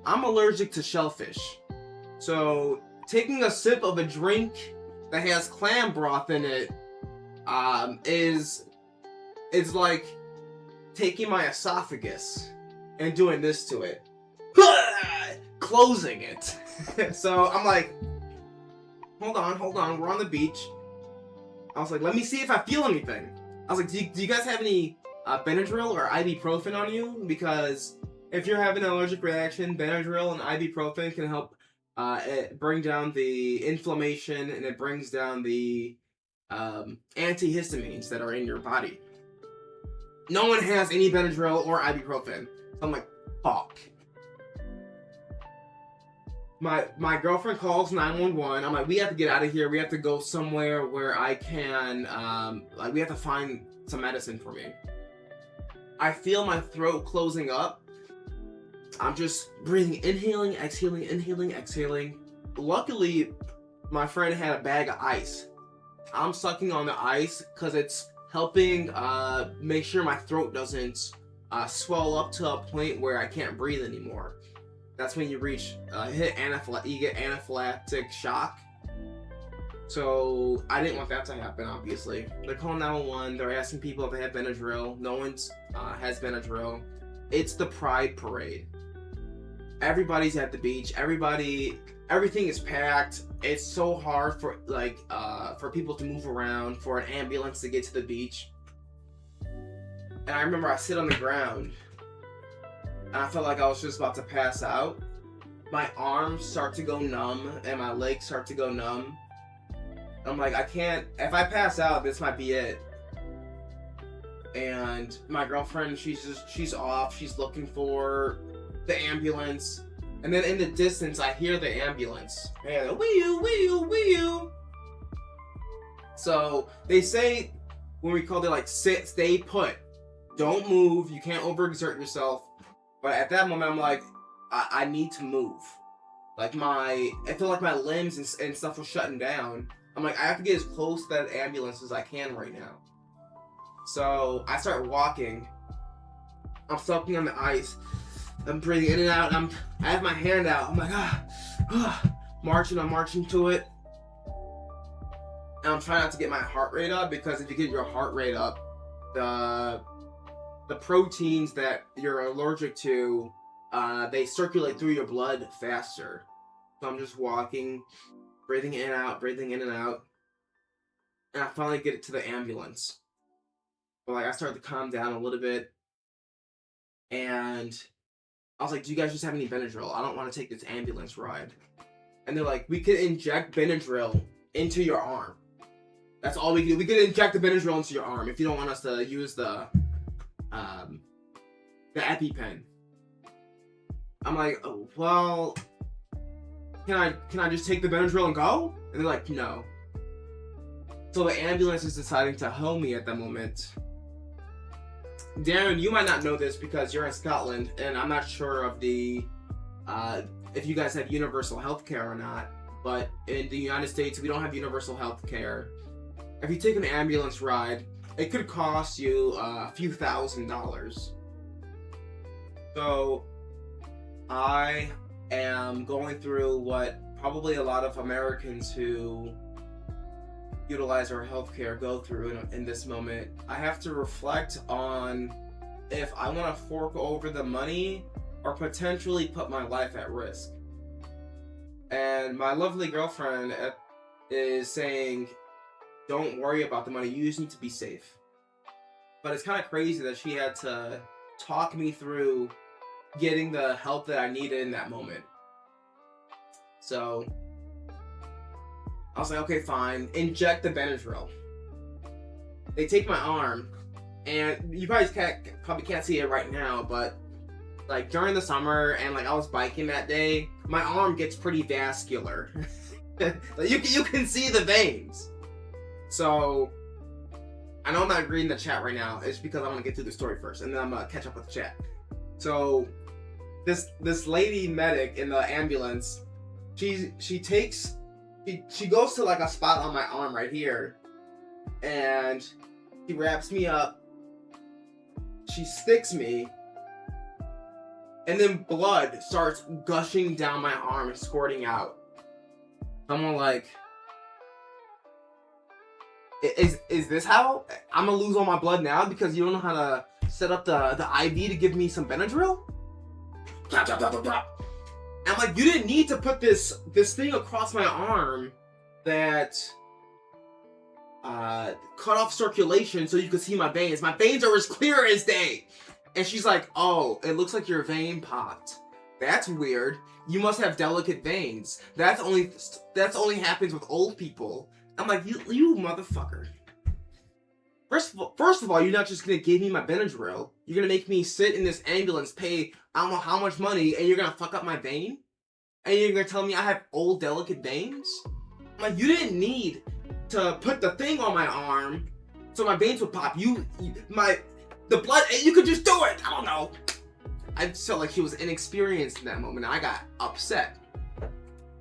I'm allergic to shellfish, so taking a sip of a drink that has clam broth in it is like taking my esophagus and doing this to it, closing it. So I'm like, hold on, we're on the beach. I was like, let me see if I feel anything. I was like, do you guys have any Benadryl or ibuprofen on you? Because if you're having an allergic reaction, Benadryl and ibuprofen can help it bring down the inflammation, and it brings down the antihistamines that are in your body. No one has any Benadryl or ibuprofen. So I'm like, fuck. My girlfriend calls 911. I'm like, we have to get out of here. We have to go somewhere where I can, we have to find some medicine for me. I feel my throat closing up. I'm just breathing, inhaling, exhaling. Luckily, my friend had a bag of ice. I'm sucking on the ice because it's helping make sure my throat doesn't swell up to a point where I can't breathe anymore. That's when you reach you get anaphylactic shock. So I didn't want that to happen, obviously. They're calling 911. They're asking people if they have Benadryl. No one's has Benadryl. It's the Pride Parade. Everybody's at the beach. Everything is packed. It's so hard for people to move around, for an ambulance to get to the beach. And I remember I sit on the ground, and I felt like I was just about to pass out. My arms start to go numb, and my legs start to go numb. I'm like, I can't. If I pass out, this might be it. And my girlfriend, she's off. She's looking for the ambulance. And then in the distance, I hear the ambulance. And wee-oo, wee-oo, wee-oo. So they say, when we call it like stay put. Don't move. You can't overexert yourself. But at that moment, I'm like, I need to move. Like I feel like my limbs and stuff was shutting down. I'm like, I have to get as close to that ambulance as I can right now. So I start walking. I'm soaking on the ice. I'm breathing in and out. I have my hand out. I'm like, marching. I'm marching to it. And I'm trying not to get my heart rate up, because if you get your heart rate up, the proteins that you're allergic to, they circulate through your blood faster. So I'm just walking, breathing in and out, breathing in and out. And I finally get it to the ambulance. But I start to calm down a little bit. And I was like, do you guys just have any Benadryl? I don't want to take this ambulance ride. And they're like, we could inject Benadryl into your arm. That's all we can do. We could inject the Benadryl into your arm if you don't want us to use the EpiPen. I'm like, oh, well, can I just take the Benadryl and go? And they're like, no. So the ambulance is deciding to hoe me at that moment. Darren, you might not know this because you're in Scotland, and I'm not sure of the if you guys have universal health care or not. But in the United States, we don't have universal health care. If you take an ambulance ride, it could cost you a few $1,000s. So I am going through what probably a lot of Americans who utilize our healthcare go through in this moment. I have to reflect on if I want to fork over the money or potentially put my life at risk. And my lovely girlfriend is saying, don't worry about the money, you just need to be safe. But it's kind of crazy that she had to talk me through getting the help that I needed in that moment. So I was like, okay, fine, inject the Benadryl. They take my arm, and you probably can't see it right now, but like during the summer and like I was biking that day, my arm gets pretty vascular. you can see the veins. So I know I'm not reading the chat right now. It's because I want to get through the story first, and then I'm gonna catch up with the chat. So this lady medic in the ambulance, she goes to like a spot on my arm right here, and she wraps me up. She sticks me, and then blood starts gushing down my arm and squirting out. I'm all like, is this how I'm gonna lose all my blood now because you don't know how to set up the IV to give me some Benadryl? Blah, blah, blah, blah, blah. And I'm like, you didn't need to put this thing across my arm that cut off circulation so you could see my veins. My veins are as clear as day. And she's like, oh, it looks like your vein popped. That's weird. You must have delicate veins. That's only happens with old people. I'm like, you motherfucker. First of all, you're not just gonna give me my Benadryl. You're gonna make me sit in this ambulance, pay I don't know how much money, and you're gonna fuck up my vein? And you're gonna tell me I have old, delicate veins? I'm like, you didn't need to put the thing on my arm so my veins would pop. The blood, you could just do it. I don't know. I just felt like she was inexperienced in that moment, and I got upset.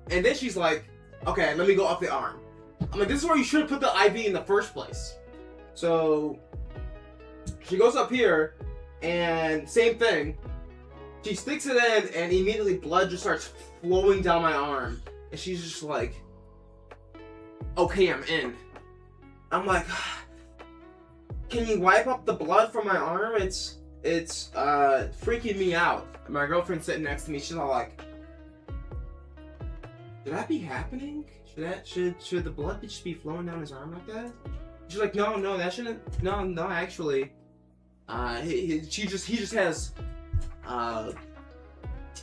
And then she's like, okay, let me go up the arm. I'm like, this is where you should have put the IV in the first place. So she goes up here, and same thing. She sticks it in, and immediately blood just starts flowing down my arm. And she's just like, okay, I'm in. I'm like, can you wipe up the blood from my arm? It's freaking me out. My girlfriend's sitting next to me. She's all like, should that be happening? Should the blood just be flowing down his arm like that? She's like, no, that shouldn't. No, actually, he just has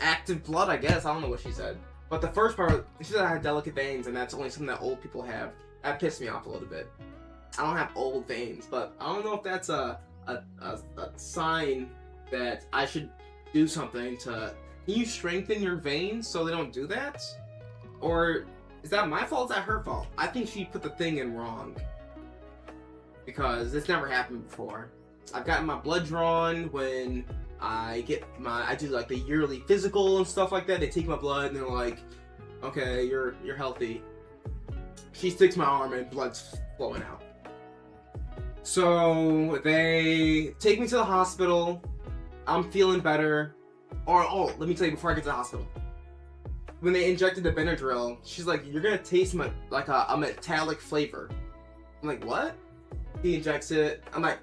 active blood, I guess. I don't know what she said. But the first part, she said I had delicate veins, and that's only something that old people have. That pissed me off a little bit. I don't have old veins, but I don't know if that's a sign that I should do something to. Can you strengthen your veins so they don't do that? Or is that my fault? Is that her fault? I think she put the thing in wrong. Because it's never happened before. I've gotten my blood drawn when I do like the yearly physical and stuff like that. They take my blood and they're like, okay, you're healthy. She sticks my arm and blood's flowing out. So they take me to the hospital. I'm feeling better. Let me tell you before I get to the hospital. When they injected the Benadryl, she's like, you're gonna taste like a metallic flavor. I'm like, what? He injects it. I'm like,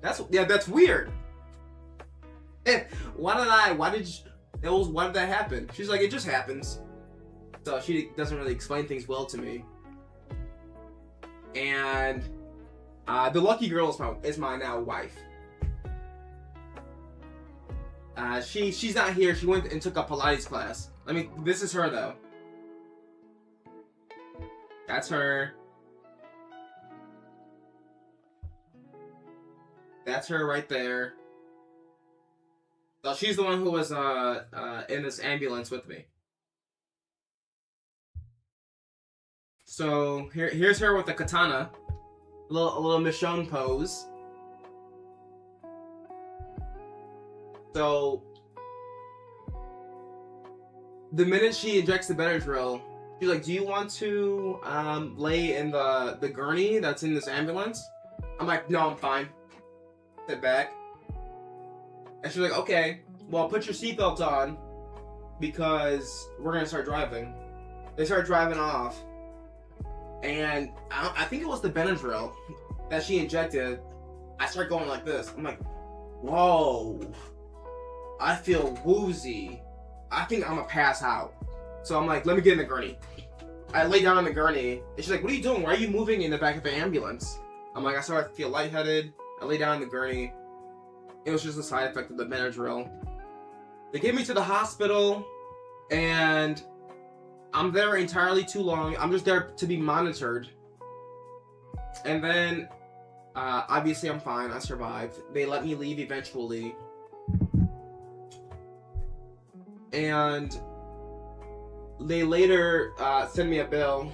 that's weird. Why did that happen? She's like, it just happens. So she doesn't really explain things well to me. And the lucky girl is my now wife. She's not here. She went and took a Pilates class. This is her though. That's her. That's her right there. So she's the one who was in this ambulance with me. So here's her with the katana, a little Michonne pose. So the minute she injects the Benadryl, she's like, "Do you want to lay in the gurney that's in this ambulance?" I'm like, "No, I'm fine." Sit back. And she's like, okay, well, put your seatbelt on because we're gonna start driving. They start driving off, and I think it was the Benadryl that she injected. I start going like this. I'm like, whoa, I feel woozy. I think I'm gonna pass out. So I'm like, let me get in the gurney. I lay down on the gurney, and she's like, what are you doing? Why are you moving in the back of the ambulance? I'm like, I started to feel lightheaded. I lay down in the gurney. It was just a side effect of the Benadryl. They get me to the hospital, and I'm there entirely too long. I'm just there to be monitored. And then, obviously I'm fine. I survived. They let me leave eventually. And they later send me a bill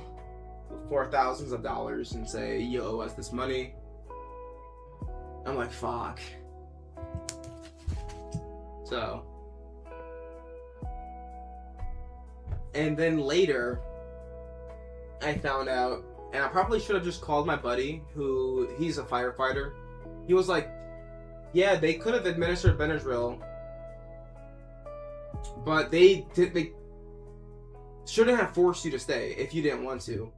for thousands of dollars and say, you owe us this money. I'm like, fuck. So. And then later, I found out, and I probably should have just called my buddy, he's a firefighter. He was like, yeah, they could have administered Benadryl, but they shouldn't have forced you to stay if you didn't want to.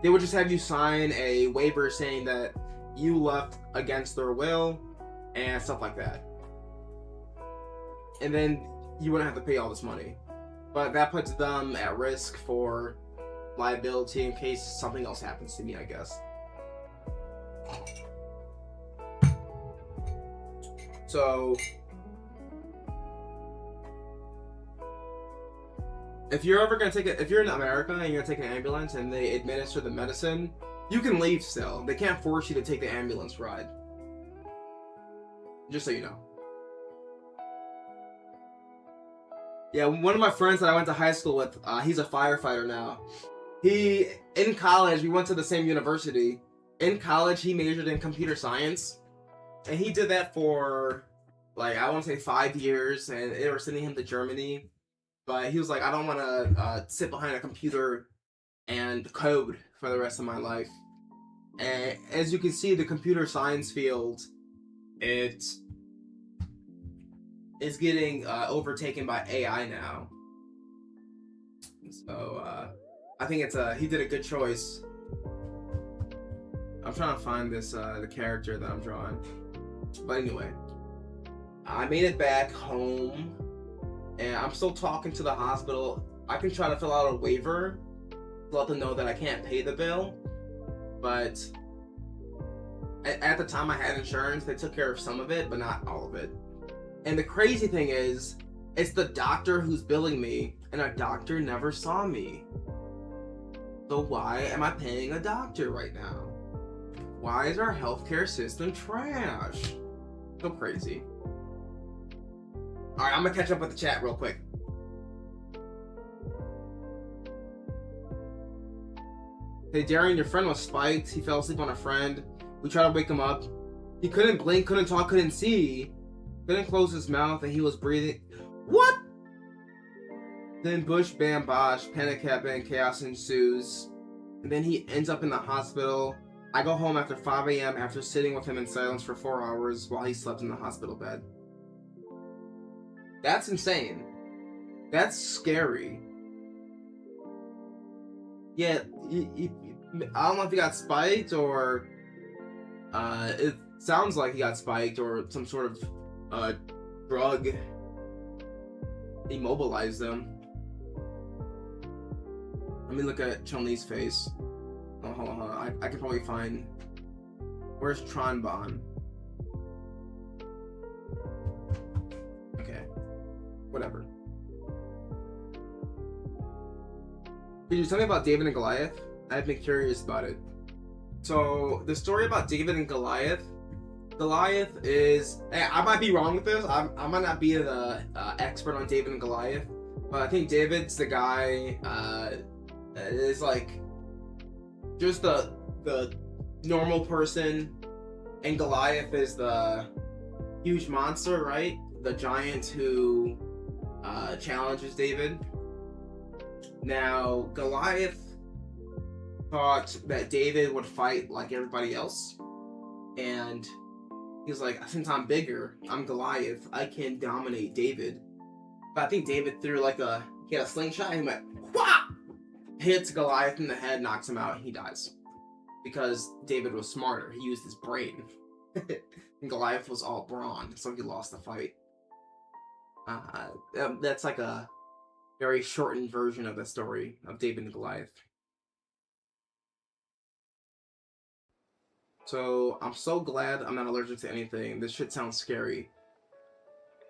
They would just have you sign a waiver saying that you left against their will and stuff like that. And then you wouldn't have to pay all this money. But that puts them at risk for liability in case something else happens to me, I guess. So, if you're ever gonna if you're in America and you're gonna take an ambulance and they administer the medicine, you can leave still. They can't force you to take the ambulance ride. Just so you know. Yeah, one of my friends that I went to high school with, he's a firefighter now. In college, we went to the same university. In college, he majored in computer science. And he did that for, like, I want to say 5 years, and they were sending him to Germany. But he was like, I don't want to sit behind a computer and code for the rest of my life. And as you can see, the computer science field, it is getting overtaken by AI now. So I think he did a good choice. I'm trying to find this the character that I'm drawing. But anyway, I made it back home, and I'm still talking to the hospital. I can try to fill out a waiver to let them know that I can't pay the bill, but at the time I had insurance. They took care of some of it, but not all of it. And the crazy thing is, it's the doctor who's billing me, and a doctor never saw me. So why am I paying a doctor right now? Why is our healthcare system trash? So crazy. Alright, I'm gonna catch up with the chat real quick. Hey Darren, your friend was spiked. He fell asleep on a friend. We tried to wake him up. He couldn't blink, couldn't talk, couldn't see. Couldn't close his mouth, and he was breathing. What? Then Bush, bam, bosh, panic happens, chaos ensues. And then he ends up in the hospital. I go home after 5 a.m. after sitting with him in silence for 4 hours while he slept in the hospital bed. That's insane. That's scary. Yeah, I don't know if he got spiked or it sounds like he got spiked or some sort of drug immobilized them. Let me look at Chun-Li's face. Oh, hold on. I can probably find... Where's Tron-Bon? Okay. Whatever. Could you tell me about David and Goliath? I've been curious about it. So, the story about David and Goliath... Goliath is... I might be wrong with this. I might not be the expert on David and Goliath. But I think David's the guy... is like... just the normal person, and Goliath is the huge monster, right? The giant who challenges David. Now, Goliath thought that David would fight like everybody else, and he's like, since I'm bigger, I'm Goliath, I can dominate David. But I think David threw he had a slingshot, and he went, whah! Hits Goliath in the head, knocks him out, and he dies. Because David was smarter. He used his brain. And Goliath was all brawn, so he lost the fight. That's like a very shortened version of the story of David and Goliath. So, I'm so glad I'm not allergic to anything. This shit sounds scary.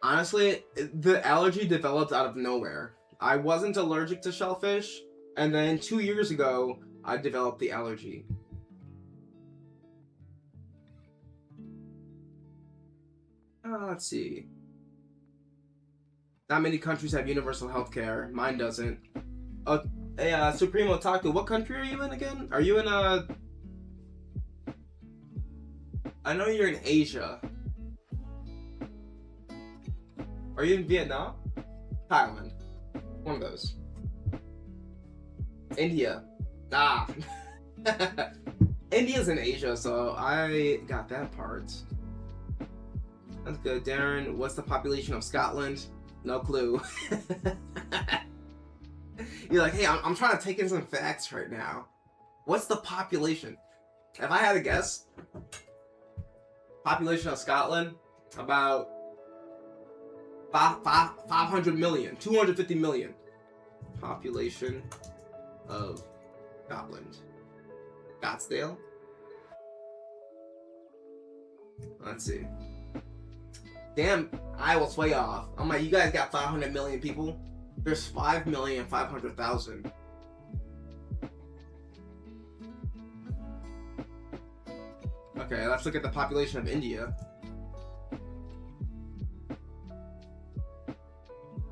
Honestly, the allergy developed out of nowhere. I wasn't allergic to shellfish, and then 2 years ago, I developed the allergy. Let's see. Not many countries have universal health care. Mine doesn't. Hey, Supremo Taku, what country are you in again? Are you in I know you're in Asia. Are you in Vietnam? Thailand. One of those. India. Ah. India's in Asia, so I got that part. That's good. Darren, what's the population of Scotland? No clue. You're like, hey, I'm trying to take in some facts right now. What's the population? If I had to guess, population of Scotland, about 500 million, 250 million. Population of Scotland. Scottsdale? Let's see. Damn, I was way off. I'm like, you guys got 500 million people? There's 5,500,000. Okay, let's look at the population of India.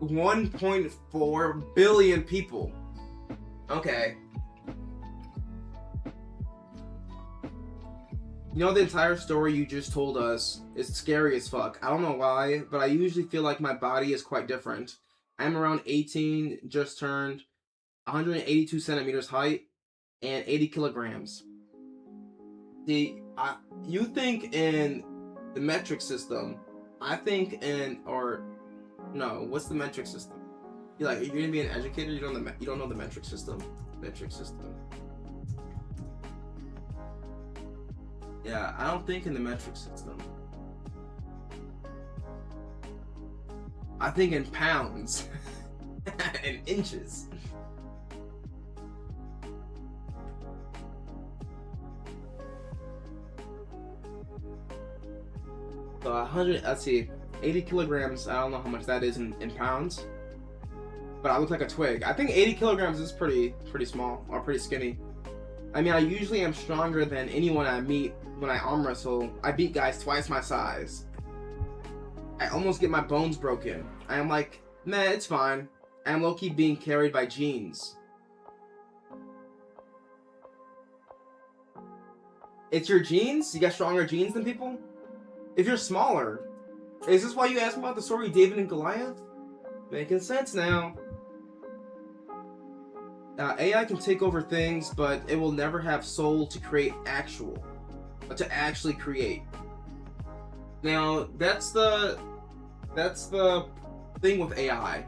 1.4 billion people. Okay. You know, the entire story you just told us is scary as fuck. I don't know why, but I usually feel like my body is quite different. I'm around 18, just turned 182 centimeters height, and 80 kilograms. See, you think in the metric system. I think in, or no, what's the metric system? You're gonna be an educator. You don't know the metric system. Metric system. Yeah, I don't think in the metric system. I think in pounds and inches. So 100, let's see, 80 kilograms, I don't know how much that is in pounds. But I look like a twig. I think 80 kilograms is pretty small, or pretty skinny. I mean, I usually am stronger than anyone I meet when I arm wrestle. I beat guys twice my size. I almost get my bones broken. I am like, man, it's fine. I am low-key being carried by genes. It's your genes? You got stronger genes than people? If you're smaller. Is this why you asked me about the story of David and Goliath? Making sense now. AI can take over things, but it will never have soul to create to actually create. Now, that's the thing with AI.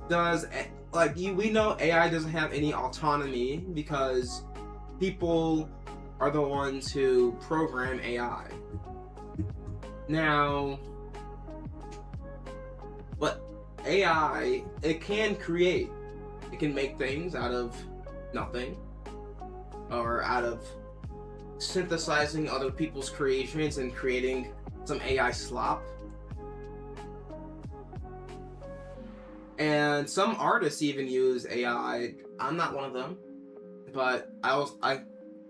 We know AI doesn't have any autonomy because people are the ones who program AI. Now, but AI, it can create. It can make things out of nothing, or out of synthesizing other people's creations and creating some AI slop. And some artists even use AI. I'm not one of them, but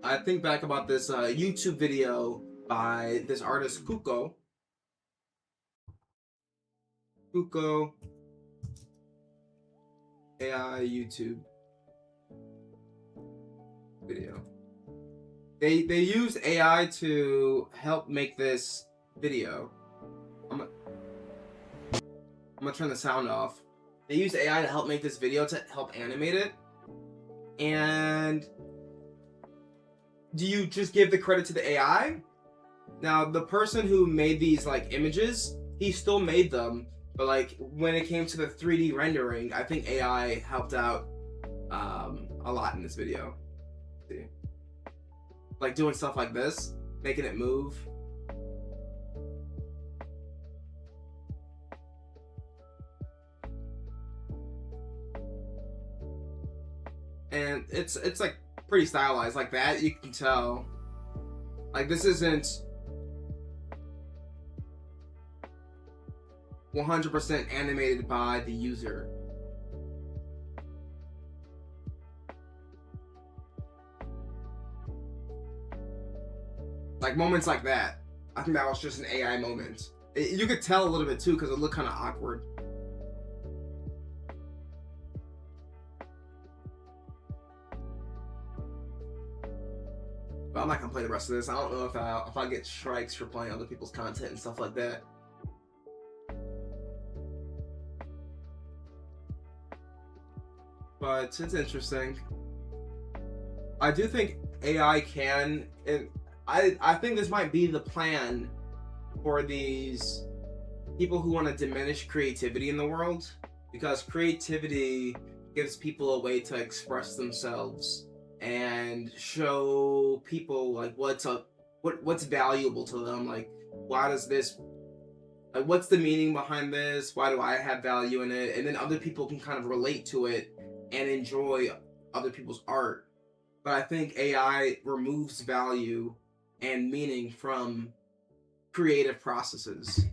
I think back about this YouTube video by this artist Kuko. Kuko AI YouTube video. They used AI to help make this video. I'm gonna turn the sound off. They used AI to help make this video to help animate it. And do you just give the credit to the AI? Now, the person who made these images, he still made them, but when it came to the 3D rendering, I think AI helped out a lot in this video. See, doing stuff like this, making it move. And it's pretty stylized like that. You can tell this isn't 100% animated by the user. Moments like that, I think that was just an AI moment. You could tell a little bit too because it looked kind of awkward. But I'm not gonna play the rest of this. I don't know if I get strikes for playing other people's content and stuff like that. But it's interesting. I do think AI can, and I think this might be the plan for these people who want to diminish creativity in the world, because creativity gives people a way to express themselves and show people what's valuable to them. Why does this, what's the meaning behind this? Why do I have value in it? And then other people can kind of relate to it and enjoy other people's art. But I think AI removes value and meaning from creative processes.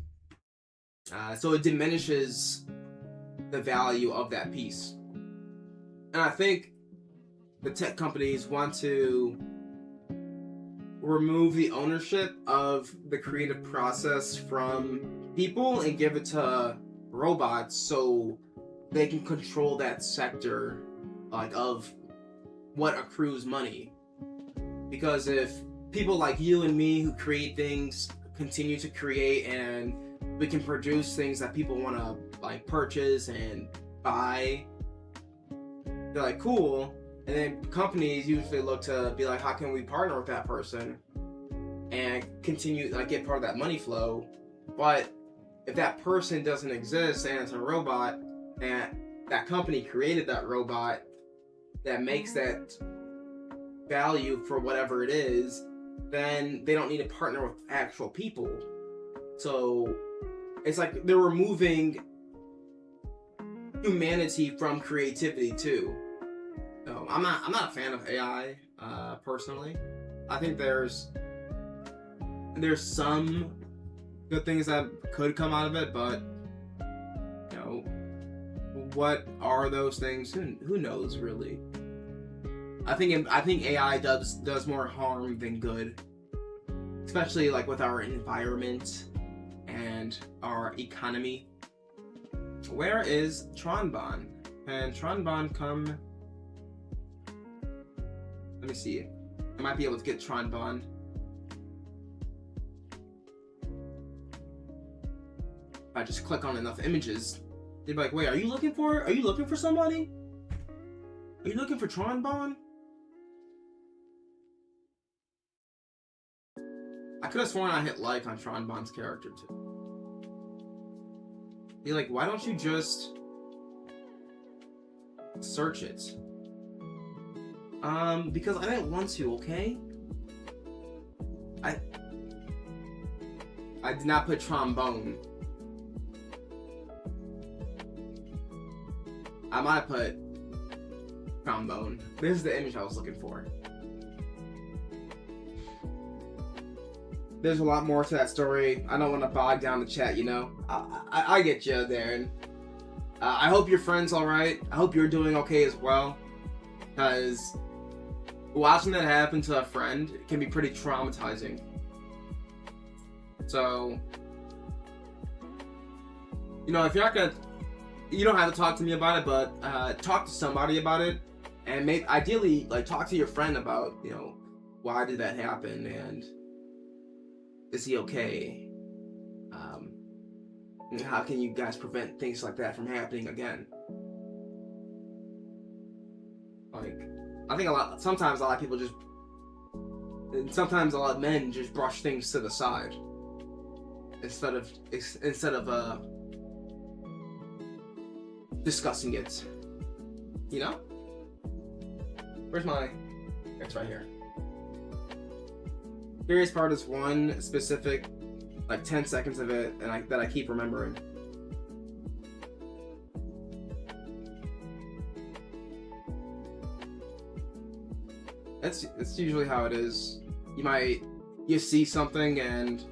So it diminishes the value of that piece. And I think the tech companies want to remove the ownership of the creative process from people and give it to robots so they can control that sector of what accrues money. Because if people like you and me who create things continue to create, and we can produce things that people want to purchase and buy, they're like, cool. And then companies usually look to be like, how can we partner with that person and continue, like, get part of that money flow? But if that person doesn't exist and it's a robot, and that company created that robot that makes that value for whatever it is, then they don't need to partner with actual people. So it's like they're removing humanity from creativity too. So I'm not a fan of AI personally. I think there's some good things that could come out of it, but you know, what are those things? Who knows really? I think AI does more harm than good, especially like with our environment and our economy. Where is Tronbon? Can Tronbon come? Let me see. I might be able to get Tronbon. If I just click on enough images, they'd be like, "Wait, are you looking for somebody? Are you looking for Tronbon?" I could have sworn I hit like on Tronbon's character too. Be like, why don't you just search it? Because I didn't want to, okay? I did not put trombone. I might have put trombone. This is the image I was looking for. There's a lot more to that story. I don't want to bog down the chat, you know? I get you, Darren. I hope your friend's alright. I hope you're doing okay as well. Because watching that happen to a friend can be pretty traumatizing. So, you know, if you're not gonna... You don't have to talk to me about it, but talk to somebody about it. And ideally, like, talk to your friend about, you know, why did that happen, and is he okay? And how can you guys prevent things like that from happening again? Like, I think sometimes a lot of people just, and sometimes a lot of men just brush things to the side instead of discussing it. You know? Where's my? It's right here. Curious part is one specific, like 10 seconds of it, and that I keep remembering. It's usually how it is. You see something and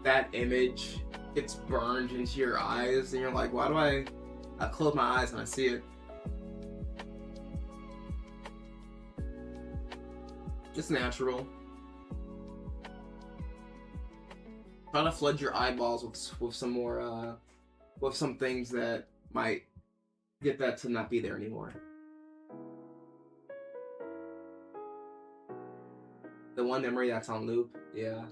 that image gets burned into your eyes, and you're like, why do I close my eyes and I see it? It's natural. Try to flood your eyeballs with some more with some things that might get that to not be there anymore. The one memory that's on loop, yeah.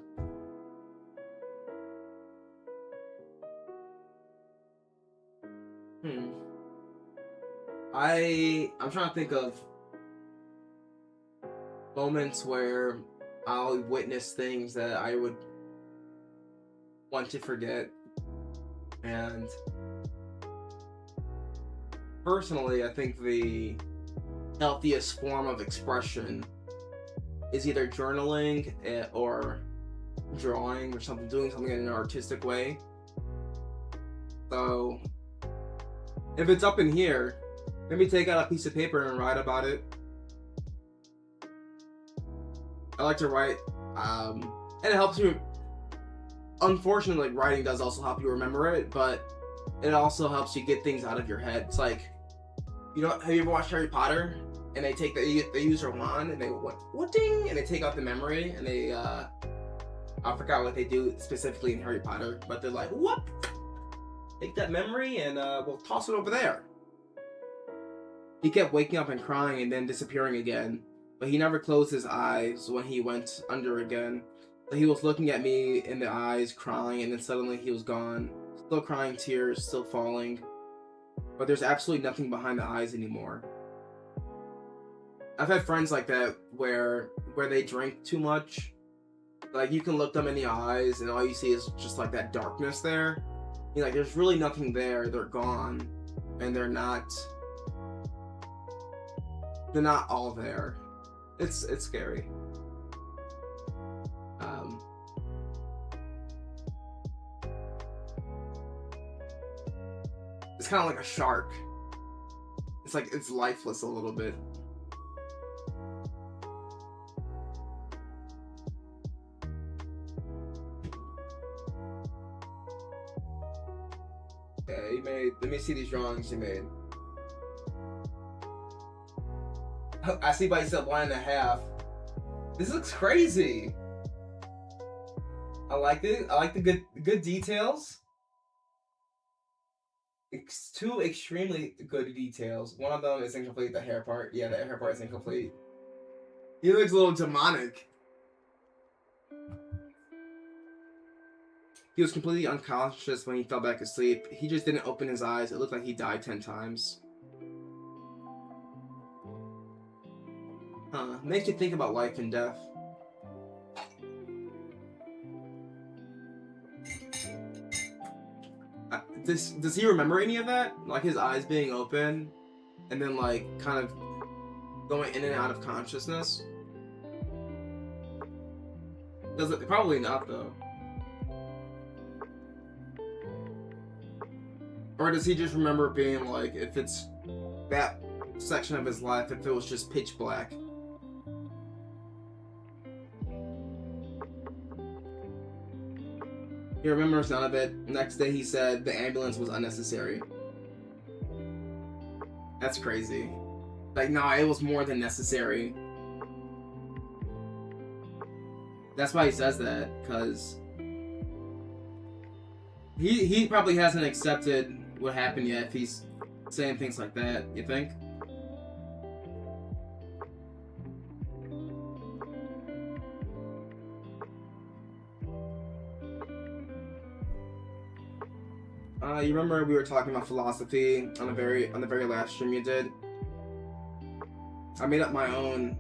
I'm trying to think of moments where I'll witness things that I would want to forget, and personally, I think the healthiest form of expression is either journaling or drawing or something, doing something in an artistic way. So if it's up in here, maybe take out a piece of paper and write about it. I like to write, and it helps you. Unfortunately, writing does also help you remember it, but it also helps you get things out of your head. It's like, you know, have you ever watched Harry Potter? And they use their wand and they what ding, and they take out the memory, and they I forgot what they do specifically in Harry Potter, but they're like, whoop, take that memory and we'll toss it over there. He kept waking up and crying and then disappearing again, but he never closed his eyes when he went under again. He was looking at me in the eyes, crying, and then suddenly he was gone. Still crying, tears still falling. but there's absolutely nothing behind the eyes anymore. I've had friends like that where they drink too much. Like, you can look them in the eyes and all you see is just like that darkness there. You're like, there's really nothing there. They're gone, and they're not all there. It's scary. It's kind of like a shark. It's like it's lifeless a little bit. Yeah, you made. Let me see these drawings you made. I see why you said 1.5. This looks crazy. I like it. I like the good details. It's two extremely good details. One of them is incomplete. The hair part. Yeah, the hair part is incomplete. He looks a little demonic. He was completely unconscious when he fell back asleep. He just didn't open his eyes. It looked like he died 10 times. Makes you think about life and death. Does he remember any of that? Like his eyes being open and then like kind of going in and out of consciousness? Does it? Probably not though. Or does he just remember being like, if it's that section of his life, if it was just pitch black? He remembers none of it. Next day he said the ambulance was unnecessary. That's crazy. Like, nah, it was more than necessary. That's why he says that, because he probably hasn't accepted what happened yet if he's saying things like that, you think? You remember we were talking about philosophy on the very last stream you did? I made up my own,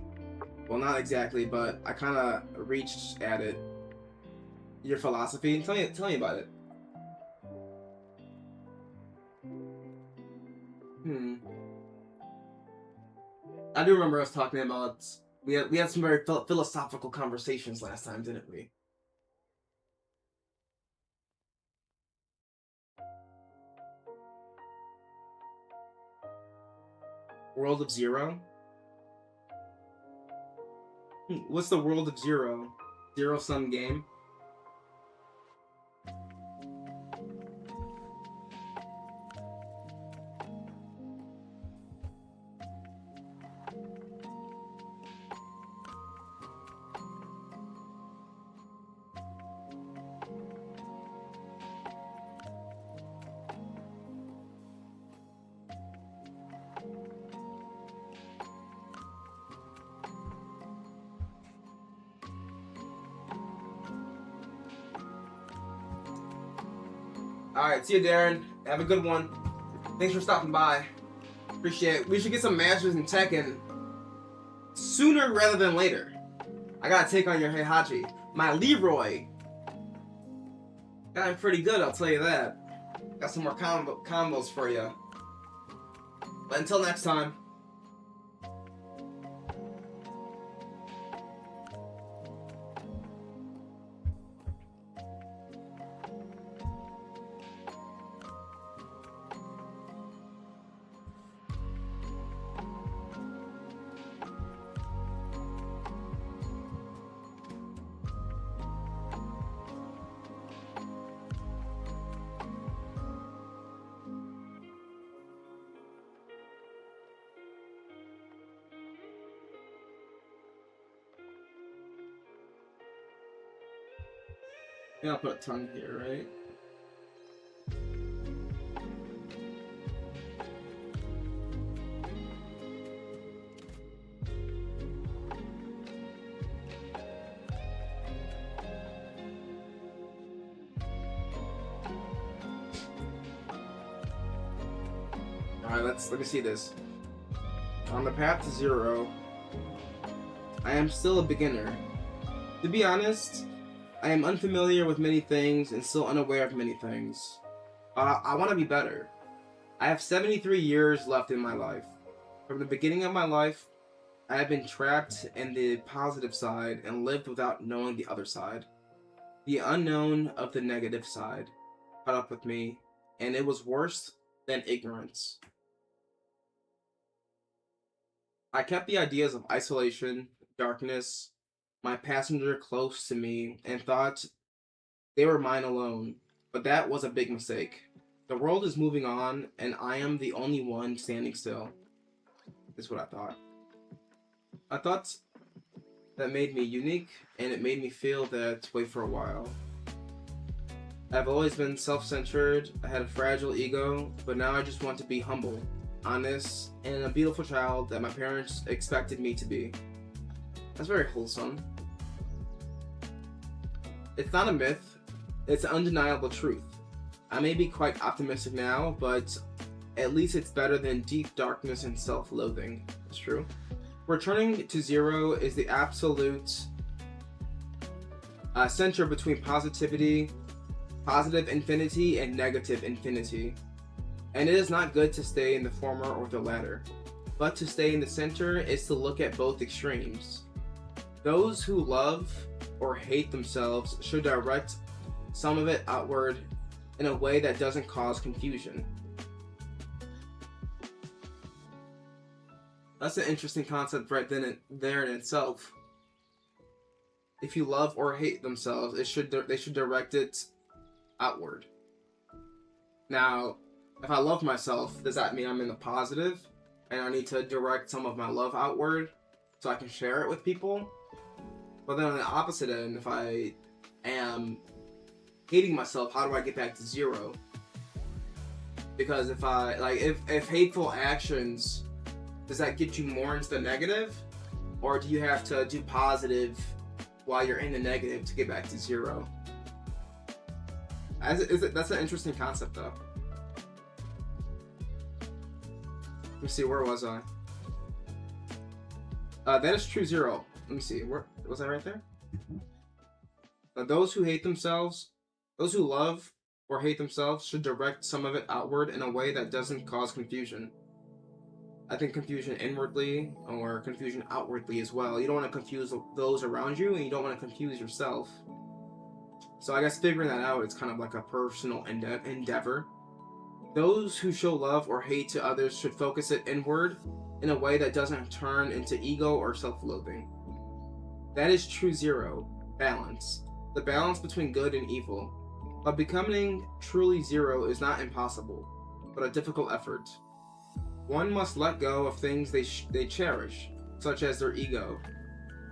well, not exactly, but I kind of reached at it. Your philosophy. Tell me about it. I do remember us talking about we had some very philosophical conversations last time, didn't we? World of Zero? What's the World of Zero? Zero-sum game? Alright, see you, Darren. Have a good one. Thanks for stopping by. Appreciate it. We should get some masters in Tekken sooner rather than later. I gotta take on your Heihachi. My Leroy. Got him pretty good, I'll tell you that. Got some more combos for you. But until next time. Yeah, I'll put a tongue here, right? Alright, let me see this. On the path to zero, I am still a beginner. To be honest, I am unfamiliar with many things and still unaware of many things. I want to be better. I have 73 years left in my life. From the beginning of my life, I have been trapped in the positive side and lived without knowing the other side. The unknown of the negative side caught up with me, and it was worse than ignorance. I kept the ideas of isolation, darkness, my passenger close to me, and thought they were mine alone. But that was a big mistake. The world is moving on, and I am the only one standing still. Is what I thought. I thought that made me unique, and it made me feel that way for a while. I've always been self-centered, I had a fragile ego, but now I just want to be humble, honest, and a beautiful child that my parents expected me to be. That's very wholesome. It's not a myth, it's an undeniable truth. I may be quite optimistic now, but at least it's better than deep darkness and self-loathing. It's true. Returning to zero is the absolute center between positive infinity, and negative infinity. And it is not good to stay in the former or the latter, but to stay in the center is to look at both extremes. Those who love or hate themselves should direct some of it outward in a way that doesn't cause confusion. That's an interesting concept right then and there in itself. If you love or hate themselves, they should direct it outward. Now, if I love myself, does that mean I'm in the positive and I need to direct some of my love outward so I can share it with people? But then on the opposite end, if I am hating myself, how do I get back to zero? Because if hateful actions, does that get you more into the negative? Or do you have to do positive while you're in the negative to get back to zero? That's an interesting concept, though. Let me see, where was I? That is true zero. Let me see, where was I right there? Those who hate themselves, those who love or hate themselves should direct some of it outward in a way that doesn't cause confusion. I think confusion inwardly or confusion outwardly as well. You don't want to confuse those around you, and you don't want to confuse yourself. So I guess figuring that out, it's kind of like a personal endeavor. Those who show love or hate to others should focus it inward in a way that doesn't turn into ego or self-loathing. That is true zero, balance. The balance between good and evil. But becoming truly zero is not impossible, but a difficult effort. One must let go of things they cherish, such as their ego.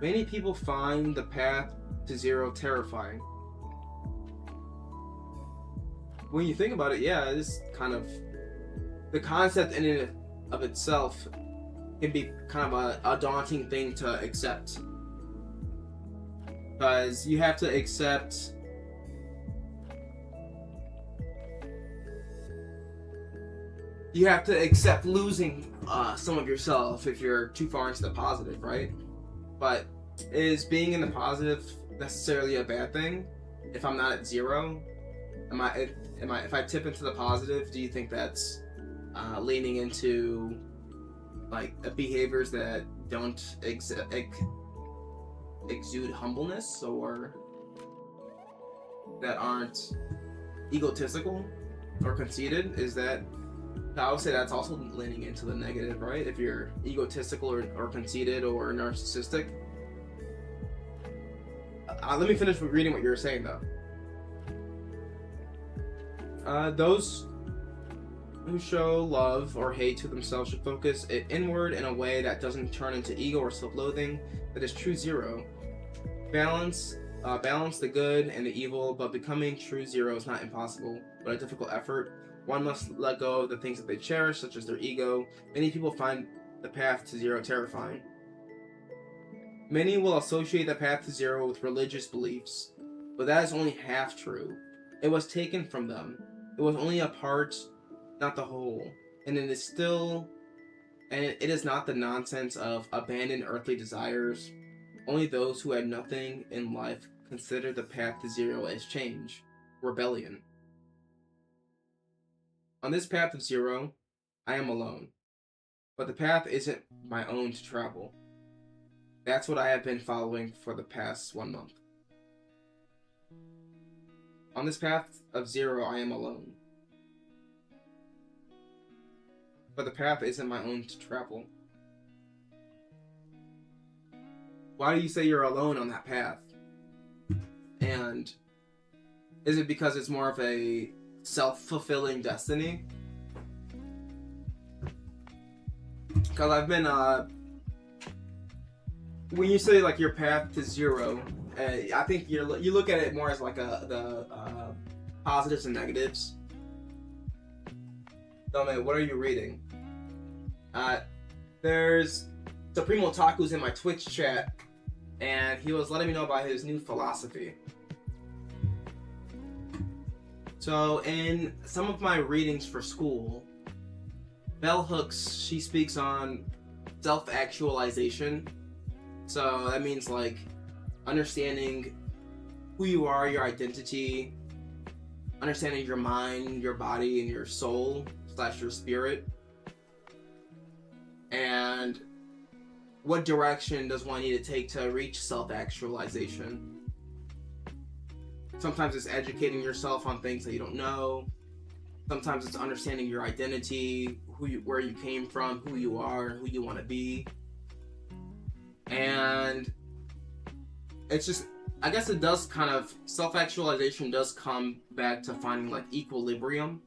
Many people find the path to zero terrifying. When you think about it, yeah, it's kind of... The concept in and of itself can be kind of a daunting thing to accept. Because you have to accept... You have to accept losing some of yourself if you're too far into the positive, right? But is being in the positive necessarily a bad thing? If I'm not at zero, if I tip into the positive, do you think that's leaning into like behaviors that don't exude humbleness, or that aren't egotistical or conceited? Is that... I would say that's also leaning into the negative, right? If you're egotistical or conceited or narcissistic. Let me finish with reading what you were saying, though. Those who show love or hate to themselves should focus it inward in a way that doesn't turn into ego or self-loathing. That is true zero. Balance the good and the evil, but becoming true zero is not impossible, but a difficult effort. One must let go of the things that they cherish, such as their ego. Many people find the path to zero terrifying. Many will associate the path to zero with religious beliefs, but that is only half true. It was taken from them. It was only a part, not the whole. and it is not the nonsense of abandoned earthly desires. Only those who had nothing in life consider the path to zero as change, rebellion. On this path of zero, I am alone. But the path isn't my own to travel. That's what I have been following for the past 1 month. On this path of zero, I am alone. But the path isn't my own to travel. Why do you say you're alone on that path? And is it because it's more of a self-fulfilling destiny? Because I've been, when you say like your path to zero, I think you look at it more as like the positives and negatives. So, man, what are you reading? There's Supremo Otaku's in my Twitch chat, and he was letting me know about his new philosophy. So, in some of my readings for school, Bell Hooks, she speaks on self-actualization. So that means like understanding who you are, your identity, understanding your mind, your body, and your soul / your spirit, and what direction does one need to take to reach self-actualization. Sometimes it's educating yourself on things that you don't know. Sometimes it's understanding your identity, where you came from, who you are, who you want to be. And it's just, I guess it does kind of, self-actualization does come back to finding like equilibrium.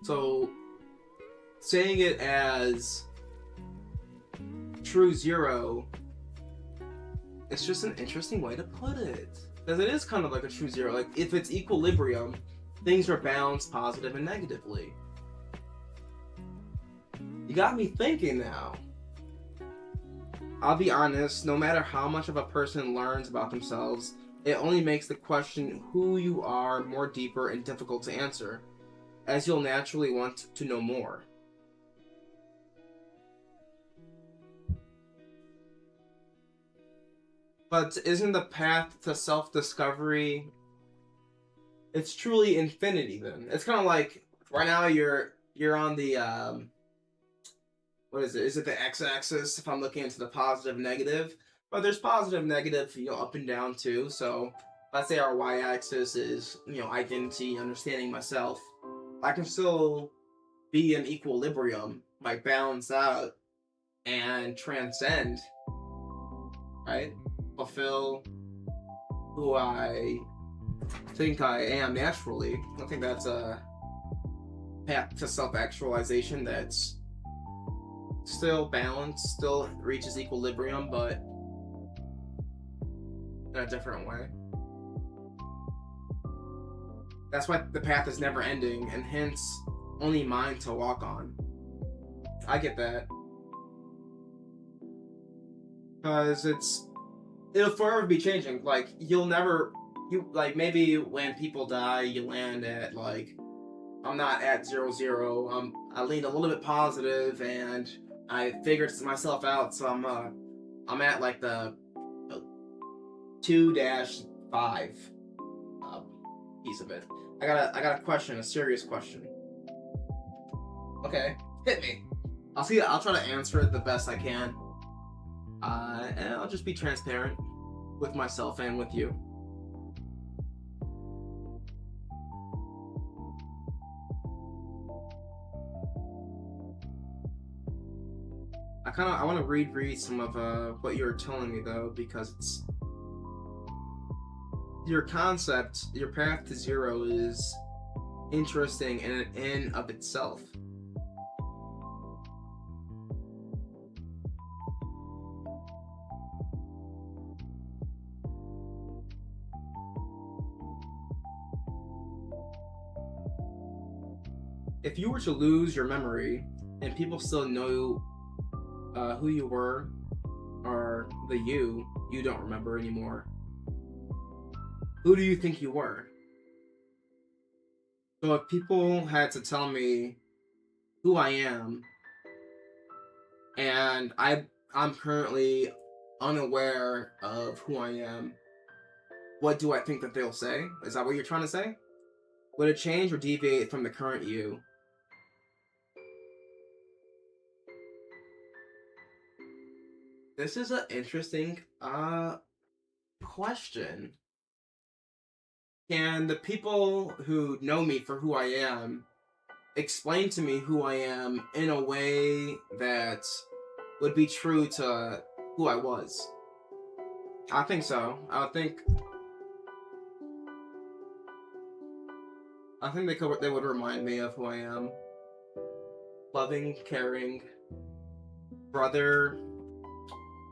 So saying it as true zero, it's just an interesting way to put it. Because it is kind of like a true zero. Like, if it's equilibrium, things are balanced positive and negatively. You got me thinking now. I'll be honest, no matter how much of a person learns about themselves, it only makes the question who you are more deeper and difficult to answer, as you'll naturally want to know more. But isn't the path to self-discovery, it's truly infinity then? It's kind of like, right now you're on the, what is it? Is it the x-axis if I'm looking into the positive, negative? But there's positive, negative, up and down too. So let's say our y-axis is, identity, understanding myself. I can still be in equilibrium, like balance out and transcend, right? Fulfill who I think I am naturally. I think that's a path to self-actualization that's still balanced, still reaches equilibrium, but in a different way. That's why the path is never ending, and hence only mine to walk on. I get that. Because it'll forever be changing. Like, maybe when people die, you land at, like, I'm not at 0-0. I leaned a little bit positive, and I figured myself out, so I'm at, like, the 2-5 piece of it. I got a question, a serious question. Okay, hit me. I'll try to answer it the best I can. And I'll just be transparent with myself and with you. I want to read some of what you were telling me though, because it's your concept, your path to zero is interesting in of itself. If you were to lose your memory and people still know who you were, or the you don't remember anymore, who do you think you were? So if people had to tell me who I am, and I'm currently unaware of who I am, what do I think that they'll say? Is that what you're trying to say? Would it change or deviate from the current you? This is an interesting question. Can the people who know me for who I am explain to me who I am in a way that would be true to who I was? I think so. I think they would remind me of who I am. Loving, caring, brother,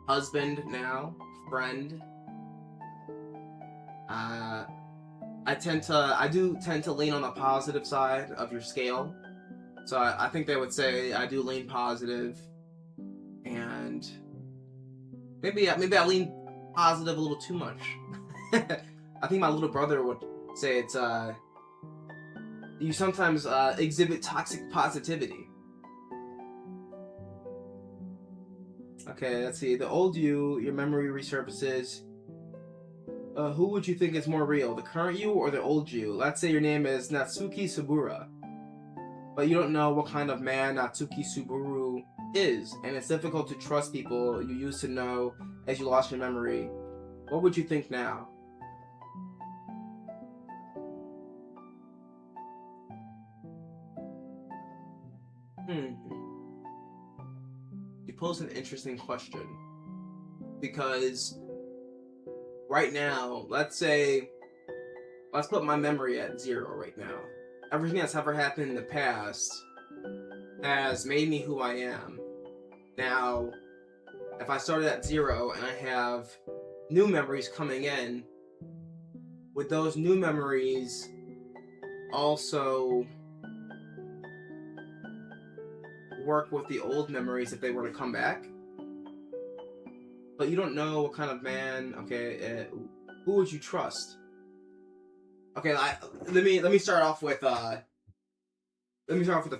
husband now, friend. I do tend to lean on the positive side of your scale. So I think they would say I do lean positive, and maybe I lean positive a little too much. I think my little brother would say it's you sometimes exhibit toxic positivity. Okay, let's see. The old you, your memory resurfaces. Who would you think is more real, the current you or the old you? Let's say your name is Natsuki Subura, but you don't know what kind of man Natsuki Suburu is, and it's difficult to trust people you used to know as you lost your memory. What would you think now? You pose an interesting question, because right now, let's put my memory at 0 right now. Everything that's ever happened in the past has made me who I am. Now, if I started at 0 and I have new memories coming in, would those new memories also work with the old memories if they were to come back? But you don't know what kind of man. Okay, who would you trust? Okay, let me start off with the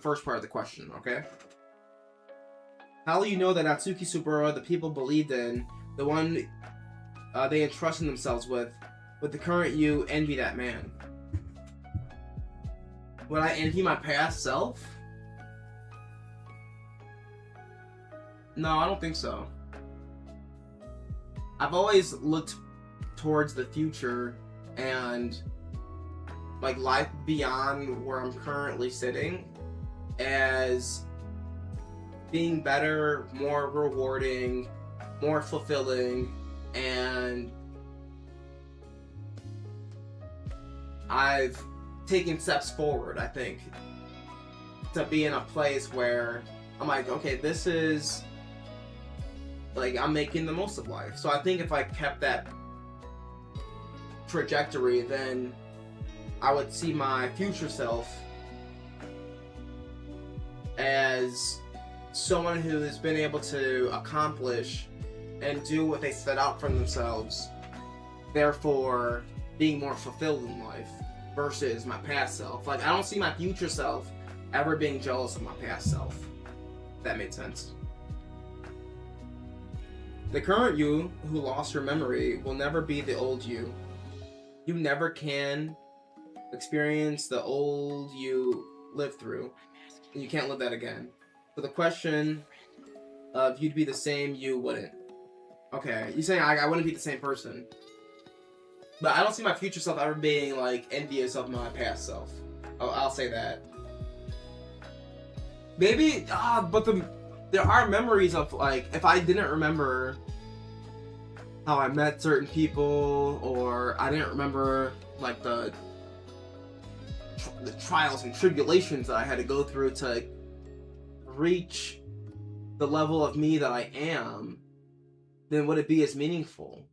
first part of the question. Okay, how will you know that Natsuki Subura, the people believed in, the one they entrusted themselves with the current you, envy that man? Would I envy my past self? No, I don't think so. I've always looked towards the future and like life beyond where I'm currently sitting as being better, more rewarding, more fulfilling, and I've taken steps forward, I think, to be in a place where I'm like, okay, this is like, I'm making the most of life. So I think if I kept that trajectory, then I would see my future self as someone who has been able to accomplish and do what they set out for themselves, therefore being more fulfilled in life versus my past self. Like, I don't see my future self ever being jealous of my past self. If that made sense. The current you who lost your memory will never be the old you. You never can experience the old you lived through. And you can't live that again. So the question of you'd be the same, you wouldn't. Okay, you're saying I wouldn't be the same person. But I don't see my future self ever being like envious of my past self. I'll say that. Maybe, but there are memories of, like, if I didn't remember how I met certain people, or I didn't remember like the trials and tribulations that I had to go through to reach the level of me that I am, then would it be as meaningful?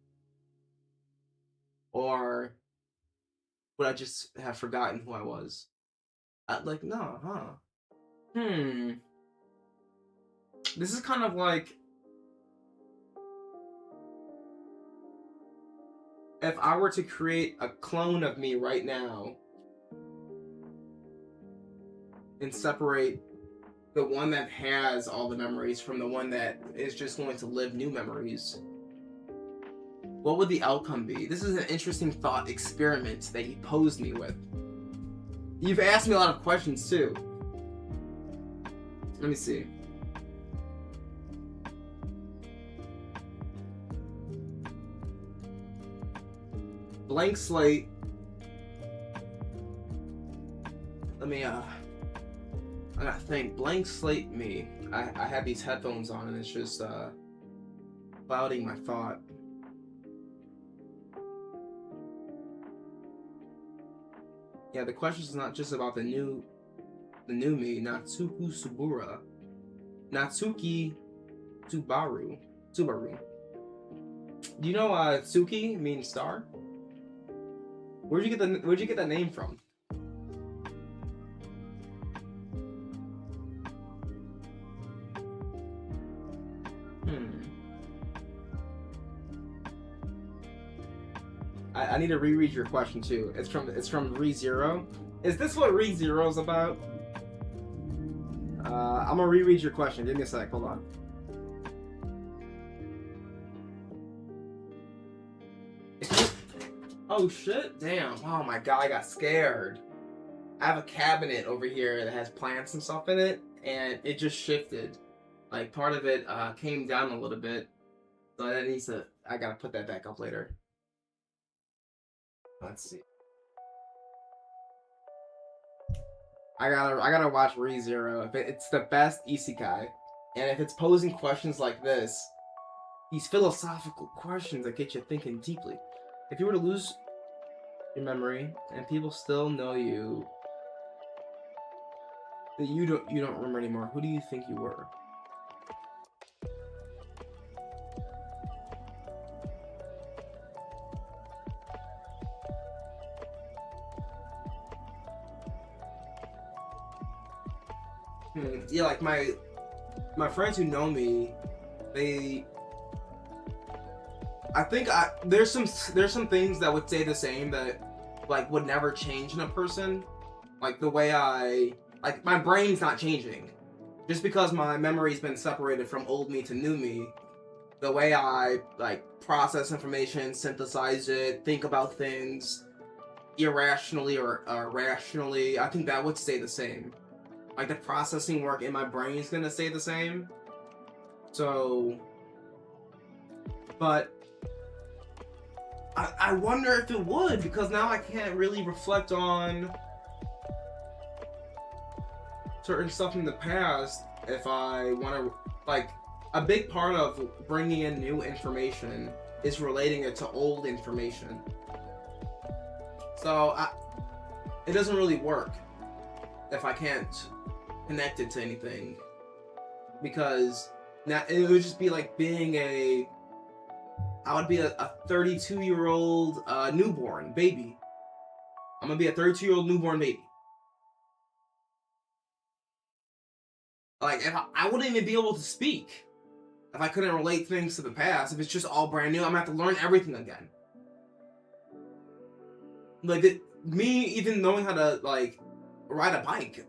Or would I just have forgotten who I was? Like, no, huh? This is kind of like, if I were to create a clone of me right now and separate the one that has all the memories from the one that is just going to live new memories? What would the outcome be? This is an interesting thought experiment that you posed me with. You've asked me a lot of questions too. Let me see. Blank slate. Let me I gotta think. Blank slate me. I have these headphones on and it's just clouding my thought. Yeah, the question is not just about the new me, Natsuki Subura. Natsuki Subaru. Do you know Tsuki means star? Where'd you get that name from? I need to reread your question too. It's from ReZero. Is this what ReZero is about? I'm gonna reread your question. Give me a sec. Hold on. Oh shit! Damn! Oh my god! I got scared. I have a cabinet over here that has plants and stuff in it, and it just shifted. Like part of it came down a little bit, so that needs to. I gotta put that back up later. Let's see. I gotta watch ReZero. If it's the best isekai, and if it's posing questions like this, these philosophical questions that get you thinking deeply. If you were to lose your memory and people still know you, that you don't remember anymore, who do you think you were? Yeah, like my friends who know me, I think there's some things that would stay the same that like would never change in a person. Like the way my brain's not changing. Just because my memory's been separated from old me to new me, the way I like process information, synthesize it, think about things irrationally or rationally, I think that would stay the same. Like the processing work in my brain is gonna stay the same. So, but I wonder if it would, because now I can't really reflect on certain stuff in the past if I want to, like, a big part of bringing in new information is relating it to old information. So it doesn't really work if I can't connect it to anything, because now it would just be like being I would be a 32-year-old newborn baby. I'm gonna be a 32-year-old newborn baby. Like, if I wouldn't even be able to speak if I couldn't relate things to the past. If it's just all brand new, I'm gonna have to learn everything again. Like, me even knowing how to, like, ride a bike,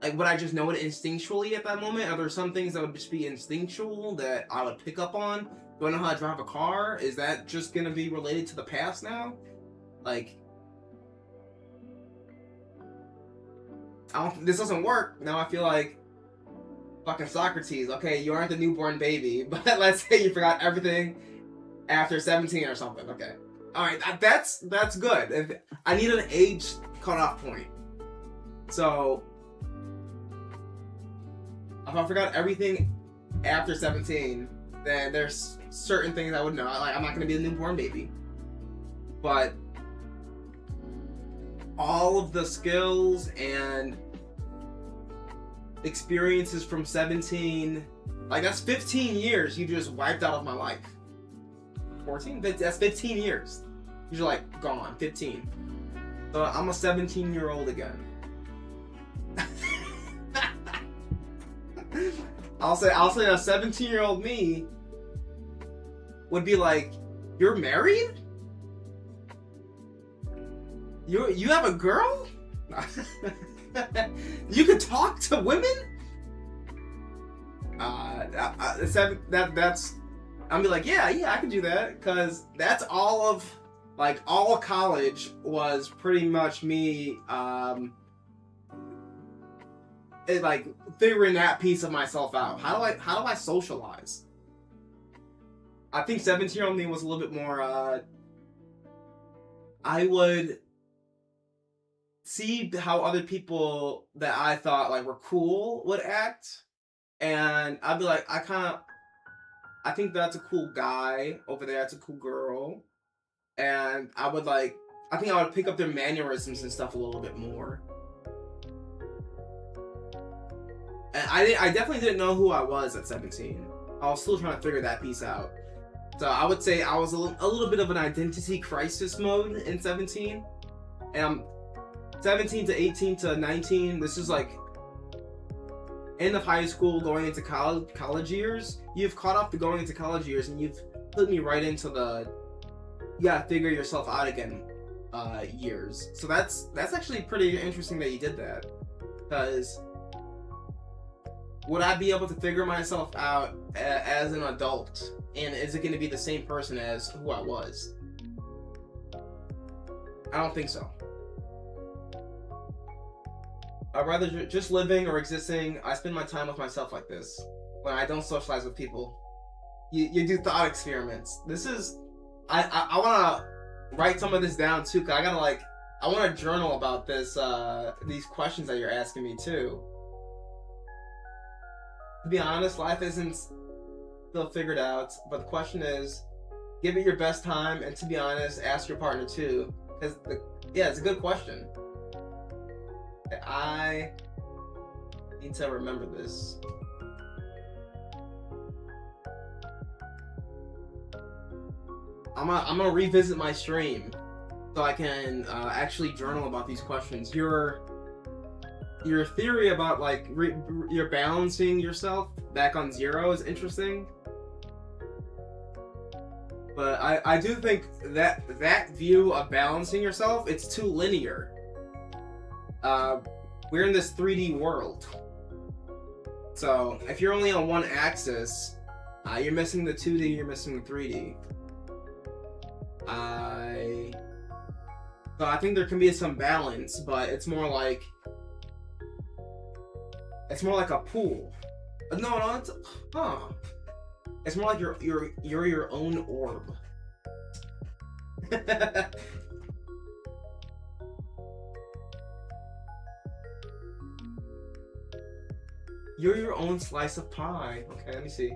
like, would I just know it instinctually at that moment? Are there some things that would just be instinctual that I would pick up on? Do I know how to drive a car? Is that just gonna be related to the past now? Like, this doesn't work. Now I feel like fucking Socrates. Okay, you aren't the newborn baby, but let's say you forgot everything after 17 or something. Okay. Alright, that's good. I need an age cutoff point. So, if I forgot everything after 17, then there's certain things I would know. Like, I'm not gonna be a newborn baby. But all of the skills and experiences from 17, like, that's 15 years you just wiped out of my life. 14? That's 15 years. You're like, gone. 15. So I'm a 17-year-old again. I'll say a 17-year-old me would be like, you're married? You have a girl? You could talk to women? that's I'm be like, yeah, I can do that, because that's all of college was pretty much me figuring that piece of myself out. How do I socialize? I think 17-year-old me was a little bit more I would see how other people that I thought like were cool would act, and I'd be like, I think that's a cool guy over there, that's a cool girl, and I think I would pick up their mannerisms and stuff a little bit more. And I definitely didn't know who I was at 17. I was still trying to figure that piece out. So I would say I was a little bit of an identity crisis mode in 17. And 17 to 18 to 19, this is like end of high school, going into college years. You've caught up to going into college years, and you've put me right into the you gotta figure yourself out again years. So that's actually pretty interesting that you did that, because would I be able to figure myself out as an adult, and is it going to be the same person as who I was? I don't think so. I'd rather just living or existing. I spend my time with myself like this when I don't socialize with people. You do thought experiments. This is I want to write some of this down too, because I want to journal about this these questions that you're asking me too. To be honest, life isn't still figured out, but the question is, give it your best time, and to be honest, ask your partner too, because it's a good question. I need to remember this. I'm gonna revisit my stream so I can actually journal about these questions. Your theory about you're balancing yourself back on zero is interesting, but I do think that view of balancing yourself, it's too linear. We're in this 3D world, so if you're only on one axis, you're missing the 2D, you're missing the 3D. So I think there can be some balance, but it's more like a pool. No, it's more like you're your own orb. You're your own slice of pie. Okay, let me see.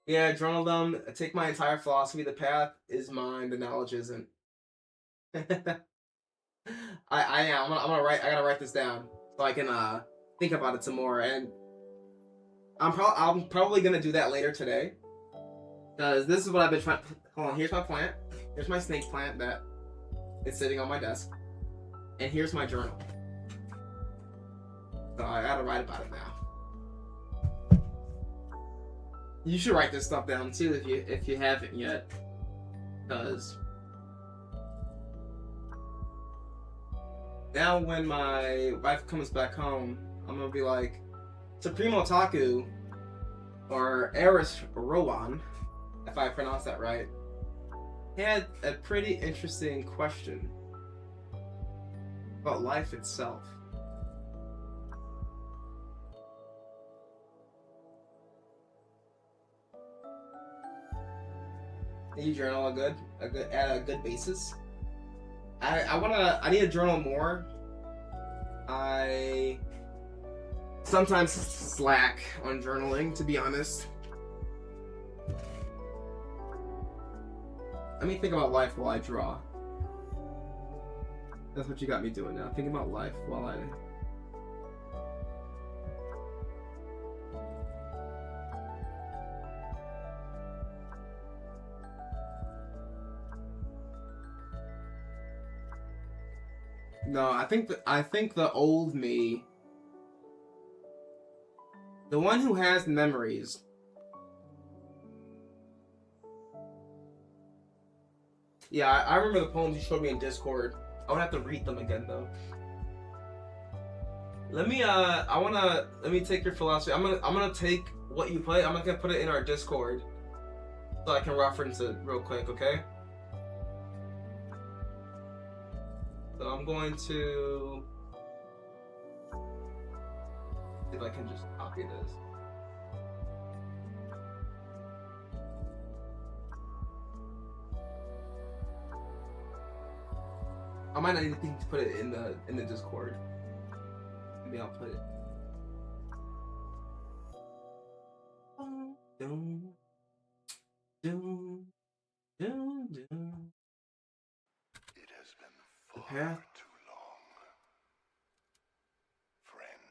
Yeah, journal them. Take my entire philosophy. The path is mine. The knowledge isn't. I'm gonna write. I gotta write this down so I can think about it some more. And I'm probably gonna do that later today, because this is what I've been trying. Hold on. Here's my plant. Here's my snake plant that is sitting on my desk, and here's my journal. So I gotta write about it now. You should write this stuff down too if you haven't yet, because now when my wife comes back home, I'm gonna be like, Supreme Otaku, or Eris Rowan, if I pronounce that right, had a pretty interesting question about life itself. You journal at a good basis. I need to journal more. I sometimes slack on journaling, to be honest. Let me think about life while I draw. That's what you got me doing now. Thinking about life while I... No, I think the old me, the one who has memories, yeah, I remember the poems you showed me in Discord. I would have to read them again though. Let me take your philosophy. I'm gonna take what you play. I'm gonna put it in our Discord so I can reference it real quick, okay? So I'm going to see if I can just copy this. I might not even think to put it in the Discord. Maybe I'll put it. Dun, dun, dun, dun. It has been The far path. too long, friend.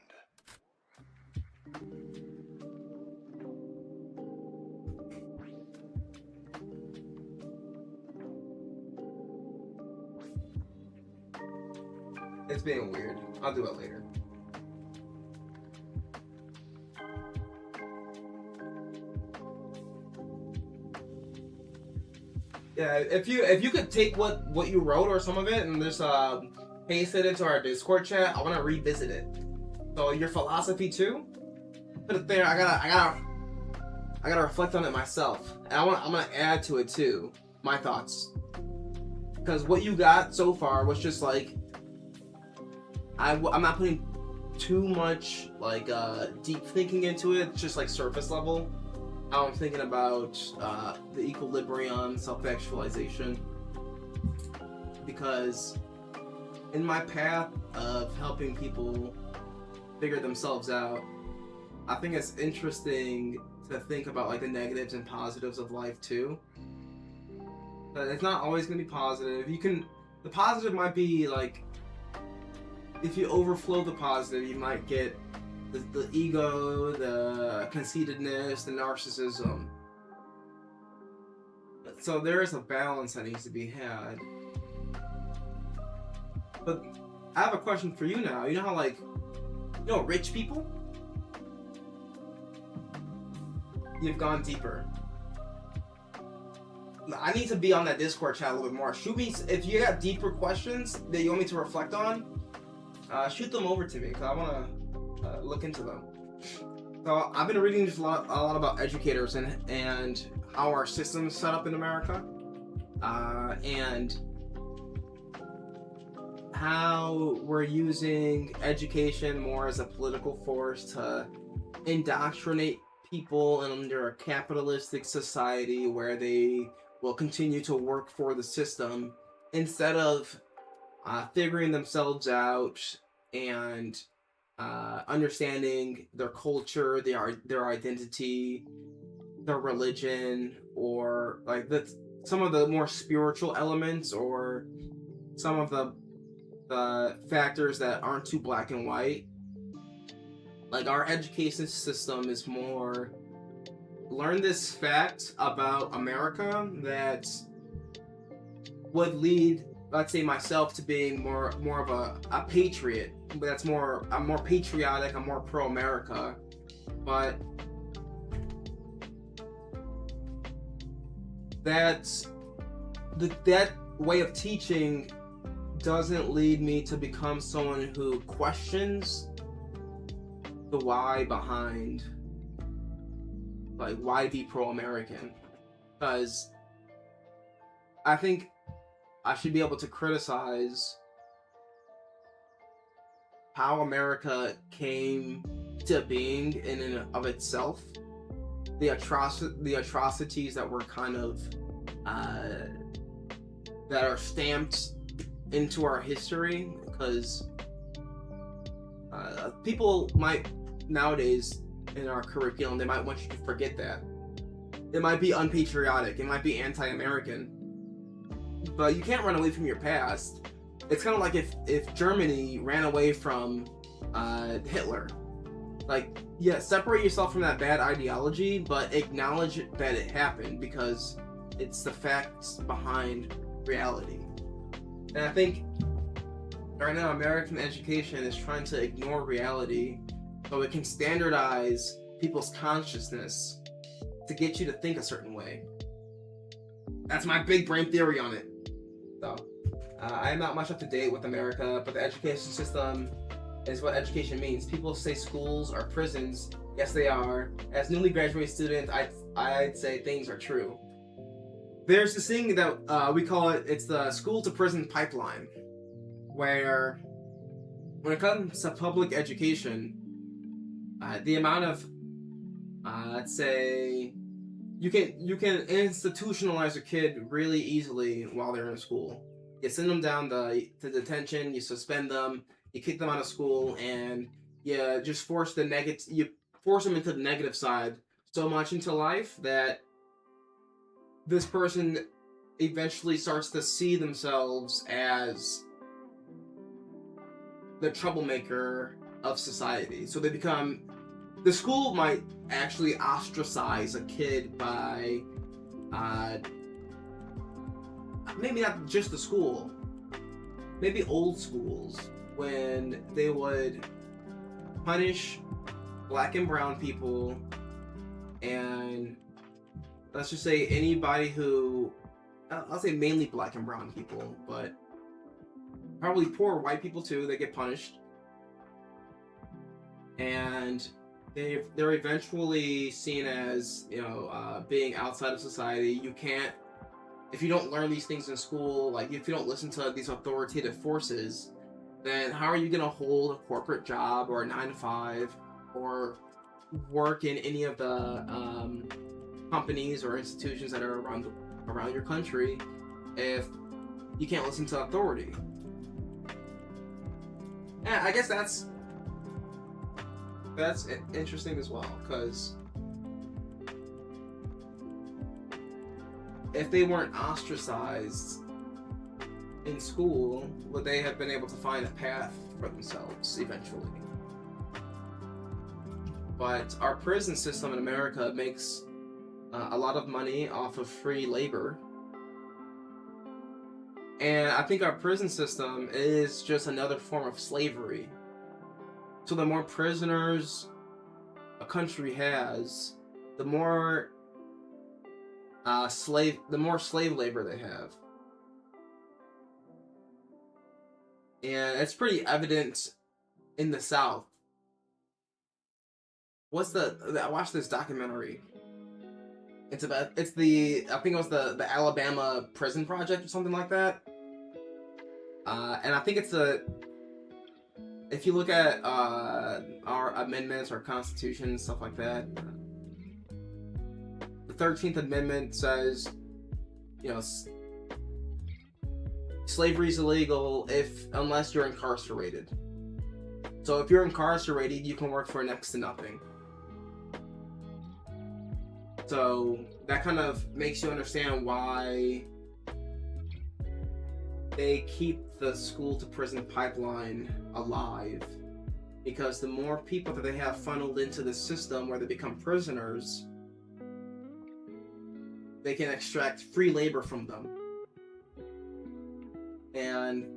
It's being weird. I'll do it later. Yeah, if you could take what you wrote or some of it and just paste it into our Discord chat, I want to revisit it. So your philosophy too, put it there. I gotta reflect on it myself, and I'm gonna add to it too my thoughts, because what you got so far was just like I'm not putting too much like deep thinking into it. It's just like surface level. How I'm thinking about the equilibrium, self-actualization, because in my path of helping people figure themselves out, I think it's interesting to think about like the negatives and positives of life too. But it's not always going to be positive. The positive might be like, if you overflow the positive, you might get the ego, the conceitedness, the narcissism. So there is a balance that needs to be had. But I have a question for you now. You know how rich people? You've gone deeper. I need to be on that Discord chat a little bit more. Shoot me, if you got deeper questions that you want me to reflect on, shoot them over to me, because I want to look into them. So I've been reading just a lot about educators and how our system is set up in America, and how we're using education more as a political force to indoctrinate people under a capitalistic society where they will continue to work for the system instead of figuring themselves out and understanding their culture, their identity, their religion, or like some of the more spiritual elements, or some of the factors that aren't too black and white. Like our education system is more learn this fact about America that would lead, let's say, myself to being more of a patriot. I'm more patriotic, I'm more pro-America. But that way of teaching doesn't lead me to become someone who questions the why behind, like, why be pro-American. Because I think I should be able to criticize how America came to being in and of itself, the atrocities that were kind of that are stamped into our history, because people might nowadays in our curriculum, they might want you to forget that. It might be unpatriotic, it might be anti-American, but you can't run away from your past. It's kind of like if Germany ran away from Hitler. Like, yeah, separate yourself from that bad ideology, but acknowledge that it happened, because it's the facts behind reality. And I think right now American education is trying to ignore reality so it can standardize people's consciousness to get you to think a certain way. That's my big brain theory on it. So, I am not much up to date with America, but the education system is what education means. People say schools are prisons. Yes, they are. As newly graduated student, I'd say things are true. There's this thing that we call it's the school to prison pipeline, where when it comes to public education, the amount of let's say you can institutionalize a kid really easily while they're in school. You send them down to detention, you suspend them, you kick them out of school, and you just force them into the negative side so much into life that this person eventually starts to see themselves as the troublemaker of society. So they become... The school might actually ostracize a kid by... maybe not just the school. Maybe old schools, when they would punish black and brown people, and let's just say anybody who... I'll say mainly black and brown people, but probably poor white people too, they get punished. And they're eventually seen as, being outside of society. You can't... If you don't learn these things in school, like if you don't listen to these authoritative forces, then how are you going to hold a corporate job or a 9-to-5 or work in any of the companies or institutions that are around your country if you can't listen to authority? Yeah, I guess that's interesting as well, because if they weren't ostracized in school, would they have been able to find a path for themselves eventually? But our prison system in America makes a lot of money off of free labor. And I think our prison system is just another form of slavery. So the more prisoners a country has, the more slave labor they have. And it's pretty evident in the South. I watched this documentary. I think it was the Alabama Prison Project or something like that. And I think if you look at our amendments, our Constitution, and stuff like that, the 13th Amendment says, slavery is illegal unless you're incarcerated. So if you're incarcerated, you can work for next to nothing. So that kind of makes you understand why they keep the school to prison pipeline alive. Because the more people that they have funneled into the system where they become prisoners, they can extract free labor from them. And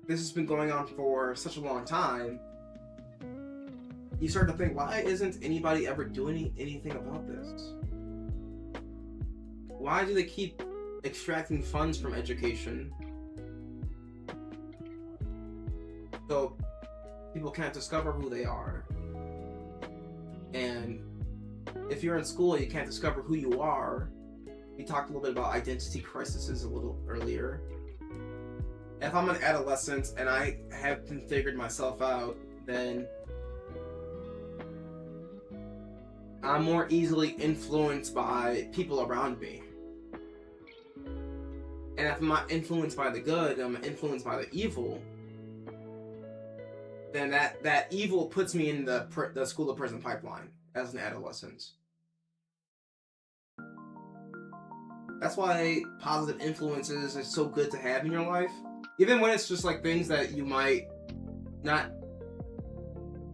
this has been going on for such a long time. You start to think, why isn't anybody ever doing anything about this? Why do they keep extracting funds from education so people can't discover who they are? And if you're in school, you can't discover who you are. We talked a little bit about identity crises a little earlier. If I'm an adolescent and I haven't figured myself out, then I'm more easily influenced by people around me. And if I'm not influenced by the good, I'm influenced by the evil, then that evil puts me in the school to prison pipeline as an adolescent. That's why positive influences are so good to have in your life. Even when it's just like things that you might not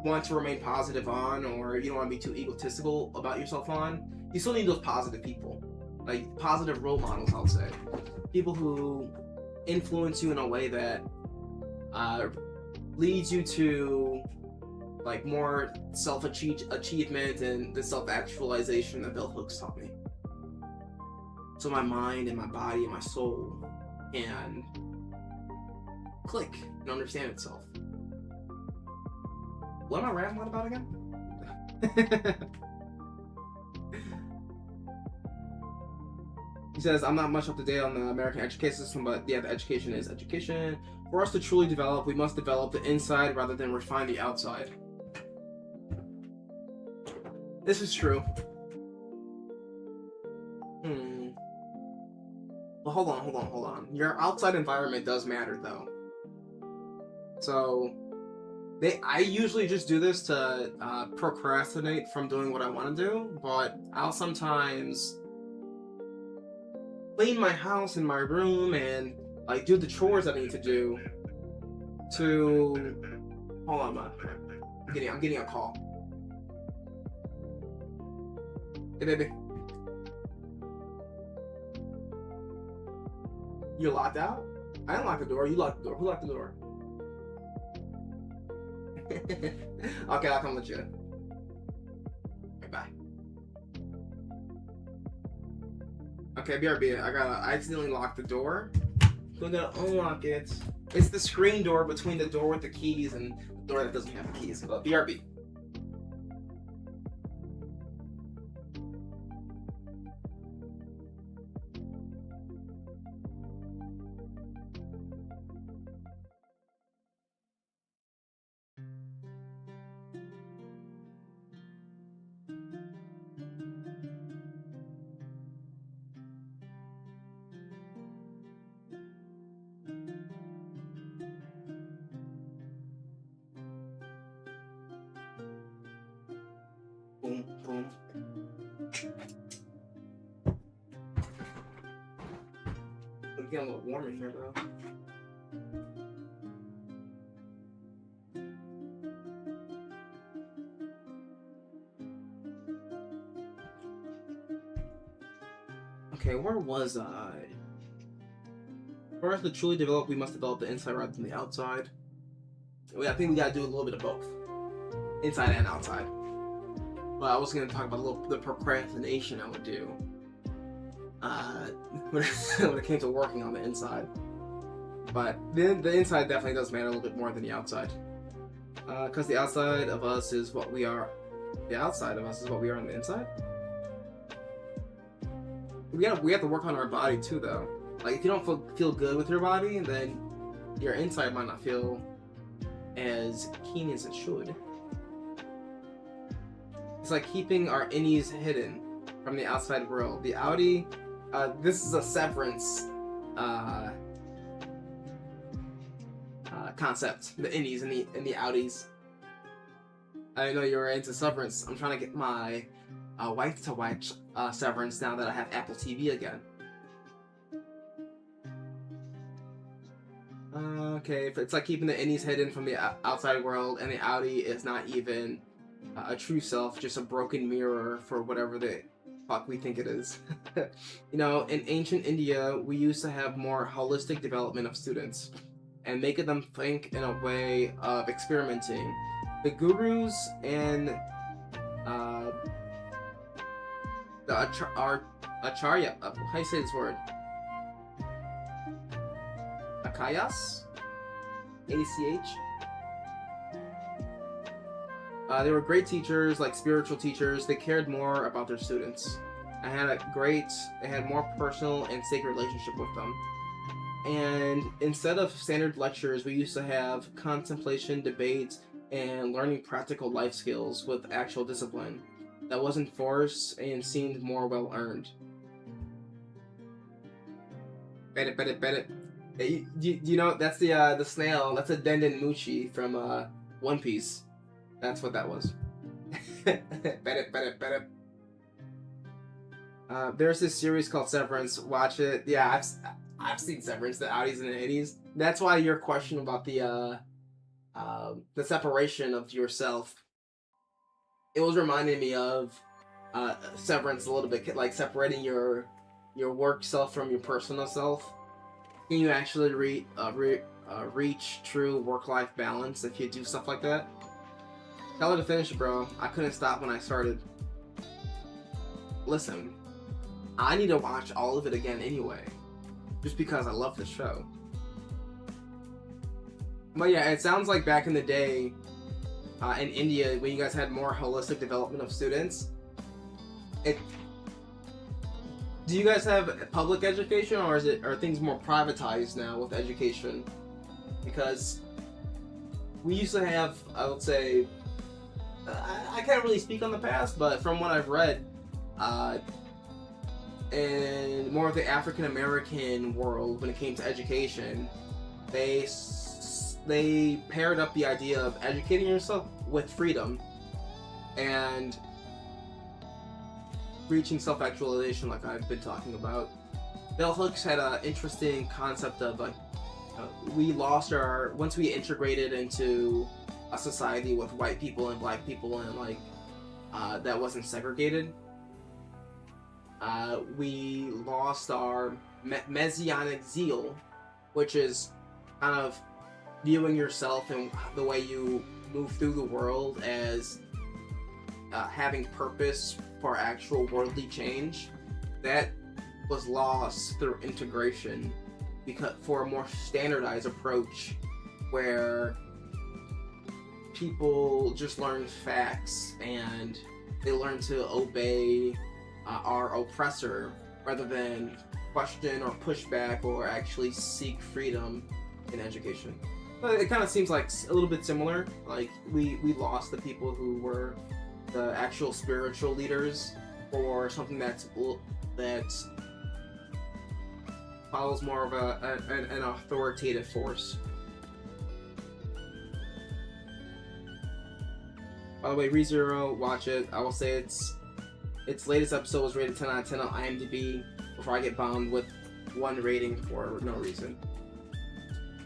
want to remain positive on, or you don't want to be too egotistical about yourself on, you still need those positive people. Like positive role models, I'll say. People who influence you in a way that leads you to like more self-achievement and the self-actualization that Bell Hooks taught me. So my mind and my body and my soul can click and understand itself. What am I rambling about again? He says, I'm not much up to date on the American education system, but yeah, the education is education. For us to truly develop, we must develop the inside rather than refine the outside. This is true. Well, hold on. Your outside environment does matter, though. So, I usually just do this to procrastinate from doing what I want to do, but I'll sometimes clean my house and my room and like do the chores I need to do to. Hold on, man. I'm getting a call. Hey, baby. You locked out? I didn't lock the door. You locked the door. Who locked the door? Okay, I'll come with you. Okay, bye. Okay, BRB, I accidentally locked the door. So I gotta unlock it. It's the screen door between the door with the keys and the door that doesn't have the keys. But BRB. Boom, boom. It's getting a little warm in here, though. Okay, where was I? For us to truly develop, we must develop the inside rather than the outside. I think we gotta do a little bit of both. Inside and outside. But I was gonna talk about the procrastination I would do when it came to working on the inside. But the inside definitely does matter a little bit more than the outside. Because the outside of us is what we are. The outside of us is what we are on the inside. We have to work on our body too, though. Like if you don't feel good with your body, then your inside might not feel as keen as it should. It's like keeping our innies hidden from the outside world. The outie, this is a Severance concept. The innies and the outies. I know you're into Severance. I'm trying to get my wife to watch Severance now that I have Apple TV again. Okay, if it's like keeping the innies hidden from the outside world, and the outie is not even a true self, just a broken mirror for whatever the fuck we think it is. You know, in ancient India, we used to have more holistic development of students and making them think in a way of experimenting. The gurus and the acharya, how do you say this word? Akayas? ACH? They were great teachers, like spiritual teachers. They cared more about their students. They had more personal and sacred relationship with them. And instead of standard lectures, we used to have contemplation, debates, and learning practical life skills with actual discipline that wasn't forced and seemed more well earned. Bet it. Hey, you know, that's the snail. That's a Denden Mushi from One Piece. That's what that was. Bet it. There's this series called Severance. Watch it. Yeah, I've seen Severance, the outies and the innies. That's why your question about the separation of yourself, it was reminding me of Severance a little bit, like separating your work self from your personal self. Can you actually reach true work-life balance if you do stuff like that? Tell her to finish it, bro. I couldn't stop when I started. Listen, I need to watch all of it again anyway, just because I love the show. But yeah, it sounds like back in the day, in India, when you guys had more holistic development of students, do you guys have public education, or are things more privatized now with education? Because we used to have, I would say, I can't really speak on the past, but from what I've read, in more of the African American world, when it came to education, they paired up the idea of educating yourself with freedom and reaching self-actualization, like I've been talking about. Bell Hooks had an interesting concept of like we lost once we integrated into a society with white people and black people and like that wasn't segregated. We lost our messianic zeal, which is kind of viewing yourself and the way you move through the world as having purpose for actual worldly change. That was lost through integration because for a more standardized approach where people just learn facts and they learn to obey our oppressor rather than question or push back or actually seek freedom in education. But it kind of seems like a little bit similar. Like we lost the people who were the actual spiritual leaders for something that follows more of an authoritative force. By the way, ReZero, watch it. I will say its latest episode was rated 10 out of 10 on IMDb before I get bombed with one rating for no reason.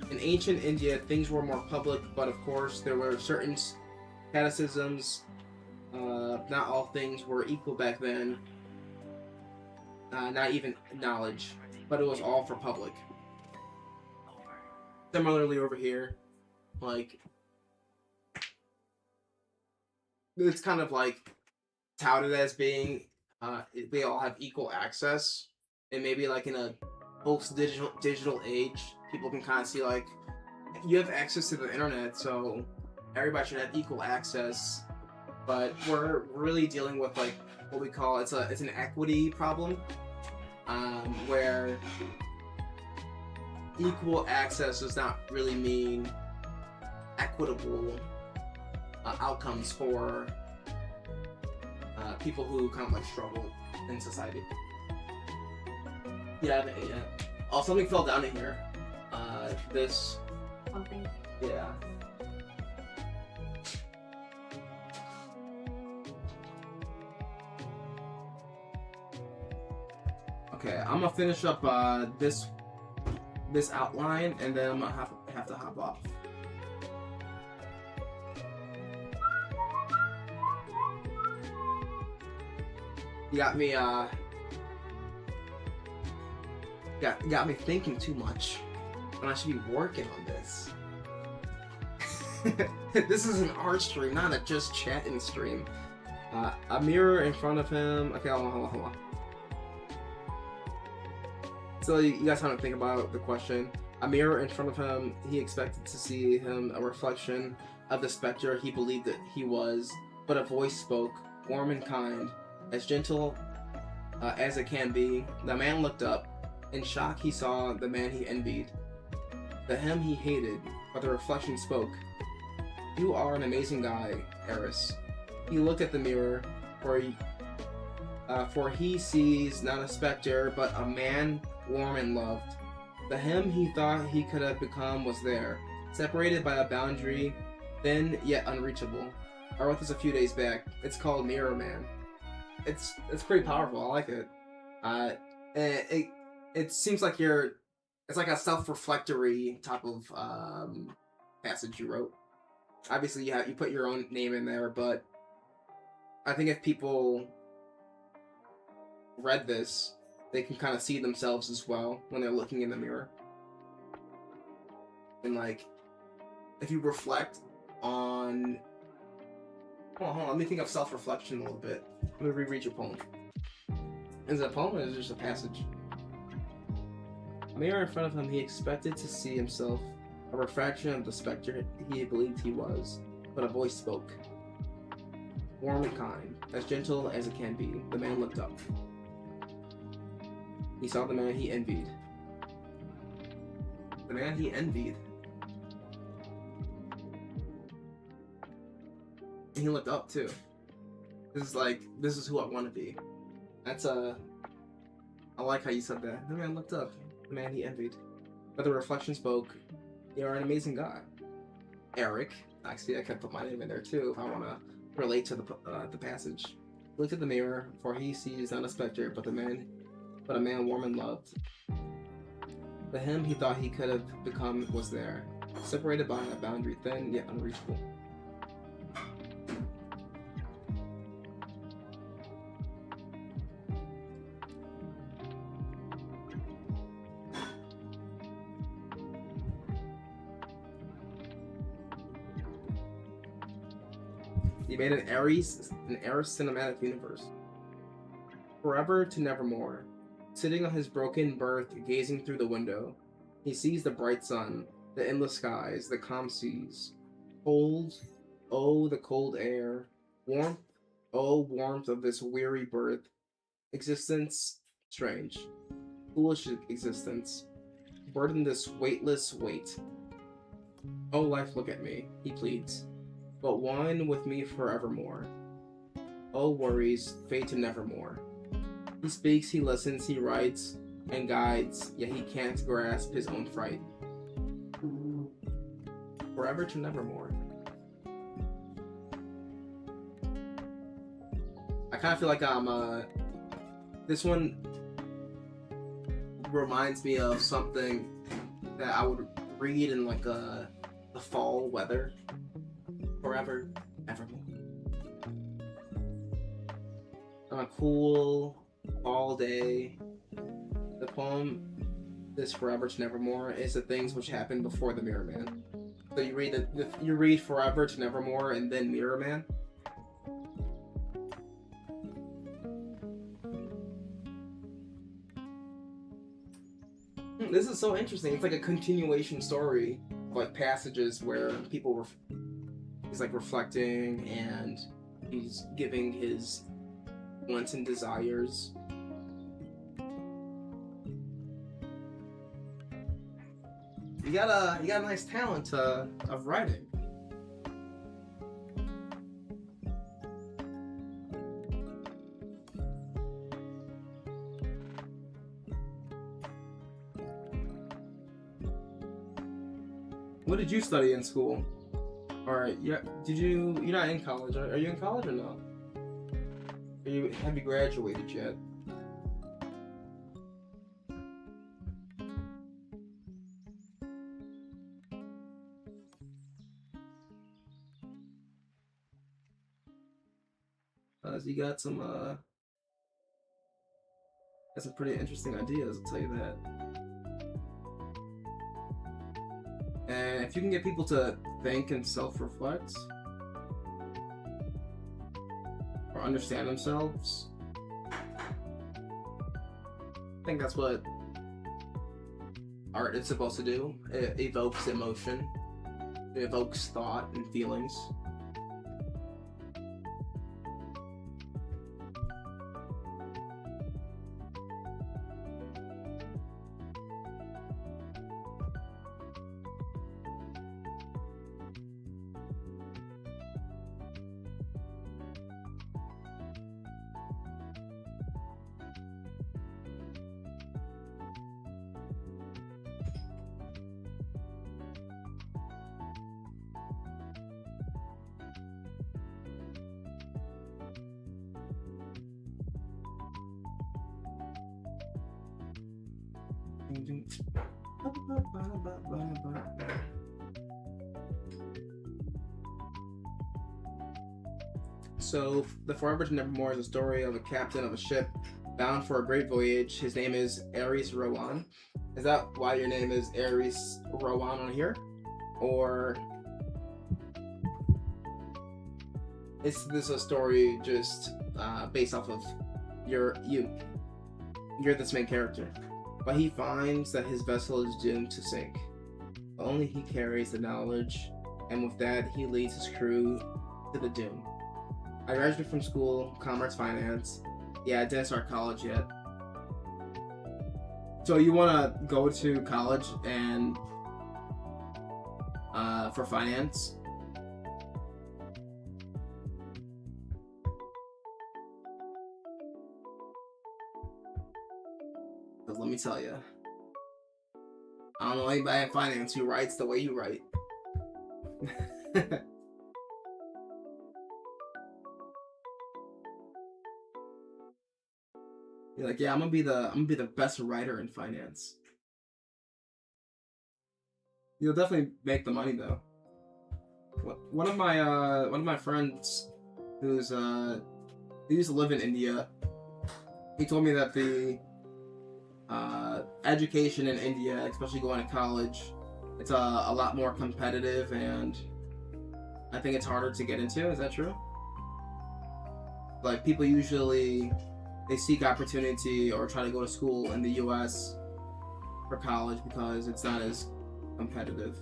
In ancient India, things were more public, but of course there were certain catechisms. Not all things were equal back then. Not even knowledge, but it was all for public. Similarly over here, like it's kind of like touted as being they all have equal access, and maybe like in a post-digital age, people can kind of see like you have access to the internet, so everybody should have equal access. But we're really dealing with like what we call it's an equity problem, where equal access does not really mean equitable outcomes for people who kind of like struggle in society. Yeah. Oh, something fell down in here. This. Something. Yeah. Okay, I'm gonna finish up this outline, and then I'm gonna have to hop off. You got me got me thinking too much when I should be working on this. This is an art stream, not a just chatting stream. A mirror in front of him. Okay, hold on. So you guys have to think about the question. A mirror in front of him, he expected to see him a reflection of the specter he believed that he was, but a voice spoke, warm and kind, as gentle as it can be. The man looked up. In shock, he saw the man he envied, the him he hated, but the reflection spoke. You are an amazing guy, Eris. He looked at the mirror, for he sees not a specter, but a man warm and loved. The him he thought he could have become was there, separated by a boundary, thin yet unreachable. I wrote this a few days back. It's called Mirror Man. It's pretty powerful. I like it. It seems like it's like a self-reflectory type of passage you wrote. Obviously, you put your own name in there, but I think if people read this, they can kind of see themselves as well when they're looking in the mirror. And like, if you reflect on... Hold on, let me think of self-reflection a little bit. Let me reread your poem. Is it a poem or is it just a passage? Mirror in front of him, he expected to see himself, a refraction of the specter he believed he was, but a voice spoke. Warm and kind, as gentle as it can be, the man looked up. He saw the man he envied. The man he envied. And he looked up too. This is who I want to be. I like how you said that. The man looked up. The man he envied. But the reflection spoke, "You are an amazing guy." Eric, actually I could put my name in there too if I want to relate to the passage. Looked at the mirror, for he sees not a specter, but a man warm and loved. The him he thought he could have become was there, separated by a boundary thin yet unreachable. He made an Ares cinematic universe. Forever to nevermore. Sitting on his broken berth, gazing through the window, he sees the bright sun, the endless skies, the calm seas. Cold, oh, the cold air. Warmth, oh, warmth of this weary birth. Existence, strange. Foolish existence. Burden this weightless weight. Oh, life, look at me, he pleads. But one with me forevermore. Oh, worries, fade to nevermore. He speaks, he listens, he writes, and guides, yet he can't grasp his own fright. Forever to nevermore. I kind of feel like this one reminds me of something that I would read in like the fall weather. Forever, evermore. On a cool fall day, the poem "This Forever to Nevermore" is the things which happened before the Mirror Man. So you read Forever to Nevermore and then Mirror Man. This is so interesting. It's like a continuation story of like passages where people were. He's like reflecting and he's giving his wants and desires. You got a nice talent of writing. What did you study in school? Or yeah, you're not in college? Are you in college or no? Have you graduated yet? You got some pretty interesting ideas, I'll tell you that. And if you can get people to think and self-reflect or understand themselves, I think that's what art is supposed to do. It evokes emotion, it evokes thought and feelings. So, The Forever to Nevermore is a story of a captain of a ship bound for a great voyage. His name is Ares Rowan. Is that why your name is Ares Rowan on here? Or is this a story just based off of you're this main character? But he finds that his vessel is doomed to sink. Only he carries the knowledge and with that, he leads his crew to the doom. I graduated from school, Commerce Finance. Yeah, I didn't start college yet. So you want to go to college and for finance? But let me tell you, I don't know anybody in finance who writes the way you write. You're like, yeah, I'm gonna be the best writer in finance. You'll definitely make the money though. One of my friends who's he used to live in India. He told me that the education in India, especially going to college, it's a lot more competitive, and I think it's harder to get into. Is that true? Like, people usually, they seek opportunity or try to go to school in the US for college because it's not as competitive.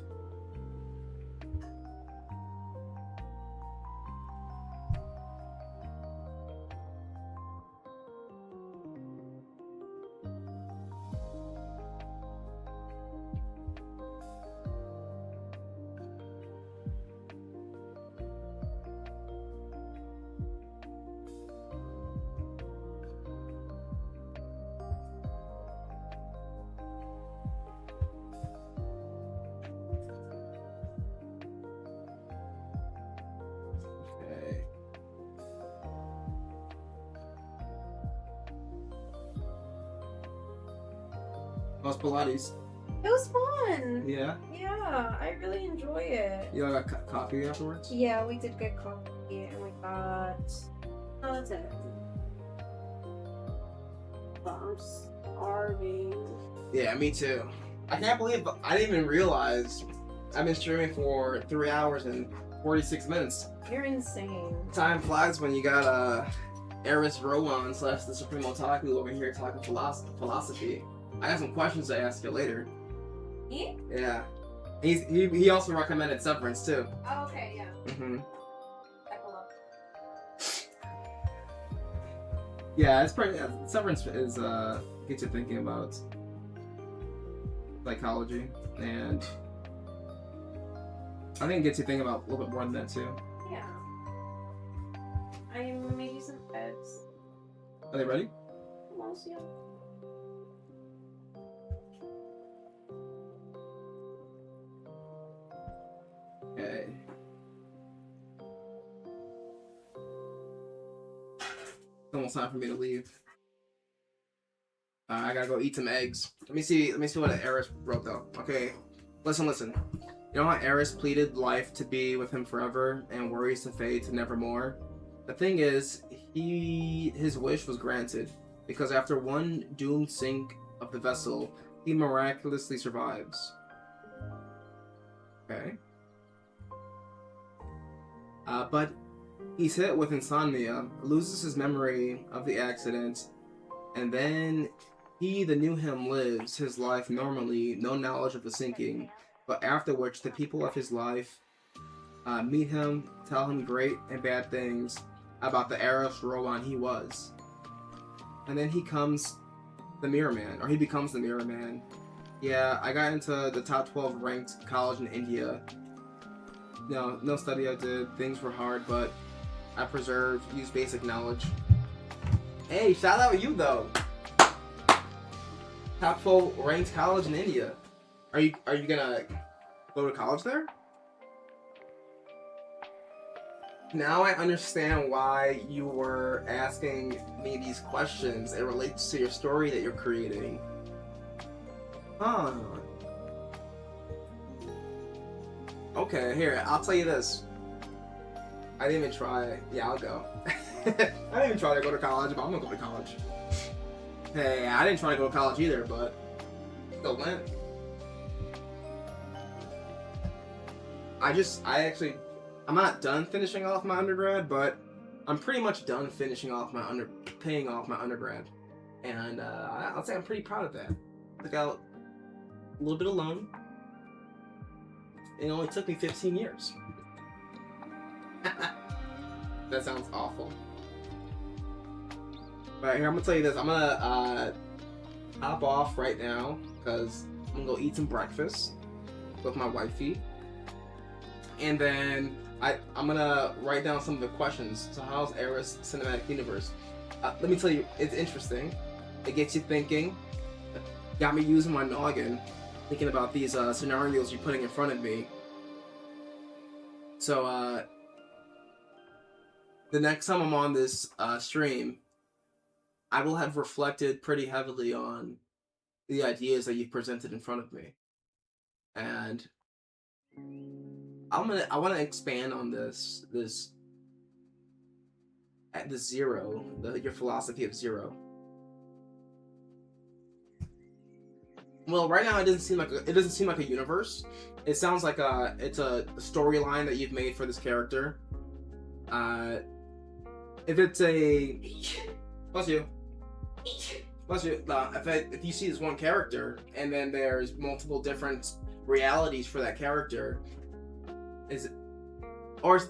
How's Pilates? It was fun. Yeah? Yeah, I really enjoy it. You got coffee afterwards? Yeah, we did get coffee and we got. Oh, that's it. But I'm starving. Yeah, me too. I can't believe I didn't even realize I've been streaming for 3 hours and 46 minutes. You're insane. Time flies when you got Eris Rowan / the Supreme Otaku over here talking philosophy. I got some questions to ask you later. Me? Yeah. He also recommended Severance too. Oh, okay, yeah. Mm-hmm. Epilogue. Yeah, it's pretty. Severance is gets you thinking about psychology, and I think it gets you thinking about a little bit more than that too. Yeah. I made you some eggs. Are they ready? Almost, yeah. Okay. It's almost time for me to leave. I gotta go eat some eggs. Let me see what Eris wrote though. Okay, listen. You know how Eris pleaded life to be with him forever and worries to fade to nevermore? The thing is, his wish was granted, because after one doomed sink of the vessel, he miraculously survives. Okay. But he's hit with insomnia, loses his memory of the accident, and then he, the new him, lives his life normally, no knowledge of the sinking, but after which the people of his life meet him, tell him great and bad things about the Eris Rowan he was. And then he becomes the Mirror Man. Yeah, I got into the top 12 ranked college in India. No study I did, things were hard, but I used basic knowledge. Hey, shout out to you though! Top 12 ranked college in India. Are you gonna go to college there? Now I understand why you were asking me these questions. It relates to your story that you're creating. Huh. Okay, here, I'll tell you this. I didn't even try. Yeah, I'll go. I didn't even try to go to college, but I'm gonna go to college. Hey, I didn't try to go to college either, but still went. I'm not done finishing off my undergrad, but I'm pretty much done paying off my undergrad. And I'll say I'm pretty proud of that. Took out a little bit of loan. It only took me 15 years. That sounds awful. Alright, here, I'm gonna tell you this. I'm gonna hop off right now because I'm gonna go eat some breakfast with my wifey. And then I'm gonna write down some of the questions. So how's Aeris Cinematic Universe? Let me tell you, it's interesting. It gets you thinking. Got me using my noggin, thinking about these scenarios you're putting in front of me. So the next time I'm on this stream, I will have reflected pretty heavily on the ideas that you've presented in front of me, and I want to expand on this at the zero, your philosophy of zero. Well, right now it doesn't seem like a universe. It sounds like it's a storyline that you've made for this character. If it's a bless you. If you see this one character and then there's multiple different realities for that character, or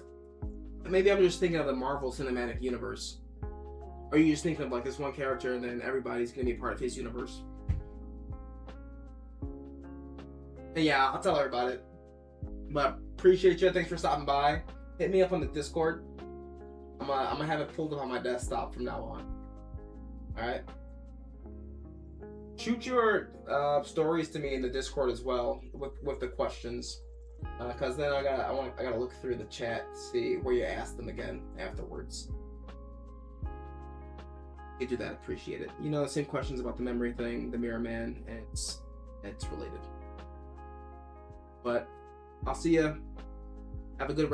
maybe I'm just thinking of the Marvel Cinematic Universe. Or are you just thinking of like this one character and then everybody's gonna be a part of his universe? And yeah, I'll tell her about it. But appreciate you. Thanks for stopping by. Hit me up on the Discord. I'm gonna have it pulled up on my desktop from now on. Alright? Shoot your stories to me in the Discord as well with the questions. Cause then I gotta look through the chat to see where you asked them again afterwards. You do that, appreciate it. You know, the same questions about the memory thing, the Mirror Man, and it's related. But I'll see ya. Have a good